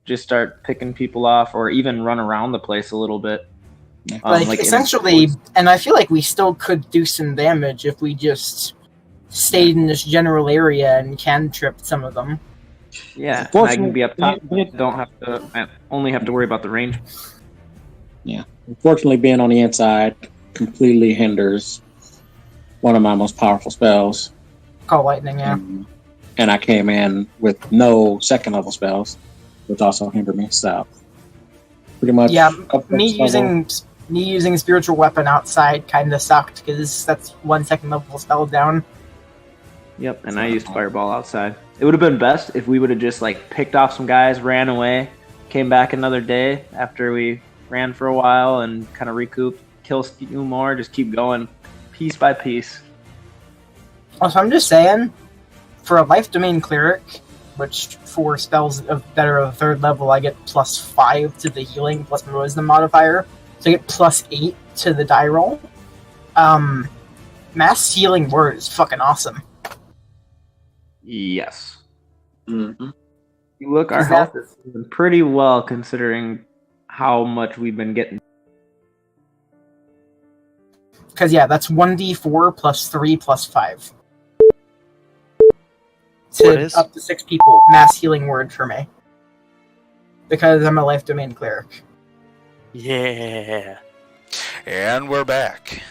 just start picking people off, or even run around the place a little bit. Like in- essentially, and I feel like we still could do some damage if we just stayed in this general area and cantripped some of them. yeah, and I can be up top. Don't have to. I only have to worry about the range. unfortunately, being on the inside completely hinders one of my most powerful spells. Call lightning, yeah. And I came in with no 2nd level spells, which also hindered me. So, pretty much, Yeah, up me next level. using a spiritual weapon outside kind of sucked because that's 1 second level spell down. Yep, and I used fireball outside. It would have been best if we would have just like picked off some guys, ran away, came back another day after we ran for a while and kind of recouped, kill a few more, just keep going piece by piece. Also, I'm just saying, for a life domain cleric, which for spells that are of 3rd level, I get +5 to the healing plus my wisdom modifier, so I get +8 to the die roll. Mass healing word is fucking awesome. Yes. Mhm. You look, our Is that- health is doing pretty well considering how much we've been getting. Because, yeah, that's 1d4 plus 3 plus 5. What is? Up to 6 people. Mass healing word for me. Because I'm a life domain cleric. Yeah. And we're back.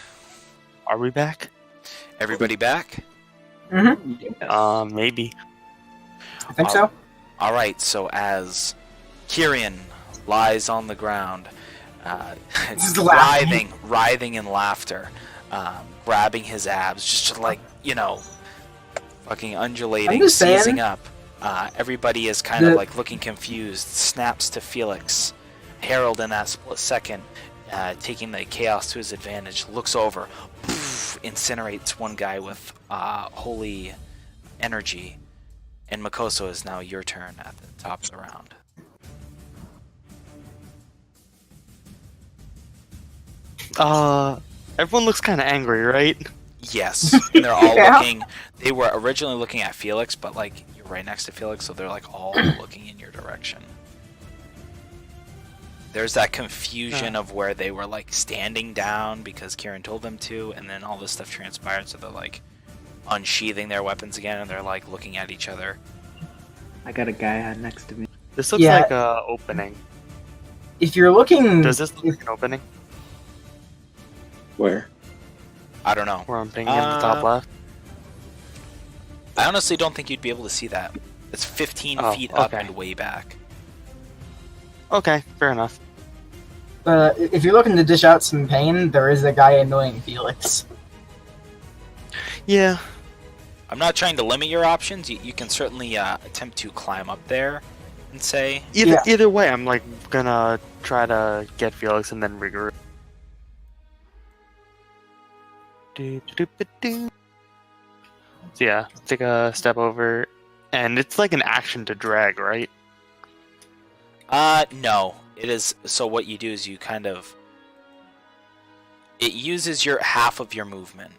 Are we back? Everybody back? Maybe. I think so. All right. So as Kyrian lies on the ground, Just laughing. writhing in laughter, grabbing his abs, just like fucking undulating, I'm just saying- seizing up. Everybody is kind of The- like looking confused. Snaps to Felix. Harold, in that split second, taking the chaos to his advantage, looks over, poof, incinerates one guy with holy energy. And Makoso, is now your turn at the top of the round. Everyone looks kind of angry, right? Yes, and they're all Yeah. looking. They were originally looking at Felix, but like you're right next to Felix, so they're like all looking in your direction. There's that confusion of where they were like standing down because Kieran told them to, and then all this stuff transpired, so they're like unsheathing their weapons again, and they're like looking at each other. I got a guy next to me. This looks Yeah. like a opening. If you're looking... Does this look like an opening? Where? I don't know. Where I'm thinking in the top left? I honestly don't think you'd be able to see that. It's 15 Oh, feet up okay. and way back. Okay, fair enough. if you're looking to dish out some pain, there is a guy annoying Felix. Yeah. I'm not trying to limit your options. You can certainly attempt to climb up there and say, Either way, I'm like gonna try to get Felix and then regroup. Do. So yeah, take a step over, and it's like an action to drag, right? no. It is, so what you do is you kind of, it uses your half of your movement.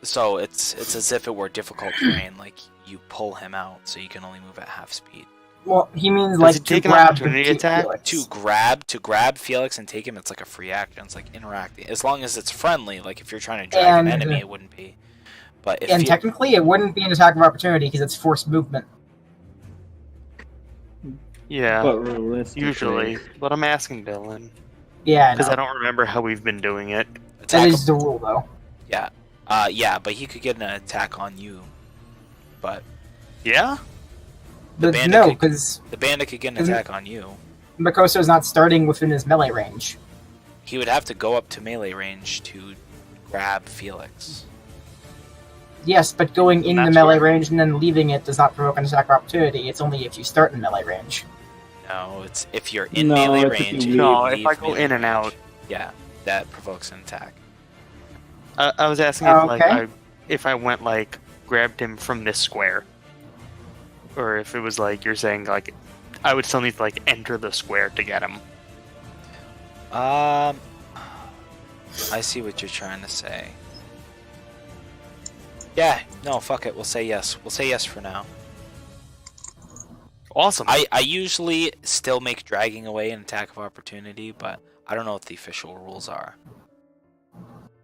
So it's as if it were difficult terrain, like you pull him out, so you can only move at half speed. Well, he means Does like he to take an grab opportunity the attack? Felix. To grab Felix and take him, it's like a free action. It's like interacting. As long as it's friendly, like if you're trying to drag an And- enemy, it wouldn't be. But if And you, technically, it wouldn't be an attack of opportunity because it's forced movement. Yeah, But realistically, usually. But I'm asking Dylan Yeah, because no. I don't remember how we've been doing it. That attack, is the rule, though. yeah, but he could get an attack on you. But Yeah. But bandit no, could- because the bandit could get an Isn't- attack on you. Makoso's not starting within his melee range. He would have to go up to melee range to grab Felix. Yes, but going in the That's melee where- range and then leaving it does not provoke an attack of opportunity. It's only if you start in melee range. No, it's if you're in No, melee it's if you range. leave. and No, you if I leave go melee in and range, out. yeah, that provokes an attack. I was asking if like Okay. if I went like grabbed him from this square, or if it was like you're saying like I would still need to like enter the square to get him. I see what you're trying to say. Yeah, no, fuck it. We'll say yes. We'll say yes for now. Awesome. I usually still make dragging away an attack of opportunity, but I don't know what the official rules are.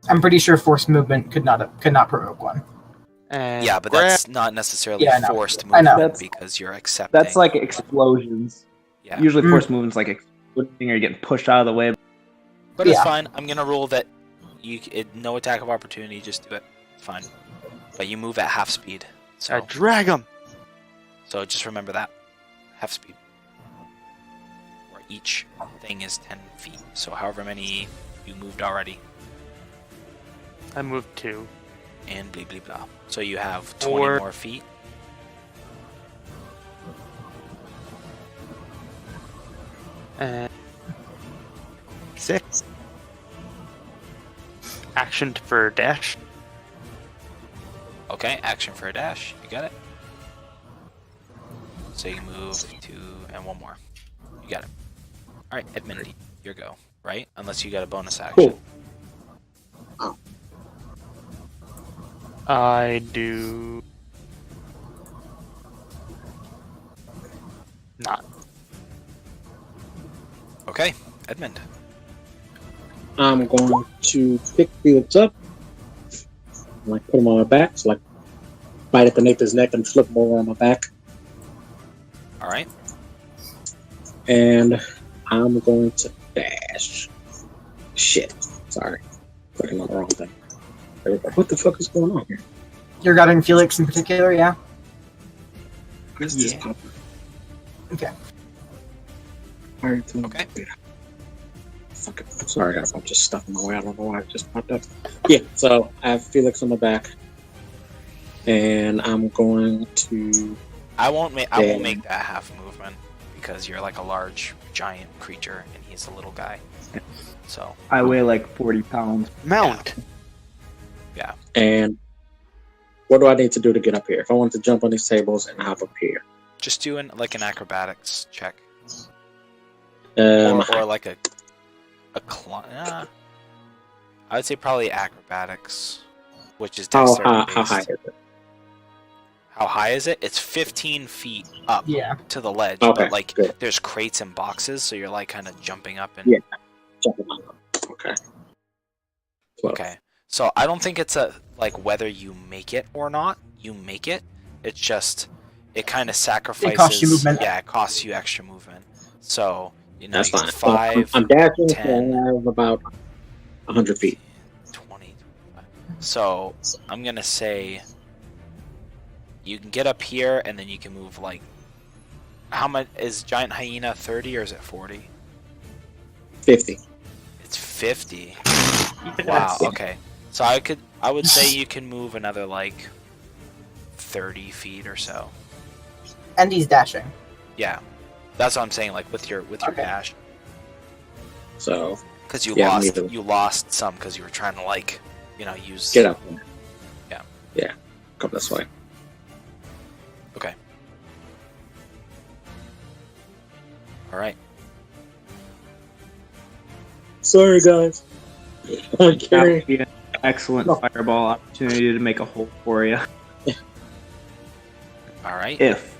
I'm pretty sure forced movement could not provoke one. And Yeah, but grab- that's not necessarily Yeah, I know. forced I know. movement That's- because you're accepting. That's like explosions. yeah, Usually, Mm. force movement's like exploding or you're getting pushed out of the way. but it's yeah. fine. I'm gonna rule that no attack of opportunity. Just do it. It's fine. But you move at half speed. I So drag him. just remember that half speed. Where each thing is 10 feet. So however many you moved already. I moved 2. And blah blah blah. So you have 20 Or- more feet. And 6. Action for dash. Okay, action for a dash. You got it. So you move 2 and 1 more. You got it. Alright, Edmund, your go, right? Unless you got a bonus action. Cool. I do not. Okay, Edmund. I'm going to pick Felix up, like put him on my back, so like bite at the nape of his neck and flip him over on my back, Alright. and I'm going to dash. Shit, sorry, clicking on the wrong thing. There we go. What the fuck is going on here? You're guarding Felix in particular, yeah? Where's this Yeah. pop? Okay. Okay. Fuck it. Sorry, I'm just stuck in my way. I don't know why it just popped up. Yeah, so I have Felix on my back, and I'm going to. I won't Yeah. make that half movement because you're like a large giant creature and he's a little guy. So I weigh like 40 pounds. Mount. And what do I need to do to get up here? If I want to jump on these tables and hop up here, just doing like an acrobatics check. um, Or like a I would say probably acrobatics, which is how dexterity high based. is it? How high is it? It's 15 feet up Yeah. to the ledge, Okay, but like good. there's crates and boxes, so you're like kind of jumping up and Yeah. Jumping up. Okay. 12. okay. So I don't think it's a like whether you make it or not. You make it. It's just it kind of sacrifices. costs you movement. Yeah, it costs you extra movement. So you know, That's you fine. get So I'm 5, dashing, 10. so I have about 100 feet. 20, 25. So I'm gonna say you can get up here and then you can move like how much is giant hyena 30 or is it 40? 50. It's 50. Wow, okay. So I would say you can move another like 30 feet or so. And he's dashing. Yeah. That's what I'm saying. Like with your Okay. dash, So because you Yeah, lost me too. you lost some because you were trying to like use. get up. Yeah. Yeah. Come this way. Okay. All right. Sorry, guys. I'm That carrying. would be an excellent No. fireball opportunity to make a hole for you. All right. If.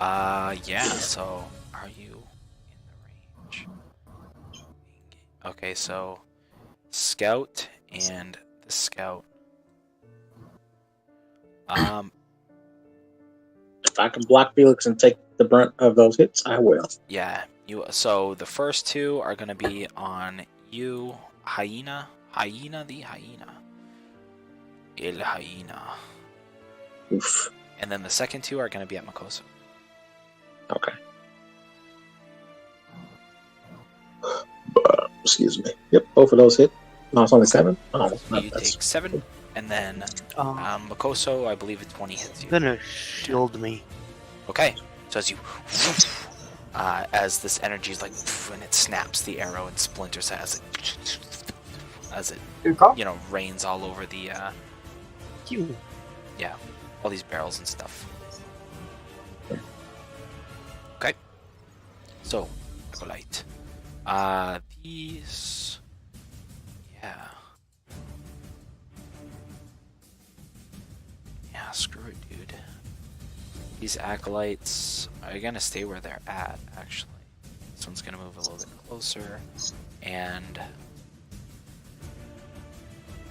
Yeah. So, are you in the range? Okay. So, scout and the scout. If I can block Felix and take the brunt of those hits, I will. Yeah. So the first two are gonna be on you, hyena, the hyena, el hyena, Oof. and then the second two are gonna be at Makoso. Okay. Excuse me. Yep, both of those hit. No, it's only 7. Oh, So you that's take 7, and then Makoso, I believe it's 20 hits you. Gonna shield me. Okay, so as you, as this energy is like, and it snaps the arrow and splinters as it Good call. rains all over the You. all these barrels and stuff. Okay, so Acolyte, these, yeah, screw it, dude. These acolytes are gonna stay where they're at, actually. This one's gonna move a little bit closer, and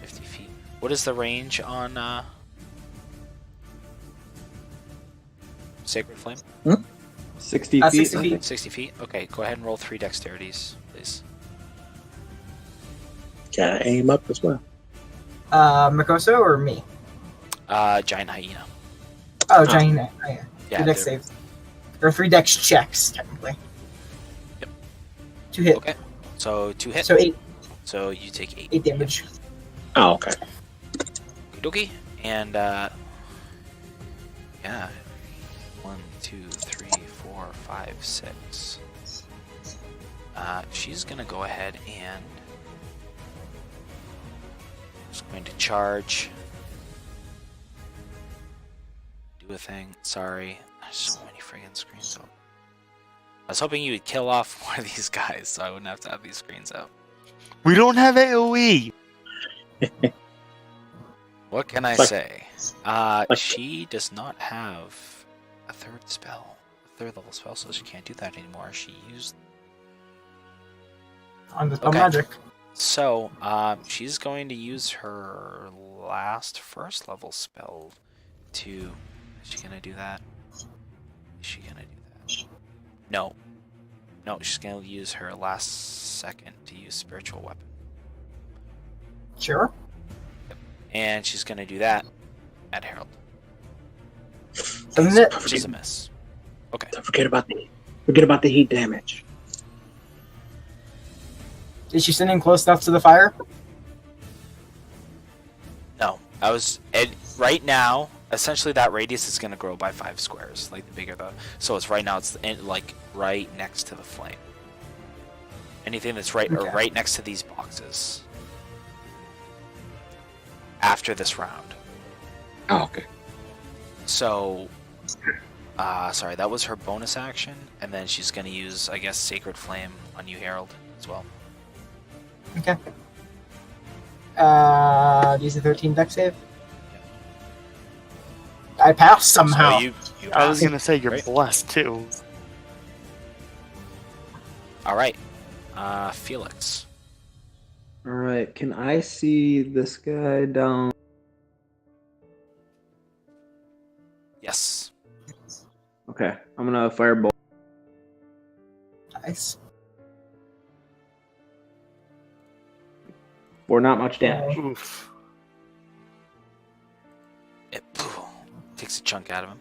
50 feet. What is the range on Sacred Flame? 60 feet. 60 I feet. think. 60 feet? Okay, go ahead and roll 3 dexterities, please. gotta aim up as well. Makoso or me? Giant hyena. Oh, giant. Oh, yeah. Yeah, 2 dex they're- saves. Or 3 dex checks, technically. Yep. 2 hit. Okay, so 2 hits. So 8, So you take 8. 8 damage. Oh, okay. Okie, and yeah, 1, 2, 3, 4, 5, 6. She's gonna go ahead and she's going to charge. Do a thing. Sorry, there's so many friggin' screens up. I was hoping you would kill off one of these guys, so I wouldn't have to have these screens up. We don't have AoE. What can I Like- say? She does not have a third level spell, so she can't do that anymore. She used On the spell Okay. magic. so she's going to use her last first level spell to. Is she gonna do that? Is she gonna do that? No, she's gonna use her last second to use spiritual weapon, Sure. and she's gonna do that at Herald, Doesn't it? which is a miss. Okay. Don't forget about the heat damage. Is she sitting close enough to the fire? No, right now. Essentially, that radius is going to grow by 5 squares. Like the bigger the, so it's right now it's like right next to the flame. Anything that's right or Okay. right next to these boxes. After this round, Oh, okay. so, sorry, that was her bonus action, and then she's going to use, I guess, Sacred Flame on you, Herald, as well. Okay. Use a 13 dex save. I passed somehow. So you I was pass. gonna say you're Great. blessed too. All right, Felix. Alright, can I see this guy down? Yes. Okay, I'm gonna fireball. Nice. For not much damage. Oof. It takes a chunk out of him.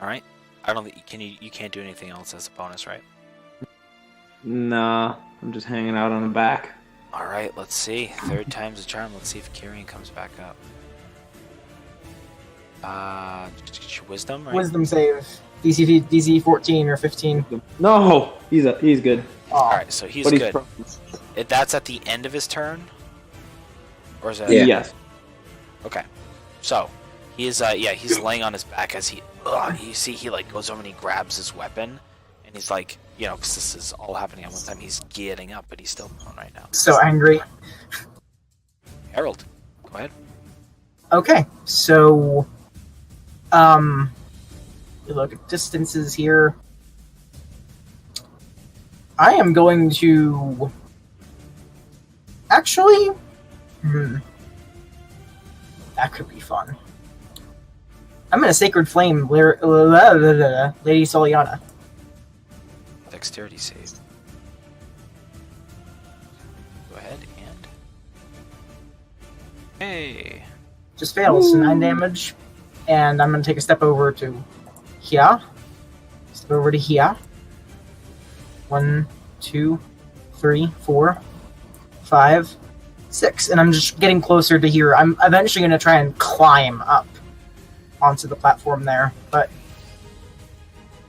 All right. I don't think you can't do anything else as a bonus, right? Nah, I'm just hanging out on the back. All right. Let's see. Third time's a charm. Let's see if Kyrian comes back up. Wisdom, right? Wisdom save. DC 14 or 15. No, he's good. All Oh, right, so he's But he's good. frozen. That's at the end of his turn, or is that? Yeah. Yes. Okay, so he's he's laying on his back as you see he like goes over and he grabs his weapon, and he's like, you know, because this is all happening at one time. He's getting up, but he's still prone right now. so angry. Harold, go ahead. Okay, so you look at distances here. I am going to actually. That could be fun. I'm gonna Sacred Flame, Lady Soliana. Dexterity save. Go ahead and. Hey. Just fails, so 9 damage. And I'm gonna take a step over to here. Step over to here. 1, 2, 3, 4, 5, 6. And I'm just getting closer to here. I'm eventually gonna try and climb up onto the platform there. But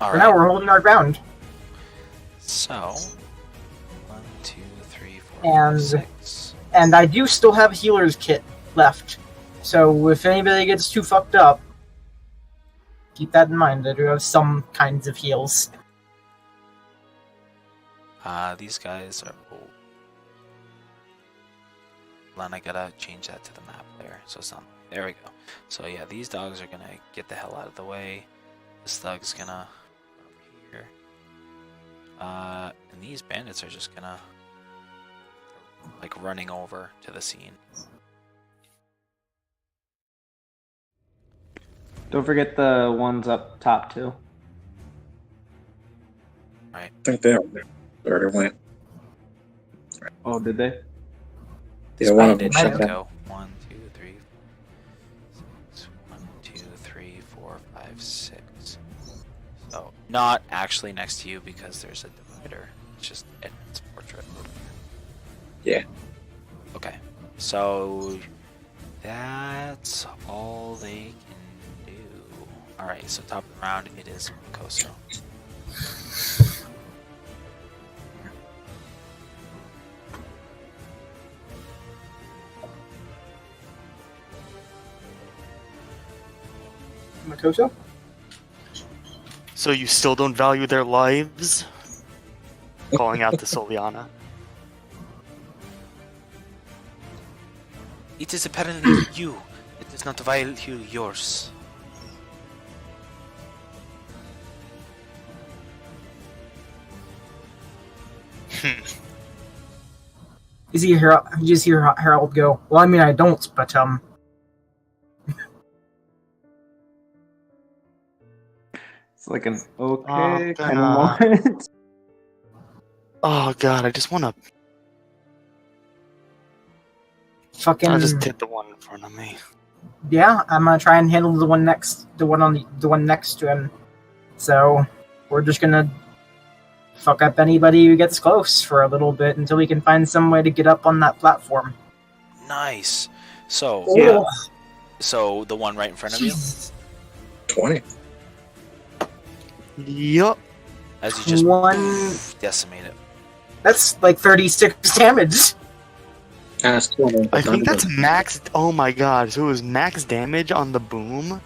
All for right. now, we're holding our ground. So, 1, 2, 3, 4, And- 5, 6. And I do still have a healer's kit left. So if anybody gets too fucked up, keep that in mind. I do have some kinds of heals. These guys are old. Hold on, I gotta change that to the map there. So it's not. There we go. So yeah, these dogs are gonna get the hell out of the way. This thug's gonna over here. And these bandits are just gonna like running over to the scene. Don't forget the ones up top too. I think they already went. Oh, did they? Yeah, one of Bandit them might should shut down. go. 1, 2, 3, 6. 1, 2, 3, 4, 5, 6. So not actually next to you because there's a divider. It's just Edmund's portrait. Yeah. Okay. So that's all they can do. Alright, so top of the round it is Koso. Makoto? So you still don't value their lives? Calling out to Soliana. It is apparently you. It does not value yours. You just hear Harold go, well, I mean, I don't, but, It's like an okay kind of God. moment. Oh god, I just wanna fucking, I'll just hit the one in front of me. yeah, I'm gonna try and handle the one next to him. So, we're just gonna fuck up anybody who gets close for a little bit until we can find some way to get up on that platform. Nice. So Yeah. so the one right in front of you, Jesus. 20. Yup. as you just One, decimate it. that's like 36 damage. That's 20. I think that's max. Oh my god, so it was max damage on the boom.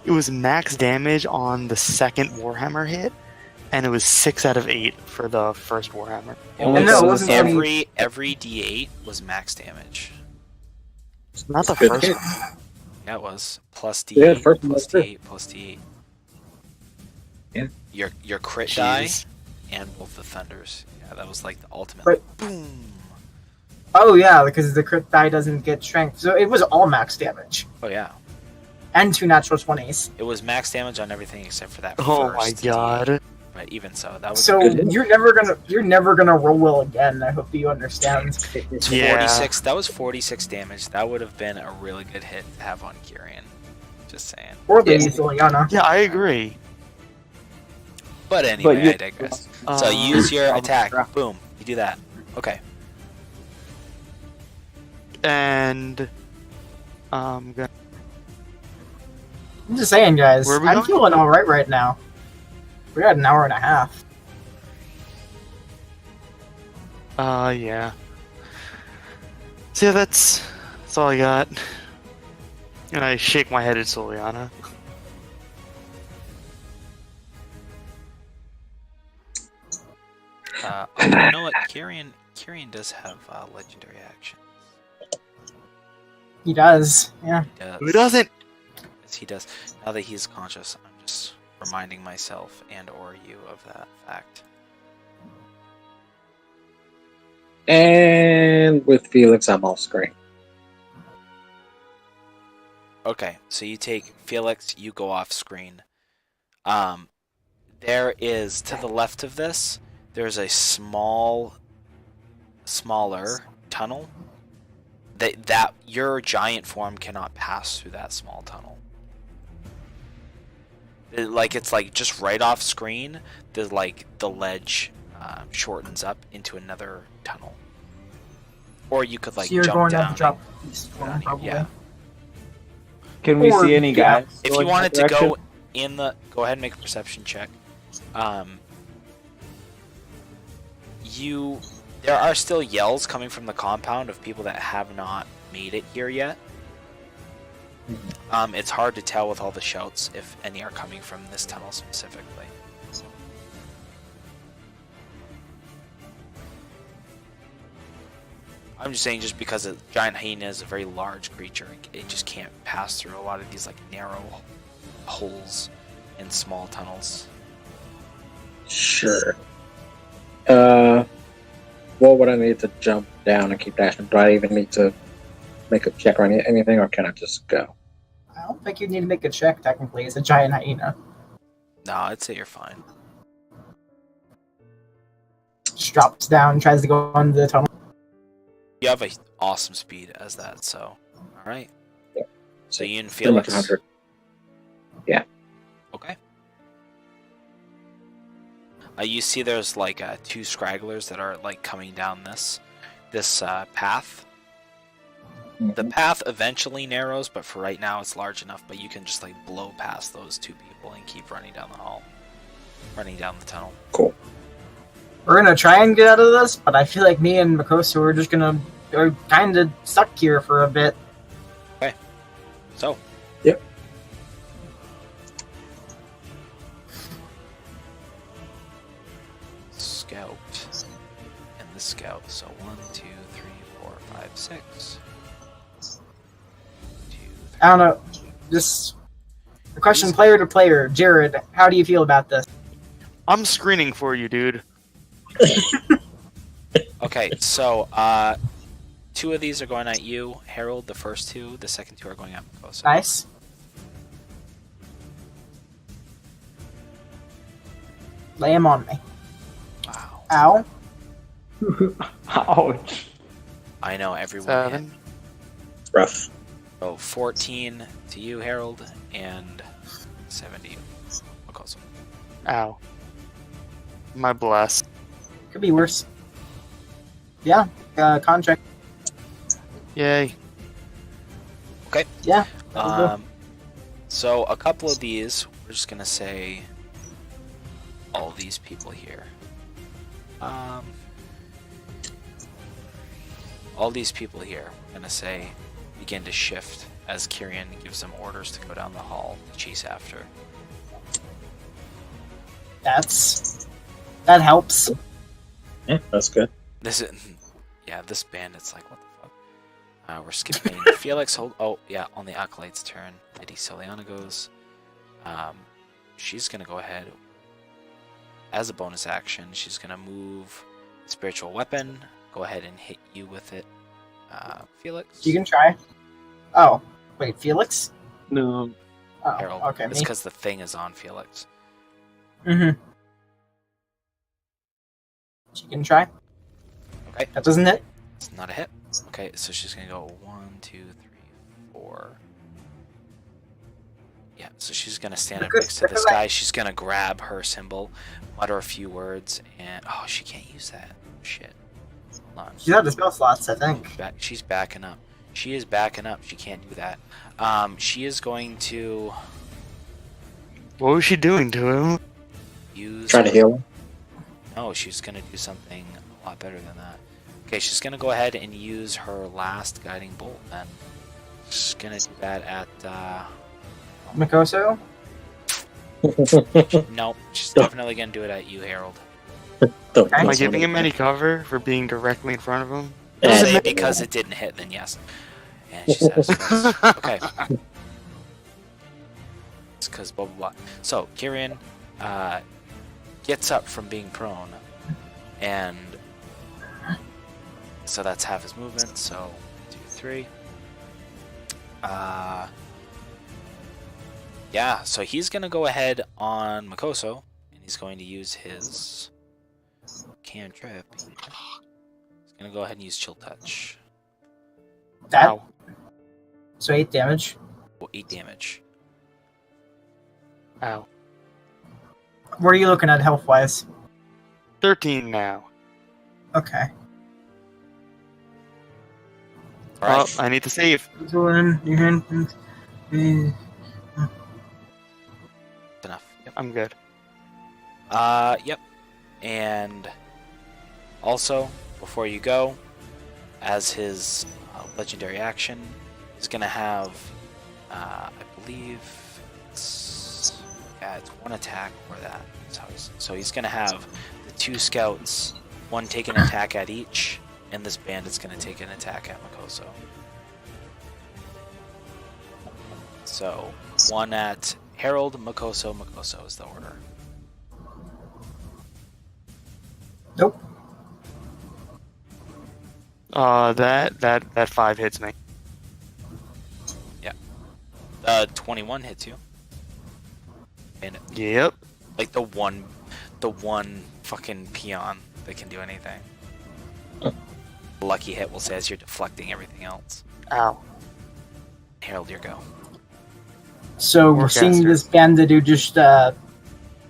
It was max damage on the second Warhammer hit, and it was 6 out of 8 for the first Warhammer. It And was no, it wasn't every D8 was max damage. Not the Good first hit. one. Yeah, it was plus D8, Yeah, the first one plus was too. D8, plus D8. Yeah. Your crit die Jeez. and both the thunders. Yeah, that was like the ultimate. Right. Boom. Oh yeah, because the crit die doesn't get strength. So it was all max damage. Oh yeah, And 2 natural 20s. it was max damage on everything except for that. Oh my first god. D8. But even so, that was So good. you're never gonna roll well again. I hope you understand. Yeah. 46. That was 46 damage. That would have been a really good hit to have on Kyrian. Just saying. Or Lady Yeah. Soliana. Yeah, I agree. But anyway, But you- I digress. So use your attack. Boom. You do that. Okay. And gonna I'm just saying, guys. Where are we I'm going? feeling all right now. We're at an hour and a half. Yeah. So yeah, that's all I got. And I shake my head at Soliana. You know what? Kyrian does have legendary action. He does. Yeah. He does. Who doesn't? Yes, he does. Now that he's conscious, I'm just reminding myself and or you of that fact. And with Felix, I'm off screen. Okay, so you take Felix, you go off screen. There is to the left of this, there's a smaller tunnel that your giant form cannot pass through that small tunnel. It's like just right off screen. The ledge shortens up into another tunnel, or you could like So you're jump going down. to have to drop east one, down here, probably. yeah. Can we Or- see any yeah. guys? If going you wanted that to direction? go in the, go ahead and make a perception check. There are still yells coming from the compound of people that have not made it here yet. It's hard to tell with all the shouts if any are coming from this tunnel specifically. I'm just saying, just because a giant hyena is a very large creature, it just can't pass through a lot of these like narrow holes in small tunnels. Sure. What would I need to jump down and keep dashing? Do I even need to make a check or anything, or can I just go? I don't think you need to make a check, technically. It's a giant hyena. No, I'd say you're fine. Just drops down, tries to go under the tunnel. You have a awesome speed as that, so alright. Yeah. So you and Pretty much Felix. 100. Okay. You see there's like two scragglers that are like coming down this path. The path eventually narrows, but for right now it's large enough, but you can just like blow past those two people and keep running down the hall. Running down the tunnel. Cool. We're gonna try and get out of this, but I feel like me and Makosa are kind of stuck here for a bit. So. Yep. Scout. And the scout. So 1, 2, 3, 4, 5, 6. 2, 3. I don't know. Just a question, player to player. Jared, how do you feel about this? I'm screening for you, dude. Okay, so two of these are going at you, Harold. The first two, the second two are going at Makosa. Nice. Lay him on me. Wow. Ow. Ouch. I know everyone. 7. Hit. Rough. So 14 to you, Harold, and 7 to you, Makosa. Ow. My bless. Could be worse. Yeah. Contract. Yay. Yeah. that'll do. So a couple of these, we're just gonna say all these people here. All these people here, we're gonna say begin to shift as Kyrian gives them orders to go down the hall to chase after. That helps. Yeah, that's good. This bandit's like, what the fuck? We're skipping Felix. Oh yeah, on the Acolyte's turn, Lady Soliana goes. She's gonna go ahead as a bonus action. She's gonna move spiritual weapon. Go ahead and hit you with it, Felix. You can try. Oh, wait, Felix? No. Oh, Harold. okay. It's because the thing is on Felix. Mm-hmm. She can try. Okay. That doesn't hit. It's not a hit. Okay, so she's gonna go 1, 2, 3, 4. Yeah, so she's gonna stand up Good, next to this good. guy. She's gonna grab her symbol, mutter a few words, and oh, she can't use that. Shit. Hold on. She's out of spell slots, I think. She's backing up. She is backing up. She can't do that. She is going to. What was she doing to him? Use. Trying to heal him. No, she's gonna do something a lot better than that. Okay, she's gonna go ahead and use her last guiding bolt. Then she's gonna do that at. Mikoso? No, she's definitely gonna do it at you, Harold. Am I giving him any cover for being directly in front of him? Say because it didn't hit, then yes. And she says, okay. It's because blah blah blah. So Kyrian gets up from being prone, and so that's half his movement. So 1, 2, 3. Yeah. So he's gonna go ahead on Mikoso, and he's going to use his cantrip. He's gonna go ahead and use Chill Touch. That. Ow. So 8 damage. Oh, 8 damage. Ow. What are you looking at health wise? 13 now. Okay. Alright. Oh, I need to save. Enough. Yep. I'm good. Yep. And also, before you go, as his legendary action, he's gonna have, I believe, it's 1 attack for that. So he's gonna have the 2 scouts, one take an attack at each, and this bandit's gonna take an attack at Mikoso. So 1 at Harold, Mikoso. Mikoso is the order. Nope. That 5 hits me. 21 hits you. And Yep. like the one fucking peon that can do anything. Lucky hit will say as you're deflecting everything else. Ow. Harold, your go. So Or seeing caster. this bandit who just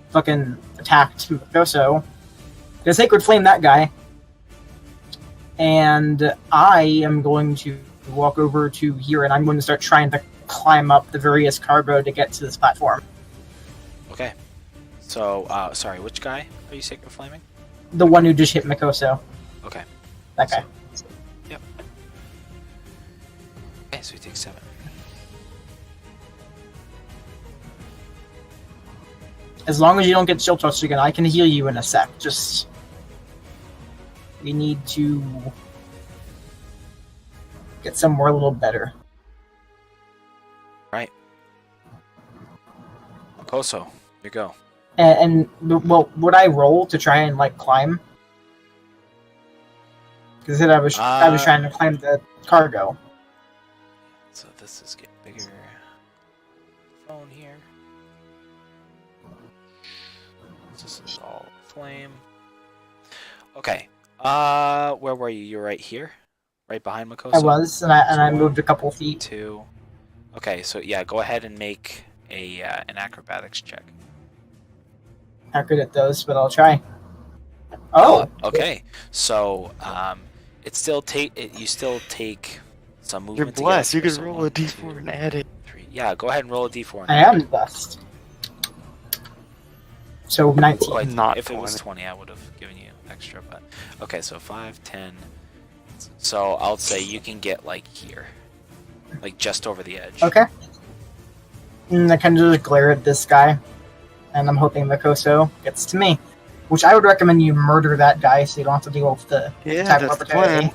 fucking attacked Mikoso, gonna Sacred Flame that guy. And I am going to walk over to here and I'm going to start trying to climb up the various cargo to get to this platform. Okay. So, sorry, which guy are you Sacred Flaming? The one who just hit Mikoso. Okay. That guy. Yep. Okay, so you take 7. As long as you don't get Chill Touch again, I can heal you in a sec. Just... We need to... get somewhere a little better. Right. Mikoso, your go. And well, would I roll to try and like climb? Because I was trying to climb the cargo. So this is getting bigger. Phone here. This is all flame. Okay. Where were you? You're right here, right behind Mikoso. I was, and I moved a couple feet. 2. Okay, so yeah, go ahead and make a an acrobatics check. Not good at those, but I'll try. Oh, Okay. So it still you still take some You're movement. to get blessed. up You here, could so roll 1, a d4 and add it. 3. Yeah, go ahead and roll a d4. I am blessed. So 19. Well, Not if it was 20. 20, I would have given you extra. But okay, so 5, 10. So I'll say you can get like here, like just over the edge. Okay. And I kind of just glare at this guy, and I'm hoping Mikoso gets to me. Which I would recommend you murder that guy so you don't have to deal with the Yeah, attack of that's the opportunity. plan.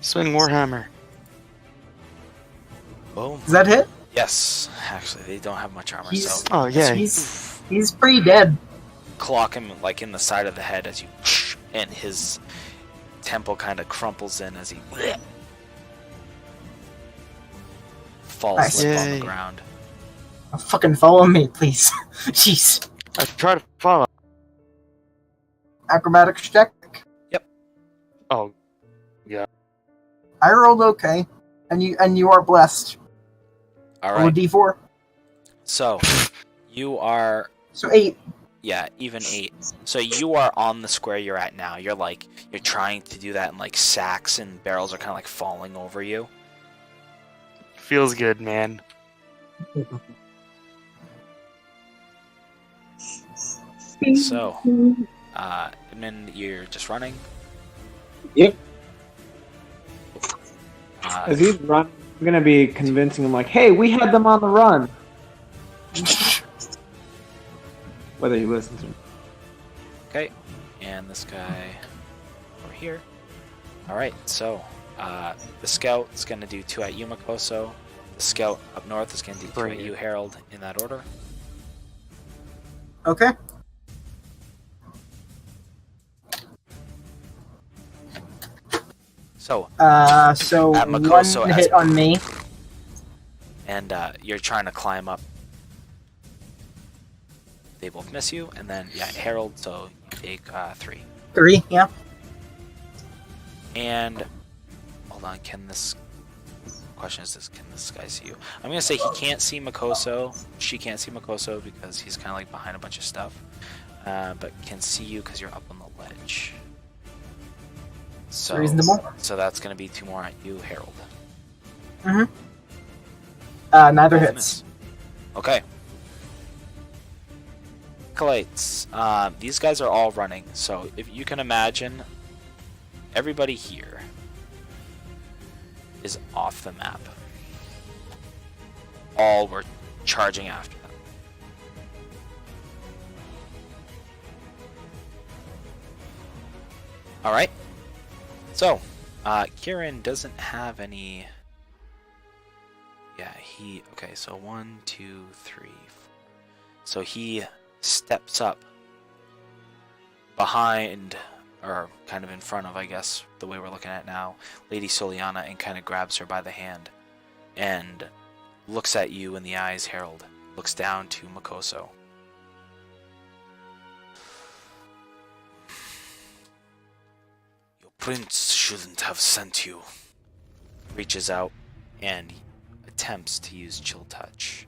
Swing Warhammer. Boom. Is that hit? Yes. Actually, they don't have much armor, He's- so Oh yeah. He's pretty dead. clock him like in the side of the head as you, and his temple kind of crumples in as he falls Nice. limp on the Yay. ground. Fucking follow me, please. Jeez. I try to follow. Acrobatics check. Oh, I rolled okay, and you are blessed. All Roll a right. d4. So you are, So 8. yeah, even 8. So you are on the square you're at now. You're trying to do that, and like sacks and barrels are kind of like falling over you. Feels good, man. So, Edmund, you're just running. Yep. As he's running, I'm gonna be convincing him, like, "Hey, we had them on the run." Whether he listens or not. Okay, and this guy over here. All right, so the scout is going to do 2 at you, Makoso. The scout up north is going to do 2 at you, Harold, in that order. Okay. So, So At Makoso one as- hit on me. and you're trying to climb up. They both miss you, and then yeah, Harold. So you take 3. 3, yeah. And hold on, can this question can this guy see you? I'm gonna say he can't see Makoso. She can't see Makoso because he's kind of like behind a bunch of stuff, but can see you because you're up on the ledge. So Reasonable. So that's gonna be 2 more at you, Harold. Neither Both hits. miss. Okay. Acolytes. These guys are all running, so if you can imagine, everybody here is off the map. All were charging after them. Alright. So, Kieran doesn't have any... Yeah, okay, so 1, 2, 3, 4. So he steps up behind, or kind of in front of, I guess, the way we're looking at it now, Lady Soliana, and kind of grabs her by the hand and looks at you in the eyes, Harold. Looks down to Makoso. Your prince shouldn't have sent you. Reaches out and attempts to use Chill Touch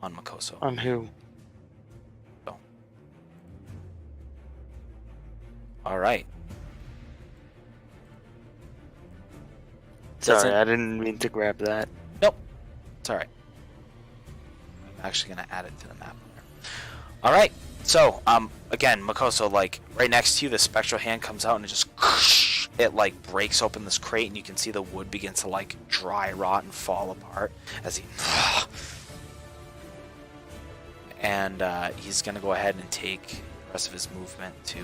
on Makoso. On who? Alright. Sorry, Doesn't- I didn't mean to grab that. It's alright. I'm actually gonna add it to the map. Alright, so, again, Makoso, like, right next to you, the spectral hand comes out and it just, it, like, breaks open this crate and you can see the wood begins to, like, dry rot and fall apart as he... And, he's gonna go ahead and take the rest of his movement to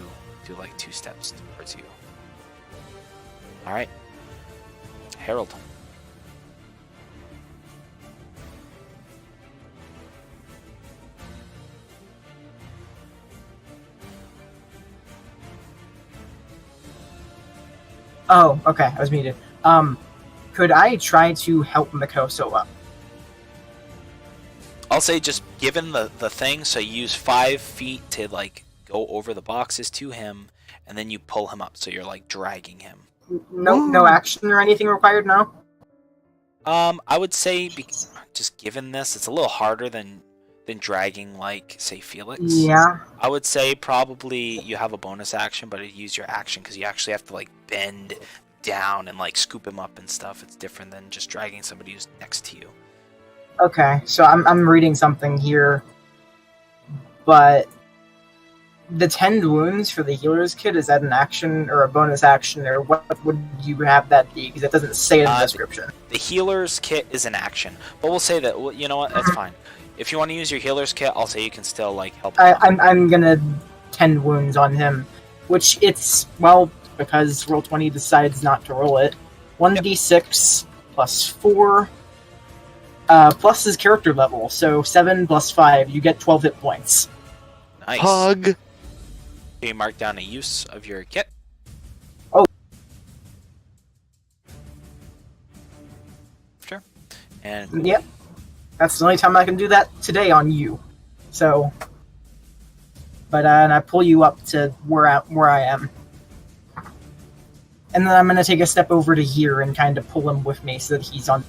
do, like, 2 steps towards you. Alright. Harold. Oh, okay. I was muted. Could I try to help Makoso up? I'll say just given the thing, so you use 5 feet to like go over the boxes to him, and then you pull him up, so you're like dragging him. No action or anything required now? I would say just given this, it's a little harder than dragging like say Felix. Yeah. I would say probably you have a bonus action, but you use your action because you actually have to like bend down and like scoop him up and stuff. It's different than just dragging somebody who's next to you. Okay, so I'm reading something here, but the 10 wounds for the healer's kit, is that an action or a bonus action, or what would you have that be? Because it doesn't say it in the description. The healer's kit is an action, but we'll say that, well, you know what, that's fine. If you want to use your healer's kit, I'll say you can still like help him. I'm gonna 10 wounds on him, which it's, well, because Roll20 decides not to roll it. 1d6 plus 4 plus his character level, so 7 plus 5, you get 12 hit points. Nice. Hug! You mark down a use of your kit. Oh. Sure. And Yep. That's the only time I can do that today on you. So, but and I pull you up to where I am, and then I'm gonna take a step over to here and kind of pull him with me so that he's on.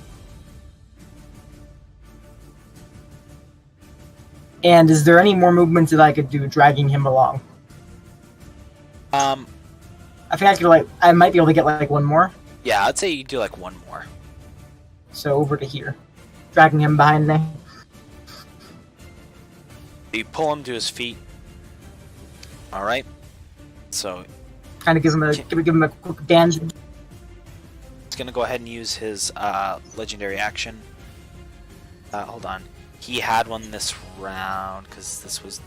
And is there any more movements that I could do dragging him along? I think I might be able to get like one more. yeah, I'd say you do like one more. So over to here, dragging him behind me. You pull him to his feet. All right. So Kind of give him a quick dance. he's gonna go ahead and use his legendary action. Hold on. He had one this round because this was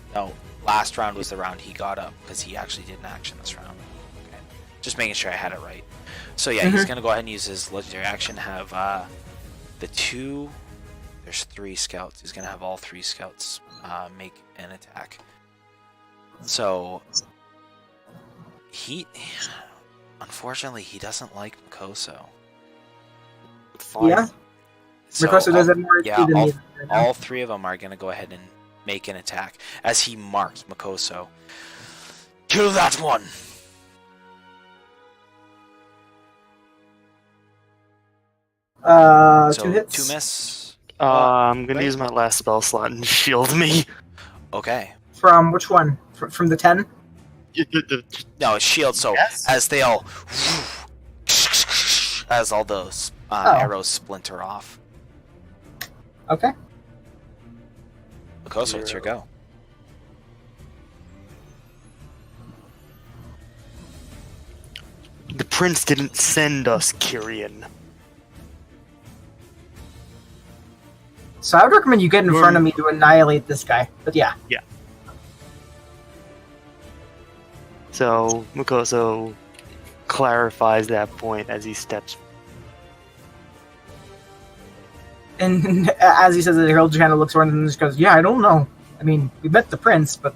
last round was the round he got up because he actually did an action this round. Okay. Just making sure I had it right. So yeah, he's gonna go ahead and use his legendary action. Have the two. There's 3 scouts. He's gonna have all 3 scouts make an attack. So he, unfortunately, he doesn't like Mikoso. Fine. Yeah. So Mikoso doesn't more yeah, than me. all 3 of them are gonna go ahead and make an attack as he marks Mikoso. Kill that one. So 2 hits. 2 miss. I'm gonna Right. use my last spell slot and shield me. Okay. From which one? From the 10? No, it's shield. So Yes. as they all, as all those Oh. arrows splinter off. Okay. Mikoso, it's your go. The prince didn't send us Kyrian. So I would recommend you get in front of me to annihilate this guy. But yeah. So Mikoso clarifies that point as he steps. And as he says it, Harold kind of looks around and just goes, "Yeah, I don't know. I mean, we met the prince, but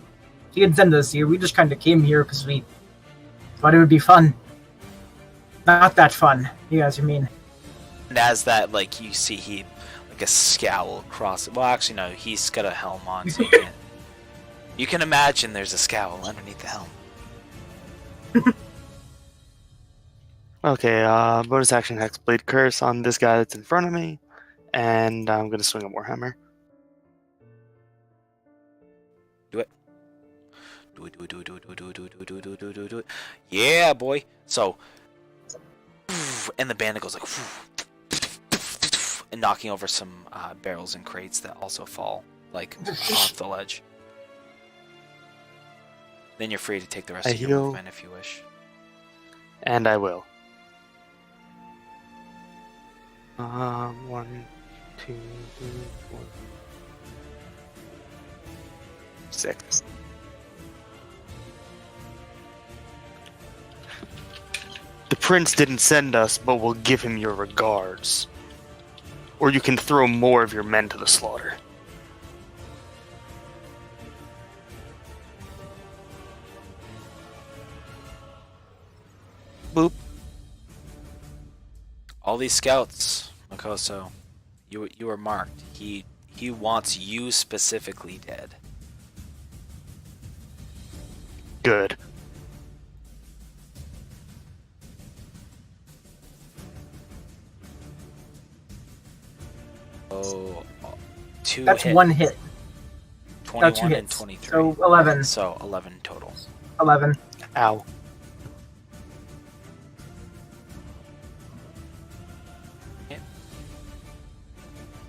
he didn't send us here. We just kind of came here because we thought it would be fun. Not that fun. You guys are mean." And as that, like, you see he, like, a scowl across it. Well, actually, no, he's got a helm on, so you can imagine there's a scowl underneath the helm. Okay, bonus action Hexblade Curse on this guy that's in front of me, and I'm gonna swing a Warhammer. Do it. Yeah, boy. So, and the bandit goes like, and knocking over some barrels and crates that also fall like off the ledge. Then you're free to take the rest I of your heal. movement if you wish. And I will. 1, 2, 3, 4, 6. The prince didn't send us, but we'll give him your regards. Or you can throw more of your men to the slaughter. Boop. All these scouts, Mikoso, you were marked. He wants you specifically dead. Good. Oh, 2 That's hit, 1 hit. 21 2 and hits. 23. So 11. So 11 total. 11. Ow.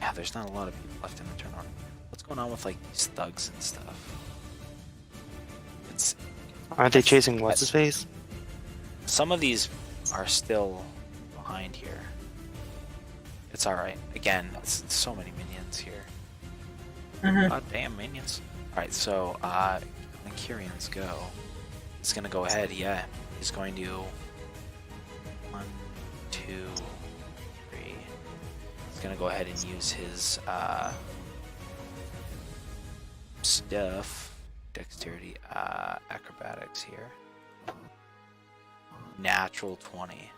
Yeah, there's not a lot of people left in the turn order. What's going on with like these thugs and stuff? It's Aren't they chasing what's his face? some of these are still behind here. It's all right. Again, it's so many minions here. Mhm. God damn minions! All right, so when Kyrian's go, he's gonna go ahead. Yeah, he's going to 1, 2, 3. He's gonna go ahead and use his stuff, dexterity, acrobatics here. Natural 20.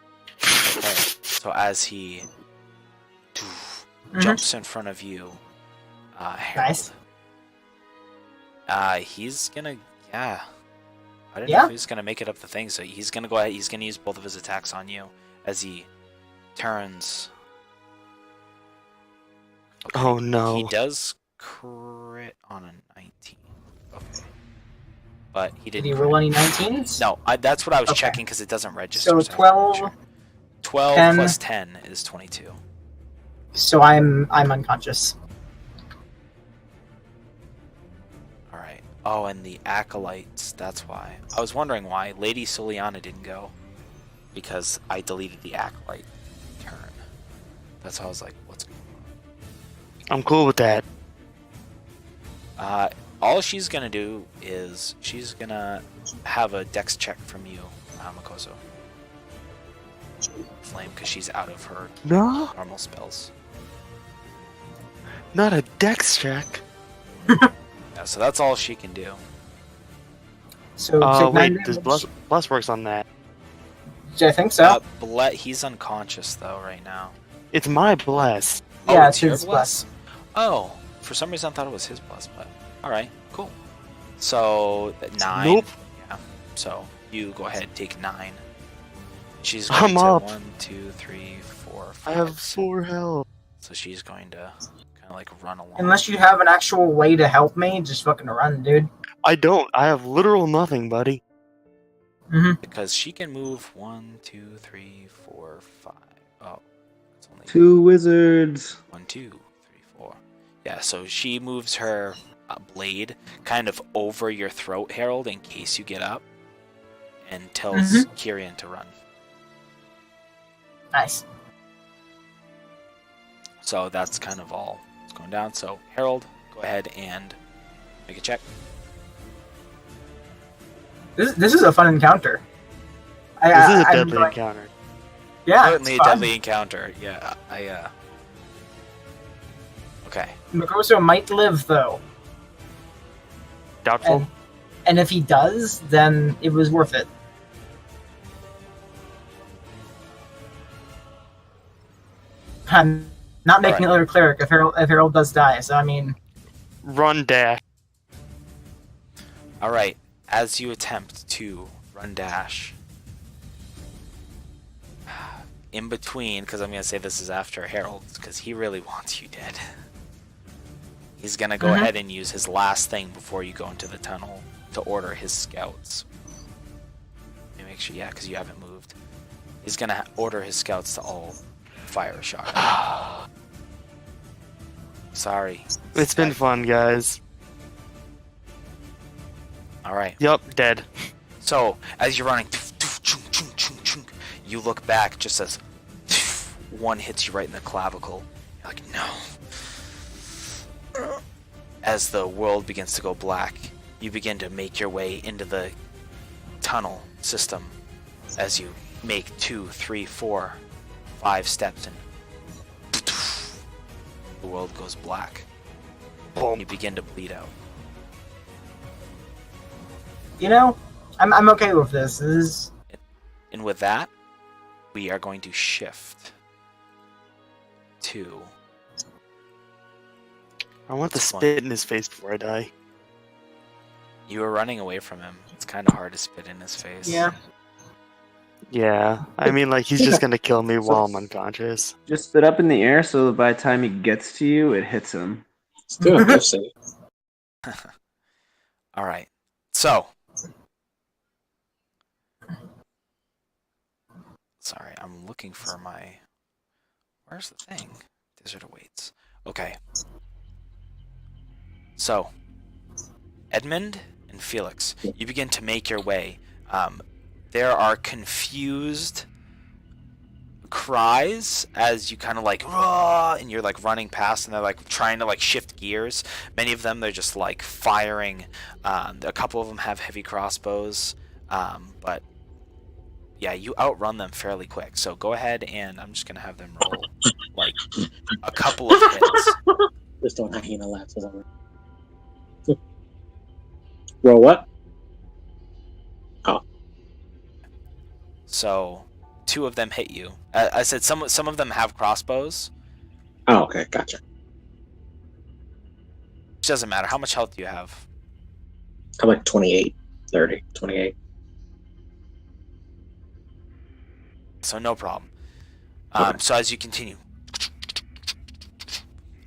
Okay, so as he jumps in front of you, Harold. Nice. He's gonna, yeah. I didn't Yeah? know if he was gonna make it up the thing, so he's gonna go ahead. He's gonna use both of his attacks on you as he turns. Okay, Oh no. He does crit on a 19. Okay. But he Did didn't. he roll crit. any 19s? No, that's what I was Okay. checking because it doesn't register. So I wanted to 12, make sure. 12 10. plus 10 is 22. So I'm unconscious. All right. Oh, and the acolytes. That's why. I was wondering why Lady Soliana didn't go, because I deleted the acolyte turn. That's how I was like, what's going I'm cool with that. on? All she's gonna do is she's gonna have a dex check from you, Makoso. Flame, because she's out of her No, normal spells. not a dex check. Yeah, so that's all she can do. So Oh, take wait, 9 does damage. Bless works on that. I think so. He's unconscious though right now. It's my bless. Yeah, it's it's your his bless. Oh, for some reason I thought it was his bless, but all right, cool. So 9. Nope. Yeah. So you go ahead, take 9. She's I'm going to up. 1, 2, 3, 4, 5. I have 4 health. So she's going to kind of like run along. Unless you have an actual way to help me, just fucking run, dude. I don't. I have literal nothing, buddy. Because she can move 1, 2, 3, 4, 5. Oh, it's only 2 wizards. 1, 2, 3, 4. Yeah, so she moves her blade kind of over your throat, Harold, in case you get up, and tells Kyrian to run. Nice. So that's kind of all that's going down. So Harold, go ahead and make a check. This is a fun encounter. This is a I'm deadly enjoying- encounter. Yeah, Certainly a it's fun. deadly encounter. Yeah, Okay. Makoso might live though, Doubtful. and if he does, then it was worth it. I'm not making another cleric if Harold does die. So I mean, Run dash. All right. As you attempt to run dash, in between, because I'm gonna say this is after Harold, because he really wants you dead. He's gonna go ahead and use his last thing before you go into the tunnel to order his scouts. Let me make sure, yeah, because you haven't moved. He's gonna order his scouts to all fire a shot. Sorry. It's been fun, guys. All right. Yup, dead. So as you're running, you look back just as one hits you right in the clavicle. You're like, no. As the world begins to go black, you begin to make your way into the tunnel system as you make 2, 3, 4, 5 steps and the world goes black. Boom. You begin to bleed out. you know, I'm okay with this. This is And with that, we are going to shift to... I want to This one. spit in his face before I die. You were running away from him. It's kind of hard to spit in his face. yeah. Yeah, I mean, like, he's just gonna kill me while I'm unconscious. Just spit up in the air so that by the time he gets to you, it hits him. Still a death save. All right. So. Sorry, I'm looking for my... Where's the thing? Desert awaits. Okay. So, Edmund and Felix, you begin to make your way. There are confused cries as you kind of like, "Rah!" and you're like running past, and they're like trying to like shift gears. Many of them, they're just like firing. A couple of them have heavy crossbows, but yeah, you outrun them fairly quick. So go ahead, and I'm just gonna have them roll like a couple of hits. Just don't hyena laughs over. Roll what? So 2 of them hit you. I said some of them have crossbows. Oh, okay, gotcha. Which doesn't matter. How much health do you have? I'm like 28, 30, 28. So no problem. Okay. So as you continue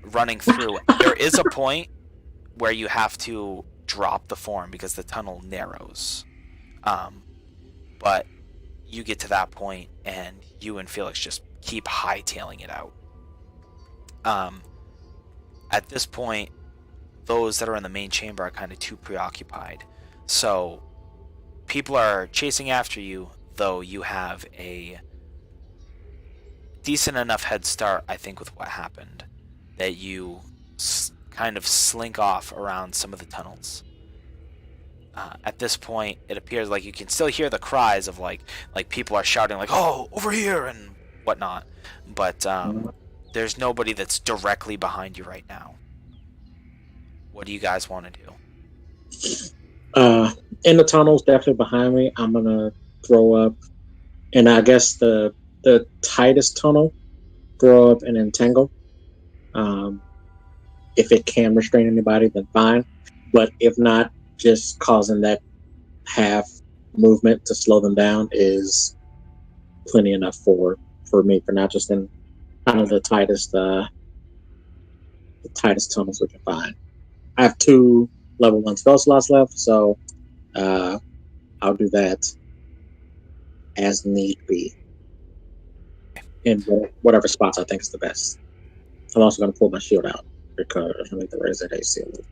running through, there is a point where you have to drop the form because the tunnel narrows. But you get to that point, and you and Felix just keep hightailing it out. At this point, those that are in the main chamber are kind of too preoccupied. So people are chasing after you, though you have a decent enough head start, I think, with what happened, that you kind of slink off around some of the tunnels. At this point, it appears like you can still hear the cries of like people are shouting like, "Oh, over here!" and whatnot. But there's nobody that's directly behind you right now. What do you guys want to do? In the tunnels, definitely behind me, I'm gonna throw up, and I guess the tightest tunnel, throw up and entangle. If it can restrain anybody, then fine. But if not, just causing that half movement to slow them down is plenty enough for me, for not just in kind of the tightest tunnels we can find. I have 2 level 1 spell slots left, so I'll do that as need be in whatever spots I think is the best. I'm also going to pull my shield out because I need to raise that AC a little.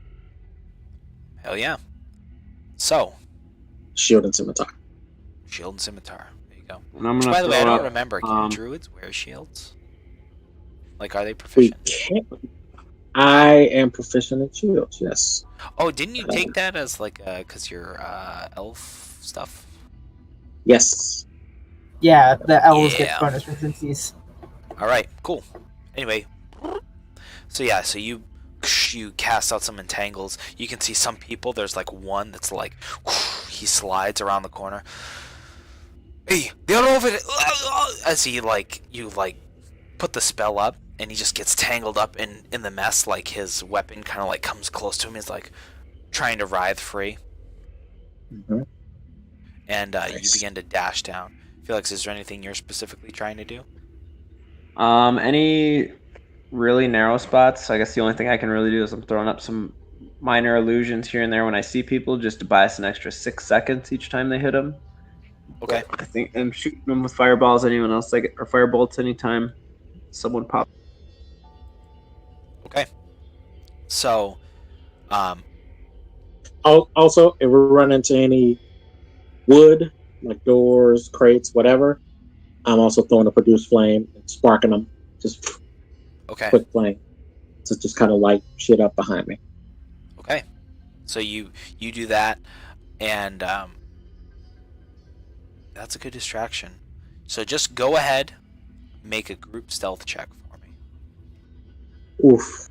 Hell yeah. So, Shield and scimitar. shield and scimitar. There you go. And I'm Which, gonna by the way, I throw don't up, remember. Can druids wear shields? Like, are they We proficient? can't. I am proficient in shields. Yes. Oh, didn't you take that as like because you're elf stuff? Yes. Yeah, the elves Yeah. get bonus proficiencies. All right, cool. Anyway, so yeah, so you cast out some entangles. You can see some people. There's like one that's like he slides around the corner. Hey, they're over it! As he you put the spell up, and he just gets tangled up in the mess. Like his weapon kind of like comes close to him. He's like trying to writhe free, Mm-hmm. and you Nice. begin to dash down. Felix, is there anything you're specifically trying to do? Any really narrow spots? I guess the only thing I can really do is I'm throwing up some minor illusions here and there when I see people, just to buy us an extra 6 seconds each time they hit them. Okay. I think I'm shooting them with fireballs. Anyone else like it, or firebolts anytime someone pops. Okay. So, Also, if we run into any wood, like doors, crates, whatever, I'm also throwing a produce flame and sparking them. Just okay. quick flame to just kind of light shit up behind me. Okay. So you do that, and that's a good distraction. So just go ahead, make a group stealth check for me. Oof.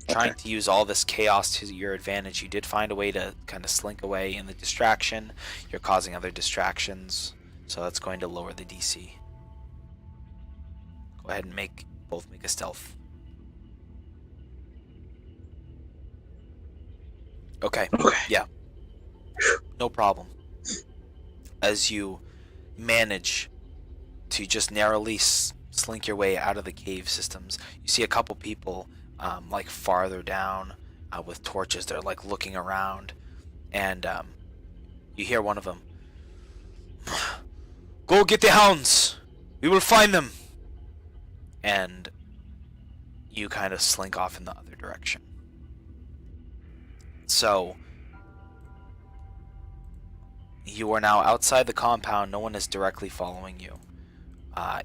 Trying to use all this chaos to your advantage. You did find a way to kind of slink away in the distraction. You're causing other distractions, so that's going to lower the DC. Go ahead and both make a stealth. Okay. Okay. Yeah. No problem. As you manage to just narrowly slink your way out of the cave systems, you see a couple people like farther down with torches. They're like looking around, and you hear one of them, "Go get the hounds! We will find them!" And you kind of slink off in the other direction. So you are now outside the compound. No one is directly following you.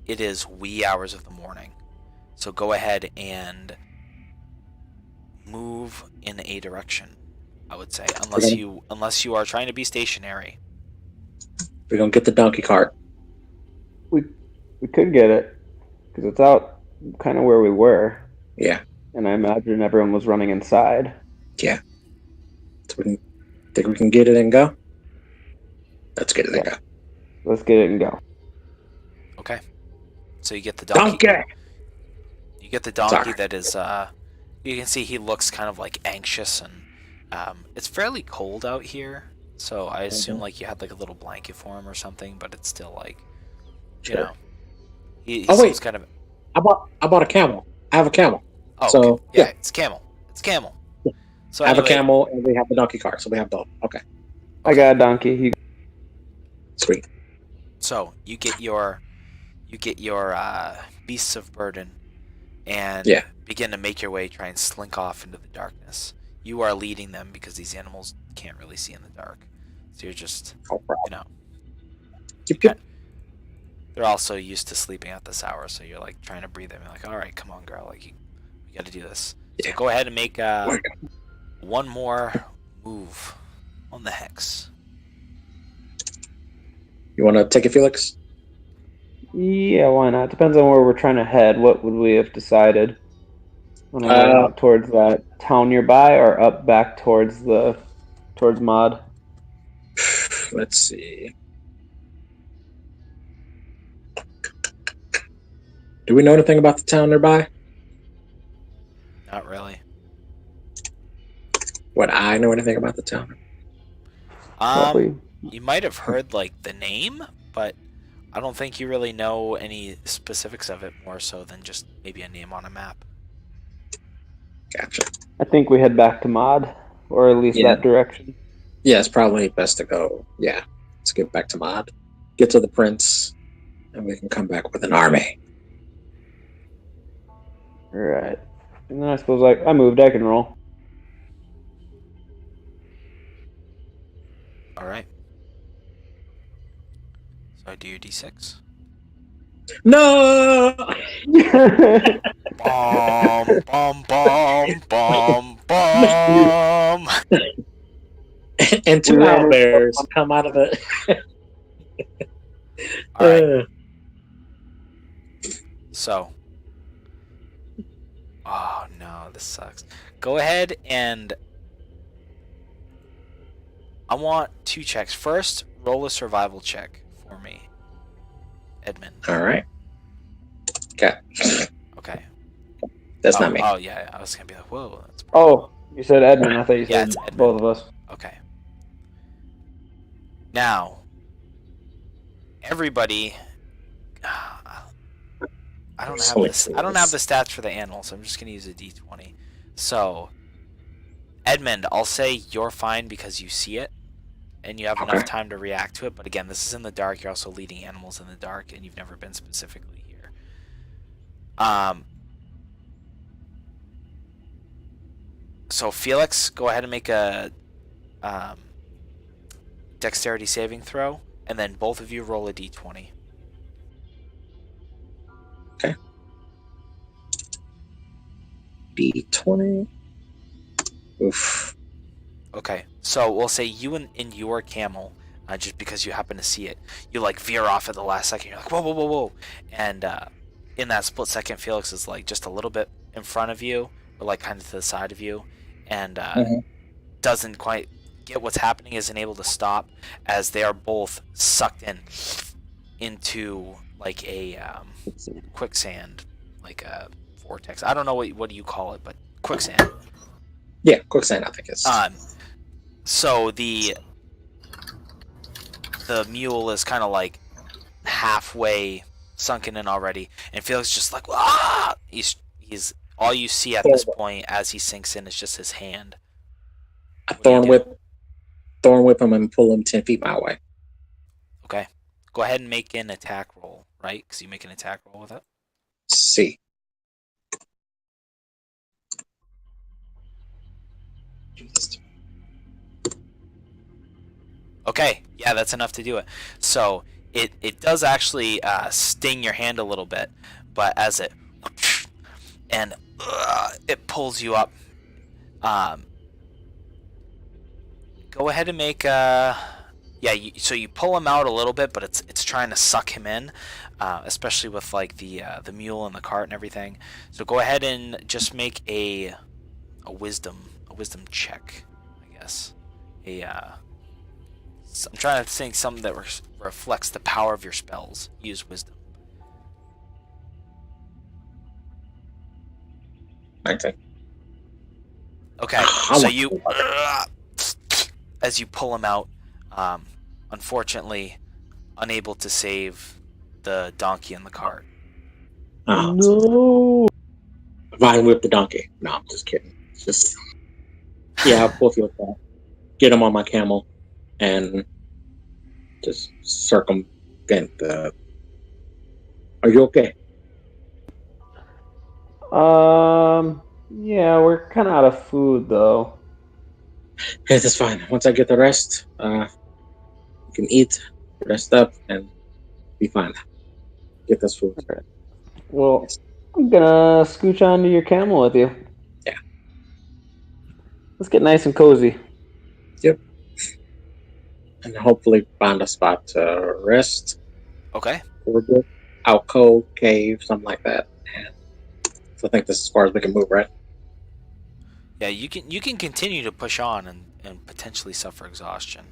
It is wee hours of the morning. So go ahead and move in a direction, I would say, unless you are trying to be stationary. We're gonna get the donkey cart. We could get it because it's out kind of where we were, Yeah. and I imagine everyone was running inside. Yeah. So we can think we can get it and go. Let's get it and go. Let's get it and go. Okay. So you get the donkey. You get the donkey. Sorry. That is you can see he looks kind of like anxious, and it's fairly cold out here, so I assume like you had like a little blanket for him or something, but it's still like, you Sure. know, he Oh, seems wait. kind of. I bought a camel. I have a camel. Oh, So, okay. Yeah, yeah. it's camel. It's camel. Yeah. So I have anyway, a camel and we have the donkey cart, so we have both. Okay. I got a donkey. Sweet. So you get your beasts of burden, and Yeah. begin to make your way, try and slink off into the darkness. You are leading them because these animals can't really see in the dark. So you're just, No problem. you know, Yep. they're also used to sleeping at this hour, so you're like trying to breathe them. You're like, all right, come on, girl, like we got to do this. So Yeah. go ahead and make one more move on the hex. You want to take it, Felix? Yeah, why not? Depends on where we're trying to head. What would we have decided? Want to go out towards that town nearby, or up back towards Mod? Let's see. Do we know anything about the town nearby? Not really. Would I know anything about the town? Probably. You might have heard like the name, but I don't think you really know any specifics of it more so than just maybe a name on a map. Gotcha. I think we head back to Mod, or at least Yeah. that direction. Yeah, it's probably best to go. Yeah, let's get back to Mod. Get to the prince, and we can come back with an army. Right. And then I suppose like I moved, I can roll. All right. So I do your d6. No! Bomb, bomb, bomb, bomb, bomb. And two owlbears come out of the... All right. So. Oh no, this sucks. Go ahead and I want 2 checks. First, roll a survival check for me, Edmund. All right. Okay. Okay. That's not me. Oh yeah, I was gonna be like, whoa. That's Oh, you said Edmund. I thought you Yeah, said it's Edmund. both of us. Okay. Now, everybody. I don't have this. I don't have the stats for the animals, so I'm just gonna use a d20. So, Edmund, I'll say you're fine because you see it, and you have enough time to react to it. But again, this is in the dark. You're also leading animals in the dark, and you've never been specifically here. So Felix, go ahead and make a dexterity saving throw, and then both of you roll a d20. Okay. D20. Oof. Okay, so we'll say you in your camel, just because you happen to see it, you like veer off at the last second. You're like, whoa, whoa, whoa, whoa, and in that split second, Felix is like just a little bit in front of you, or like kind of to the side of you, and doesn't quite get what's happening, isn't able to stop, as they are both sucked into like a quicksand, like a vortex. I don't know what do you call it, but quicksand. Yeah, quicksand, I think it's... So the mule is kind of like halfway sunken in already, and Felix just like, ah! He's all you see at this point as he sinks in is just his hand. I thorn whip him and pull him 10 feet my way. Okay, go ahead and make an attack roll, right? Because you make an attack roll with it. See. Okay, yeah, that's enough to do it. So it does actually sting your hand a little bit, but as it and it pulls you up. Go ahead and make so you pull him out a little bit, but it's trying to suck him in, especially with like the mule and the cart and everything. So go ahead and just make a wisdom check, I guess. I'm trying to think something that reflects the power of your spells. Use wisdom. Okay. Okay, so you, as you pull him out, unfortunately, unable to save the donkey and the cart. Oh, No. Vine whip the donkey. No, I'm just kidding. It's just... Yeah, I'll pull you up. Get him on my camel and just circumvent the... Are you okay? Yeah, we're kind of out of food though. Hey, that's fine. Once I get the rest, you can eat, rest up, and be fine. Get this food. Well, I'm gonna scooch onto your camel with you. Yeah. Let's get nice and cozy. And hopefully find a spot to rest. Okay. Or good alcove, cave, something like that. And so I think this is as far as we can move, right? Yeah, you can continue to push on and potentially suffer exhaustion.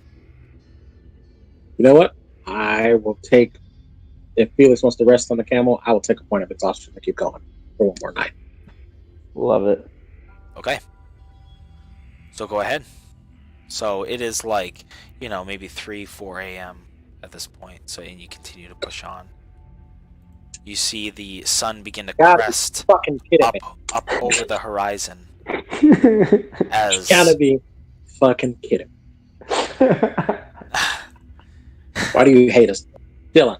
You know what? I will take. If Felix wants to rest on the camel, I will take a point of exhaustion to keep going for one more night. Love it. Okay. So go ahead. So it is like, maybe 3, 4 a.m. at this point. So and you continue to push on. You see the sun begin to God, crest fucking kidding me. up over the horizon as You gotta be fucking kidding. Why do you hate us, Dylan?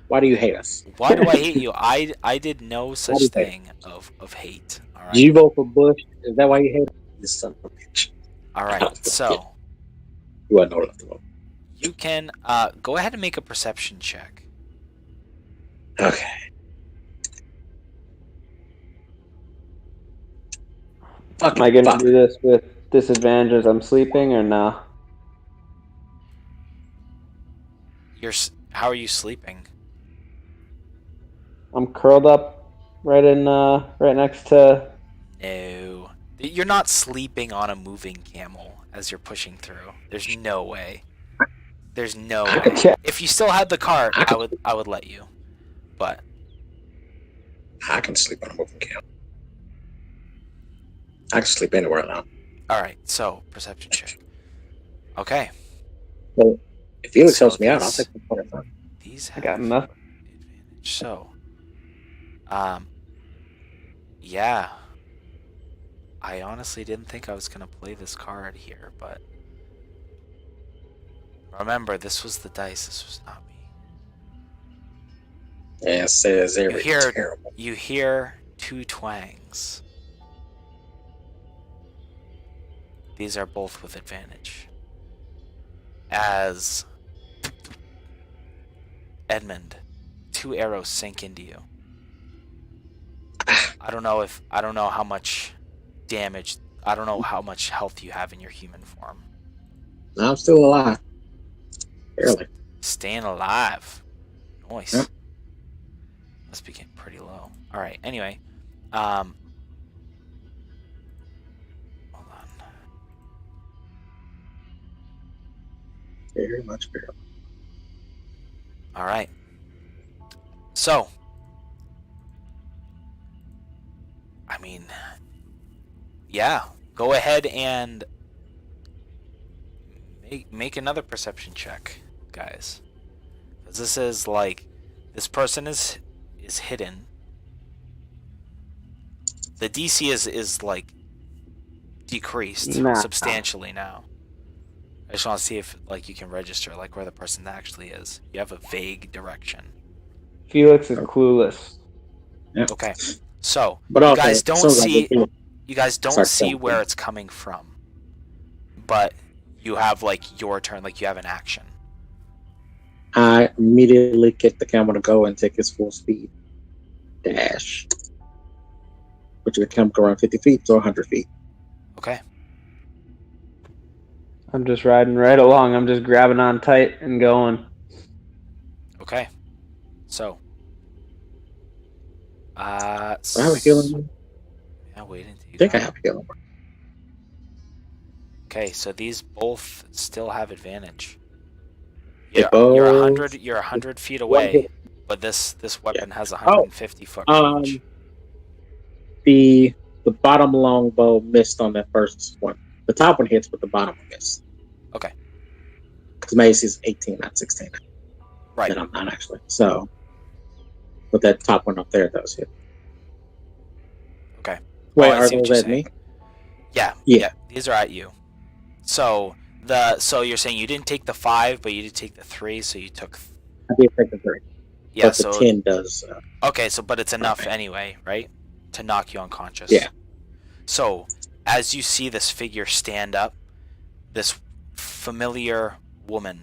Why do you hate us? Why do I hate you? I did no such thing of hate. All right. Did you vote for Bush? Is that why you hate us? This son of a bitch. All right. So You wasn't old enough to vote. you can go ahead and make a perception check. Okay. Am I gonna do this with disadvantage as I'm sleeping or no? How are you sleeping? I'm curled up right next to. No. You're not sleeping on a moving camel as you're pushing through. There's no way. There's no way. Okay. If you still had the cart, I would let you. But I can sleep on a moving camel. I can sleep anywhere now. all right, so perception check. Okay. Well, if Felix So helps me out, I'll these- take the point. These I have got nothing. advantage. So, yeah. I honestly didn't think I was gonna play this card here, but remember, this was the dice. This was not me. Yeah, it says You every hear, terrible. you hear 2 twangs. These are both with advantage. As Edmund, 2 arrows sink into you. I don't know how much damage. I don't know how much health you have in your human form. I'm still alive. Barely. Staying alive. Nice. Yep. Must be getting pretty low. All right. Anyway, hold on. Very much barely. All right. So, I mean, yeah. Go ahead and make another perception check, guys. 'Cause this is like, this person is hidden. The DC is like decreased Nah. substantially now. I just want to see if like you can register like where the person actually is. You have a vague direction. Felix is clueless. Okay. So But you okay, guys don't so see like, you guys don't Sorry, see go. where it's coming from. But you have like your turn, like you have an action. I immediately kick the camel to go and take his full speed dash. Which would come around 50 feet, so 100 feet. Okay. I'm just riding right along. I'm just grabbing on tight and going. Okay. So I have a healing. yeah, wait until you I think I got- have a healing. Okay, so these both still have advantage. They You're both- 100 feet One away, hit. but this weapon has 150 foot Um, range. The bottom longbow missed on that first one. The top one hits, but the bottom one missed. Okay. Because my AC is 18, not 16. Right. That I'm not actually. So, but that top one up there does hit. Okay. Wait, Oh, I are see what those you're at me? saying. Yeah. Yeah. These are at you. So you're saying you didn't take the 5, but you did take the 3, so you took. I did take the 3. Yeah. But So the 10 does. okay. So but it's enough anyway, right? to knock you unconscious. Yeah. So, as you see this figure stand up, this familiar woman,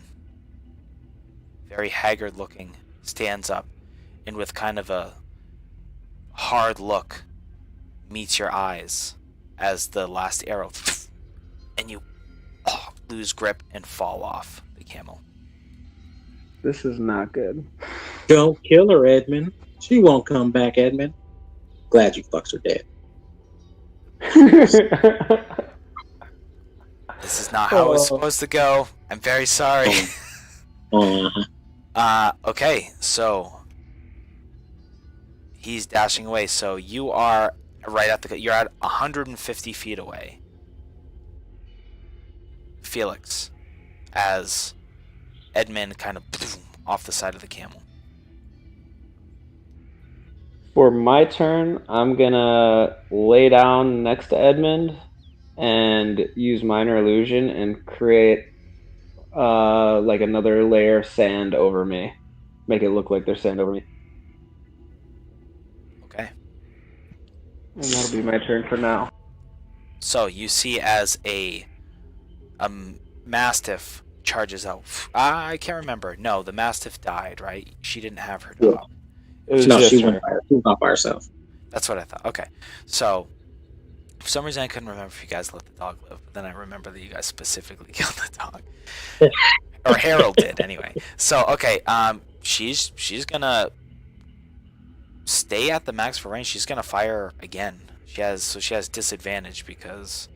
very haggard looking, stands up and with kind of a hard look meets your eyes as the last arrow, and you lose grip and fall off the camel. This is not good. Don't kill her, Edmund. She won't come back, Edmund. Glad you fucks are dead. This is not how it was supposed to go. I'm very sorry. Okay, so he's dashing away. So you are right at you're at 150 feet away. Felix, as Edmund kind of off the side of the camel. For my turn, I'm gonna lay down next to Edmund and use minor illusion and create like another layer of sand over me. Make it look like there's sand over me. Okay. And that'll be my turn for now. So you see as a mastiff charges out. I can't remember. No, the mastiff died, right? She didn't have her dog. Yeah. It was No, just she her. went off by herself. That's what I thought. Okay. So for some reason I couldn't remember if you guys let the dog live, but then I remember that you guys specifically killed the dog. Or Harold did anyway. So okay, she's gonna stay at the max for range. She's gonna fire again. She has disadvantage because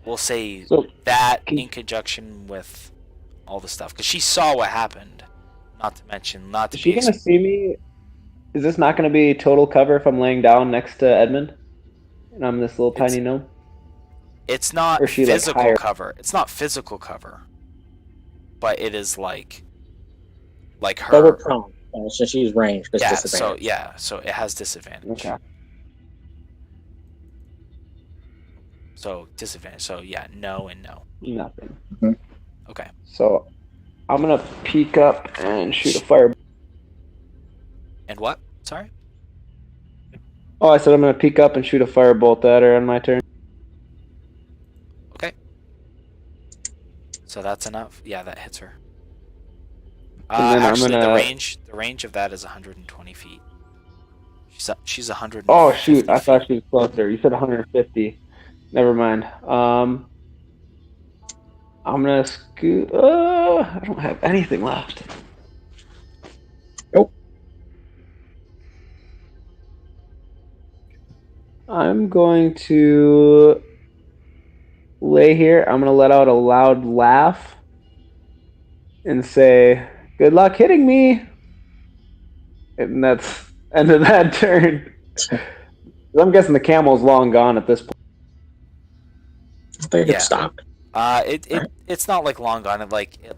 we'll say So, that in conjunction with all the stuff, because she saw what happened. Not to mention, not to is she be gonna see me? Is this not gonna be total cover if I'm laying down next to Edmund? And I'm this little tiny gnome? It's not Or she, like, physical higher? cover. It's not physical cover, but it is like But we're her. prone. So she's ranged. It's Yeah. disadvantage. So it has disadvantage. Okay. So disadvantage. So yeah, no and no. Nothing. Okay. So I'm gonna peek up and shoot a fire. And what? Sorry. Oh, I said I'm gonna peek up and shoot a firebolt at her on my turn. Okay. So that's enough. Yeah, that hits her. And then I'm Actually, gonna- the range of that is 120 feet. She's 100. Oh shoot! I thought she was closer. You said 150. Never mind. I'm gonna scoot. I don't have anything left. Nope. I'm going to lay here. I'm gonna let out a loud laugh and say, "Good luck hitting me." And that's end of that turn. I'm guessing the camel's long gone at this point. I think Yeah. it stopped. It's not like long gone. It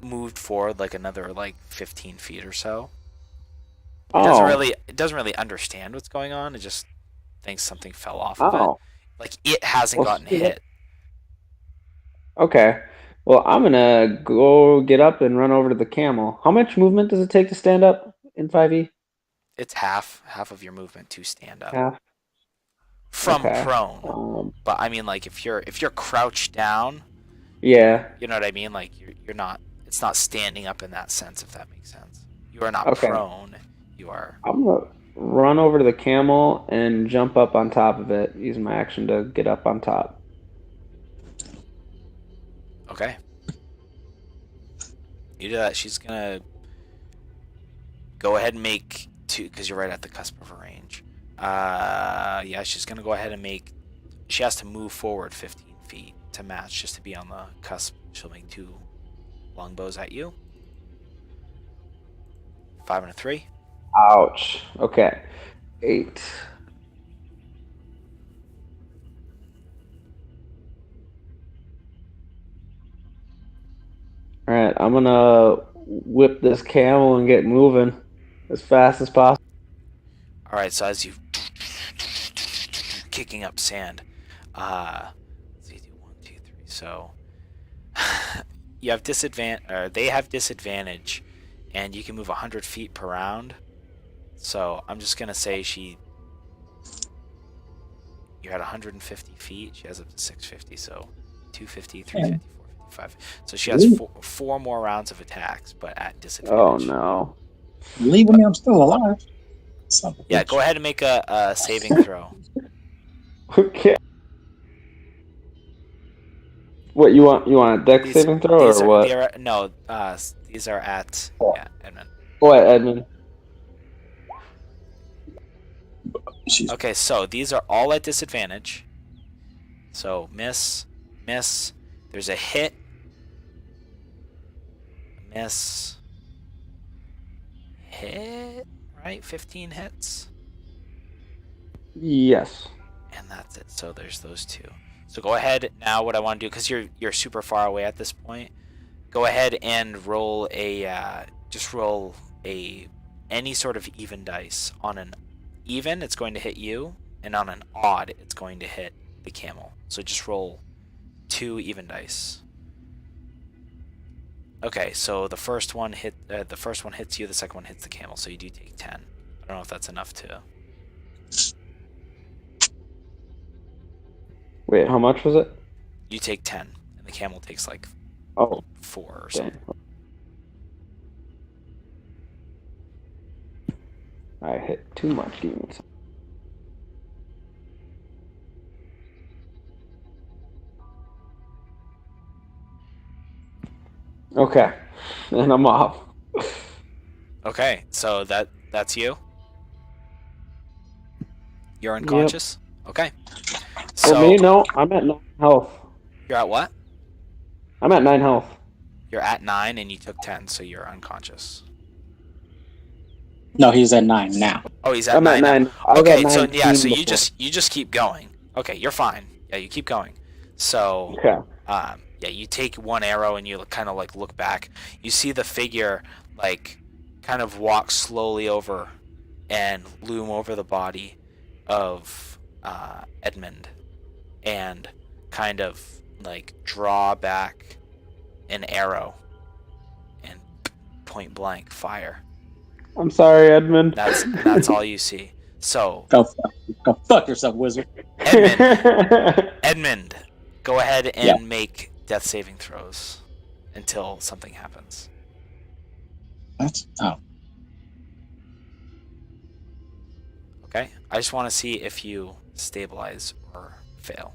moved forward like another 15 feet or so. It doesn't really understand what's going on. It just thinks something fell off of it. Oh. Like it hasn't Well, gotten shit. hit. Okay. Well, I'm gonna go get up and run over to the camel. How much movement does it take to stand up in 5e? It's half of your movement to stand up Half. from Okay. prone. But I mean, if you're crouched down, Yeah. you know what I mean. Like you're not. It's not standing up in that sense, if that makes sense. You are not Okay. prone. You are. I'm gonna run over to the camel and jump up on top of it, using my action to get up on top. Okay. You do that. She's gonna go ahead and make two, because you're right at the cusp of her range. Yeah, she's gonna go ahead and make. She has to move forward 15 feet to match, just to be on the cusp. She'll make 2 longbows at you. 5 and a 3. Ouch. Okay. 8. Alright, I'm gonna whip this camel and get moving as fast as possible. All right. So as you kicking up sand, let's see, do 1, 2, 3. So you have disadvantage, or they have disadvantage, and you can move 100 feet per round. So I'm just gonna say you're at 150 feet. She has up to 650, so 250, 350, 455. So she has four more rounds of attacks, but at disadvantage. Oh no. Believe me, I'm still alive. Son of a Yeah, bitch. go ahead and make a saving throw. Okay. What you want? You want a dex saving throw or what? These are at Edmund. What, Edmund? She's Okay, so these are all at disadvantage. So miss. There's a hit. Miss. Hit. Right? 15 hits. Yes. And that's it. So there's those two. So go ahead now. What I want to do, because you're super far away at this point, go ahead and roll any sort of even dice. On an even, it's going to hit you, and on an odd, it's going to hit the camel. So just roll 2 even dice. Okay, so the first one hits you, the second one hits the camel, so you do take 10. I don't know if that's enough to. Wait, how much was it? You take 10, and the camel takes like Oh, 4 or dang. something. I hit too much demons. Okay, and I'm off. Okay, so that's you. You're unconscious. Okay. So For me, no, I'm at 9 health. you're at what? I'm at 9 health. You're at 9, and you took 10, so you're unconscious. no, he's at 9 now. Oh, he's at I'm 9. at now. 9. I was Okay, at so 19 yeah, so before. you just keep going. Okay, you're fine. Yeah, you keep going. So Okay. yeah, you take one arrow and you kind of like look back. You see the figure like kind of walk slowly over and loom over the body of Edmund, and kind of like draw back an arrow and point blank fire. I'm sorry, Edmund. That's all you see. So Go fuck yourself, wizard. Edmund, go ahead and make death saving throws until something happens. That's Okay? I just want to see if you stabilize or fail.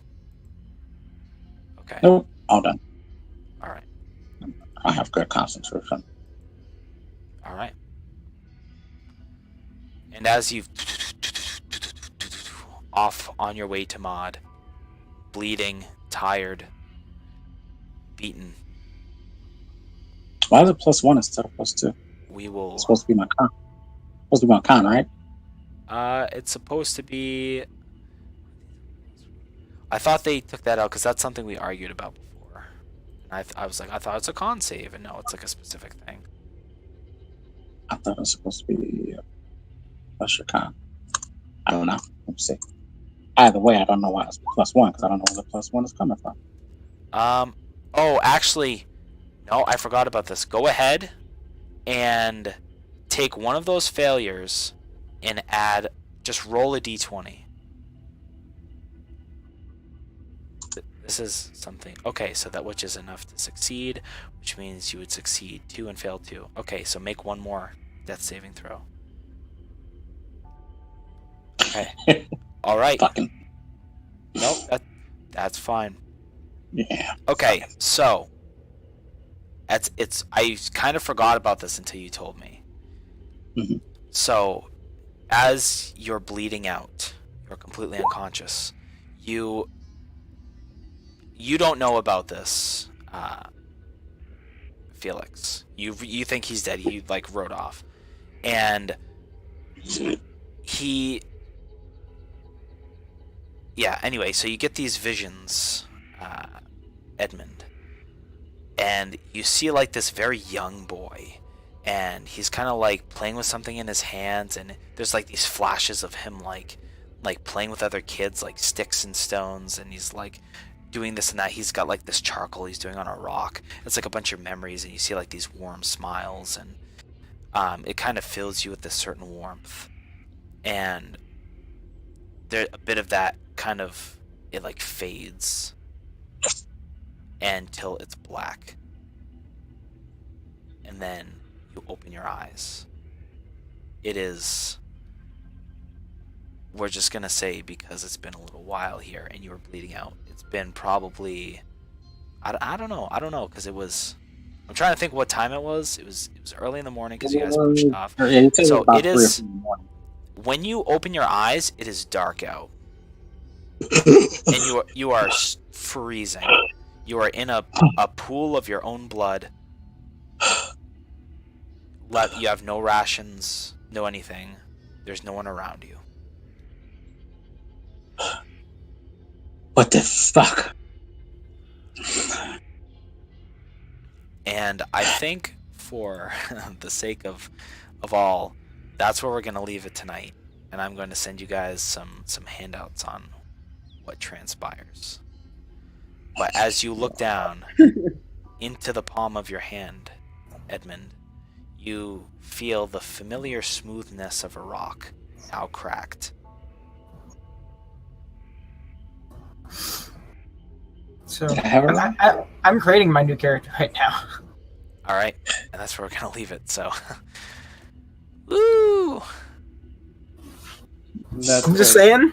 Okay. nope. All done. All right. I have good concentration. All right. And as you've off on your way to Mod, bleeding, tired, beaten, Why is it +1 instead of +2? we will. It's supposed to be my con. Supposed to be my con, right? It's supposed to be. I thought they took that out because that's something we argued about before. And I was like, I thought it's a con save, and no, it's like a specific thing. I thought it was supposed to be plus your con. I don't know. Let's see. Either way, I don't know why it's +1 because I don't know where the +1 is coming from. Oh, actually, no, I forgot about this. Go ahead and take one of those failures and just roll a d20. This is something. Okay, so that which is enough to succeed, which means you would succeed 2 and fail 2. Okay, so make one more death saving throw. Okay. All right. Fucking Nope, that's fine. yeah. Okay, so I kind of forgot about this until you told me. Mhm. So, as you're bleeding out, you're completely unconscious. You don't know about this, Felix. You think he's dead. He like rode off, and he. Yeah. Anyway, so you get these visions, Edmund, and you see like this very young boy, and he's kind of like playing with something in his hands, and there's like these flashes of him like playing with other kids, like sticks and stones, and he's like doing this and that. He's got like this charcoal he's doing on a rock. It's like a bunch of memories, and you see like these warm smiles, and it kind of fills you with this certain warmth. and there a bit of that kind of, it like fades until it's black, and then you open your eyes. It is, we're just gonna say, because it's been a little while here and you were bleeding out, it's been probably, I don't know, because it was, I'm trying to think what time it was. It was early in the morning because you guys pushed off. Yeah, you said So about it 3 or is, 4 in the morning. when you open your eyes, it is dark out, and you are freezing. You are in a pool of your own blood. You have no rations, no anything. There's no one around you. What the fuck? And I think for the sake of all, that's where we're going to leave it tonight. And I'm going to send you guys some handouts on what transpires. But as you look down into the palm of your hand, Edmund, you feel the familiar smoothness of a rock, now cracked. So Did I have it wrong? I'm creating my new character right now. All right, and that's where we're going to leave it. So, woo! That's I'm just good. saying.